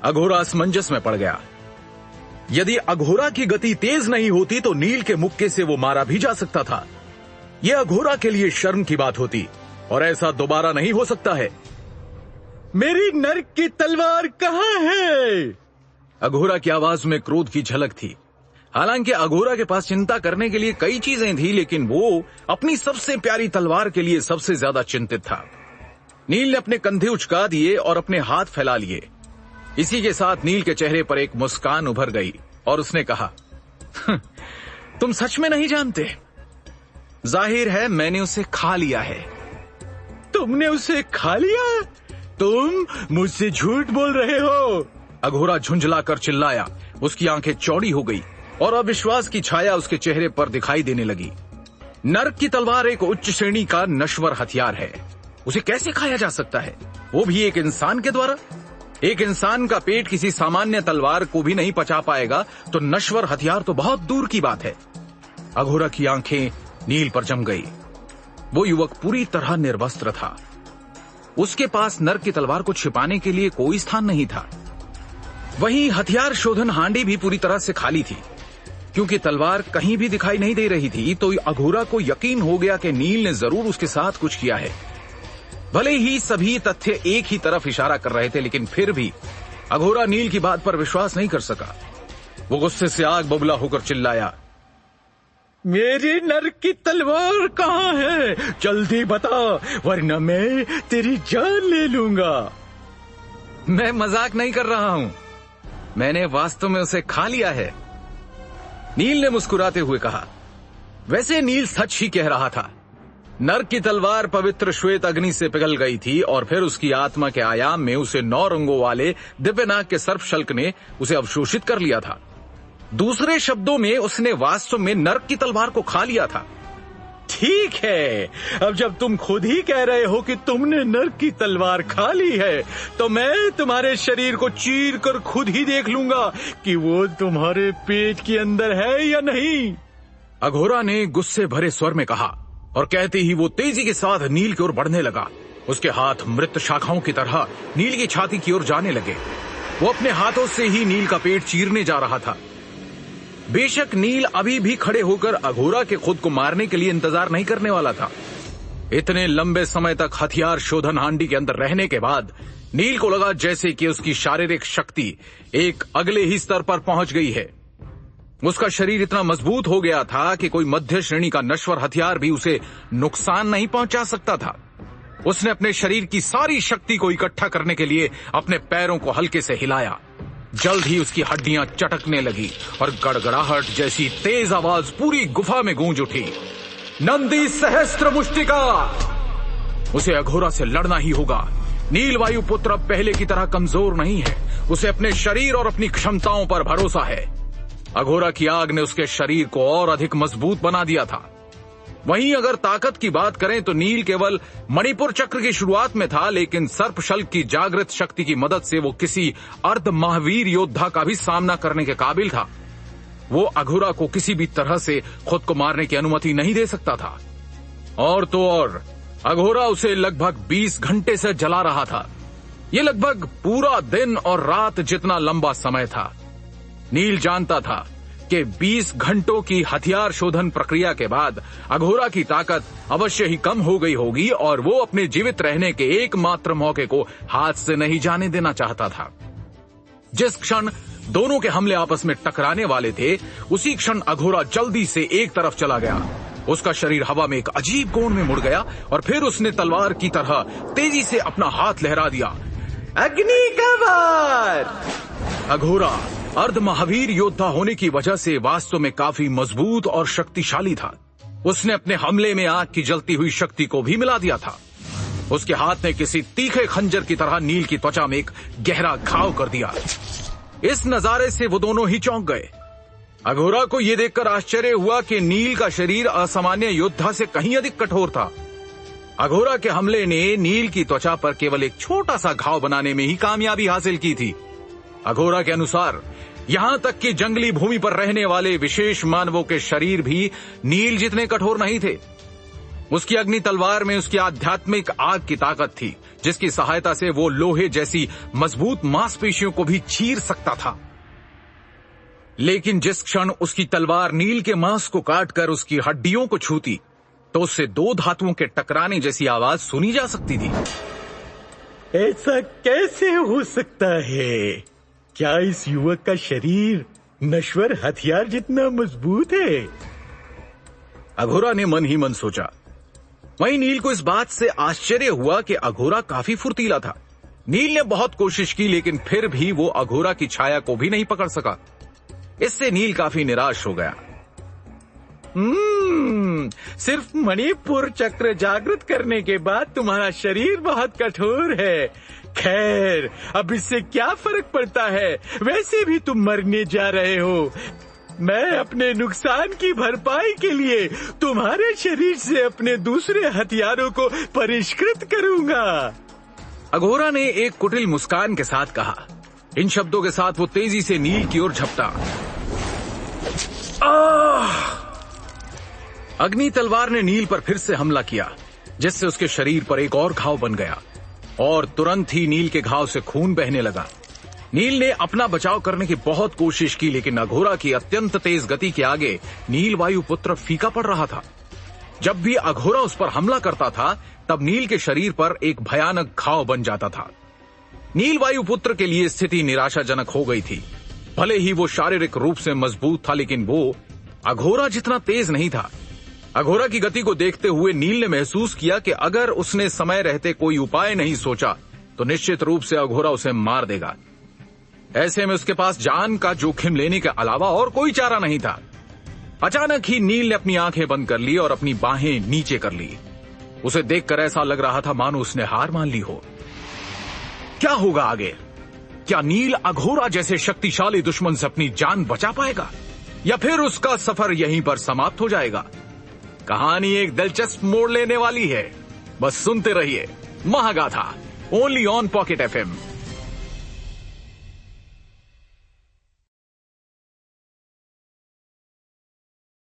अघोरा असमंजस में पड़ गया। यदि अघोरा की गति तेज नहीं होती तो नील के मुक्के से वो मारा भी जा सकता था। यह अघोरा के लिए शर्म की बात होती और ऐसा दोबारा नहीं हो सकता है। मेरी नर्क की तलवार कहाँ है? अघोरा की आवाज में क्रोध की झलक थी। हालांकि अघोरा के पास चिंता करने के लिए कई चीजें थी, लेकिन वो अपनी सबसे प्यारी तलवार के लिए सबसे ज्यादा चिंतित था। नील ने अपने कंधे उचका दिए और अपने हाथ फैला लिए। इसी के साथ नील के चेहरे पर एक मुस्कान उभर गई और उसने कहा, तुम सच में नहीं जानते। जाहिर है मैंने उसे खा लिया है। तुमने उसे खा लिया? तुम मुझसे झूठ बोल रहे हो। अघोरा झुंझलाकर चिल्लाया। उसकी आंखें चौड़ी हो गई और अविश्वास की छाया उसके चेहरे पर दिखाई देने लगी। नर्क की तलवार एक उच्च श्रेणी का नश्वर हथियार है। उसे कैसे खाया जा सकता है, वो भी एक इंसान के द्वारा? एक इंसान का पेट किसी सामान्य तलवार को भी नहीं पचा पाएगा, तो नश्वर हथियार तो बहुत दूर की बात है। अघोरा की आंखें नील पर जम गई। वो युवक पूरी तरह निर्वस्त्र था। उसके पास नर्क की तलवार को छिपाने के लिए कोई स्थान नहीं था। वहीं हथियार शोधन हांडी भी पूरी तरह से खाली थी। क्योंकि तलवार कहीं भी दिखाई नहीं दे रही थी, तो अघोरा को यकीन हो गया कि नील ने जरूर उसके साथ कुछ किया है। भले ही सभी तथ्य एक ही तरफ इशारा कर रहे थे, लेकिन फिर भी अघोरा नील की बात पर विश्वास नहीं कर सका। वो गुस्से से आग बबूला होकर चिल्लाया, मेरी नर्क की तलवार कहाँ है? जल्दी बता, वरना मैं तेरी जान ले लूंगा। मैं मजाक नहीं कर रहा हूं, मैंने वास्तव में उसे खा लिया है, नील ने मुस्कुराते हुए कहा। वैसे नील सच ही कह रहा था। नर्क की तलवार पवित्र श्वेत अग्नि से पिघल गई थी और फिर उसकी आत्मा के आयाम में उसे 9 रंगों वाले दिव्यनाग के सर्पशल्क ने उसे अवशोषित कर लिया था। दूसरे शब्दों में उसने वास्तव में नर्क की तलवार को खा लिया था। ठीक है, अब जब तुम खुद ही कह रहे हो कि तुमने नर्क की तलवार खा ली है, तो मैं तुम्हारे शरीर को चीर कर खुद ही देख लूंगा कि वो तुम्हारे पेट के अंदर है या नहीं। अघोरा ने गुस्से भरे स्वर में कहा और कहते ही वो तेजी के साथ नील की ओर बढ़ने लगा। उसके हाथ मृत शाखाओं की तरह नील की छाती की ओर जाने लगे। वो अपने हाथों से ही नील का पेट चीरने जा रहा था। बेशक नील अभी भी खड़े होकर अघोरा के खुद को मारने के लिए इंतजार नहीं करने वाला था। इतने लंबे समय तक हथियार शोधन हांडी के अंदर रहने के बाद नील को लगा जैसे कि उसकी शारीरिक शक्ति एक अगले ही स्तर पर पहुंच गई है। उसका शरीर इतना मजबूत हो गया था कि कोई मध्य श्रेणी का नश्वर हथियार भी उसे नुकसान नहीं पहुंचा सकता था। उसने अपने शरीर की सारी शक्ति को इकट्ठा करने के लिए अपने पैरों को हल्के से हिलाया। जल्द ही उसकी हड्डियां चटकने लगी और गड़गड़ाहट जैसी तेज आवाज पूरी गुफा में गूंज उठी। नंदी सहस्त्र मुष्टिका! उसे अघोरा से लड़ना ही होगा। नील वायु पुत्र अब पहले की तरह कमजोर नहीं है। उसे अपने शरीर और अपनी क्षमताओं पर भरोसा है। अघोरा की आग ने उसके शरीर को और अधिक मजबूत बना दिया था। वहीं अगर ताकत की बात करें तो नील केवल मणिपुर चक्र की शुरुआत में था, लेकिन सर्पशल्क की जागृत शक्ति की मदद से वो किसी अर्ध महावीर योद्धा का भी सामना करने के काबिल था। वो अघोरा को किसी भी तरह से खुद को मारने की अनुमति नहीं दे सकता था। और तो और अघोरा उसे लगभग 20 घंटे से जला रहा था। ये लगभग पूरा दिन और रात जितना लंबा समय था। नील जानता था कि 20 घंटों की हथियार शोधन प्रक्रिया के बाद अघोरा की ताकत अवश्य ही कम हो गई होगी और वो अपने जीवित रहने के एकमात्र मौके को हाथ से नहीं जाने देना चाहता था। जिस क्षण दोनों के हमले आपस में टकराने वाले थे, उसी क्षण अघोरा जल्दी से एक तरफ चला गया। उसका शरीर हवा में एक अजीब कोण में मुड़ गया और फिर उसने तलवार की तरह तेजी से अपना हाथ लहरा दिया। अग्नि का वार! अघोरा अर्ध महावीर योद्धा होने की वजह से वास्तव में काफी मजबूत और शक्तिशाली था। उसने अपने हमले में आग की जलती हुई शक्ति को भी मिला दिया था। उसके हाथ ने किसी तीखे खंजर की तरह नील की त्वचा में एक गहरा घाव कर दिया। इस नजारे से वो दोनों ही चौंक गए। अघोरा को यह देखकर आश्चर्य हुआ कि नील का शरीर असामान्य योद्धा से कहीं अधिक कठोर था। अघोरा के हमले ने नील की त्वचा पर केवल एक छोटा सा घाव बनाने में ही कामयाबी हासिल की थी। अघोरा के अनुसार यहां तक कि जंगली भूमि पर रहने वाले विशेष मानवों के शरीर भी नील जितने कठोर नहीं थे। उसकी अग्नि तलवार में उसकी आध्यात्मिक आग की ताकत थी, जिसकी सहायता से वो लोहे जैसी मजबूत मांसपेशियों को भी चीर सकता था। लेकिन जिस क्षण उसकी तलवार नील के मांस को काटकर उसकी हड्डियों को छूती, तो उससे दो धातुओं के टकराने जैसी आवाज सुनी जा सकती थी। ऐसा कैसे हो सकता है? क्या इस युवक का शरीर नश्वर हथियार जितना मजबूत है? अघोरा ने मन ही मन सोचा। वहीं नील को इस बात से आश्चर्य हुआ कि अघोरा काफी फुर्तीला था। नील ने बहुत कोशिश की, लेकिन फिर भी वो अघोरा की छाया को भी नहीं पकड़ सका। इससे नील काफी निराश हो गया। सिर्फ मणिपुर चक्र जागृत करने के बाद तुम्हारा शरीर बहुत कठोर है। खैर, अब इससे क्या फर्क पड़ता है? वैसे भी तुम मरने जा रहे हो। मैं अपने नुकसान की भरपाई के लिए तुम्हारे शरीर से अपने दूसरे हथियारों को परिष्कृत करूंगा। अघोरा ने एक कुटिल मुस्कान के साथ कहा। इन शब्दों के साथ वो तेजी से नील की ओर झपटा। अग्नि तलवार ने नील पर फिर से हमला किया, जिससे उसके शरीर पर एक और घाव बन गया और तुरंत ही नील के घाव से खून बहने लगा। नील ने अपना बचाव करने की बहुत कोशिश की, लेकिन अघोरा की अत्यंत तेज गति के आगे नील वायु पुत्र फीका पड़ रहा था। जब भी अघोरा उस पर हमला करता था, तब नील के शरीर पर एक भयानक घाव बन जाता था। नील वायु पुत्र के लिए स्थिति निराशाजनक हो गई थी। भले ही वो शारीरिक रूप से मजबूत था, लेकिन वो अघोरा जितना तेज नहीं था। अघोरा की गति को देखते हुए नील ने महसूस किया कि अगर उसने समय रहते कोई उपाय नहीं सोचा, तो निश्चित रूप से अघोरा उसे मार देगा। ऐसे में उसके पास जान का जोखिम लेने के अलावा और कोई चारा नहीं था। अचानक ही नील ने अपनी आंखें बंद कर ली और अपनी बाहें नीचे कर ली। उसे देखकर ऐसा लग रहा था मानो उसने हार मान ली हो। क्या होगा आगे? क्या नील अघोरा जैसे शक्तिशाली दुश्मन से अपनी जान बचा पाएगा, या फिर उसका सफर यहीं पर समाप्त हो जाएगा? कहानी एक दिलचस्प मोड़ लेने वाली है। बस सुनते रहिए Mahagatha, only on pocket FM।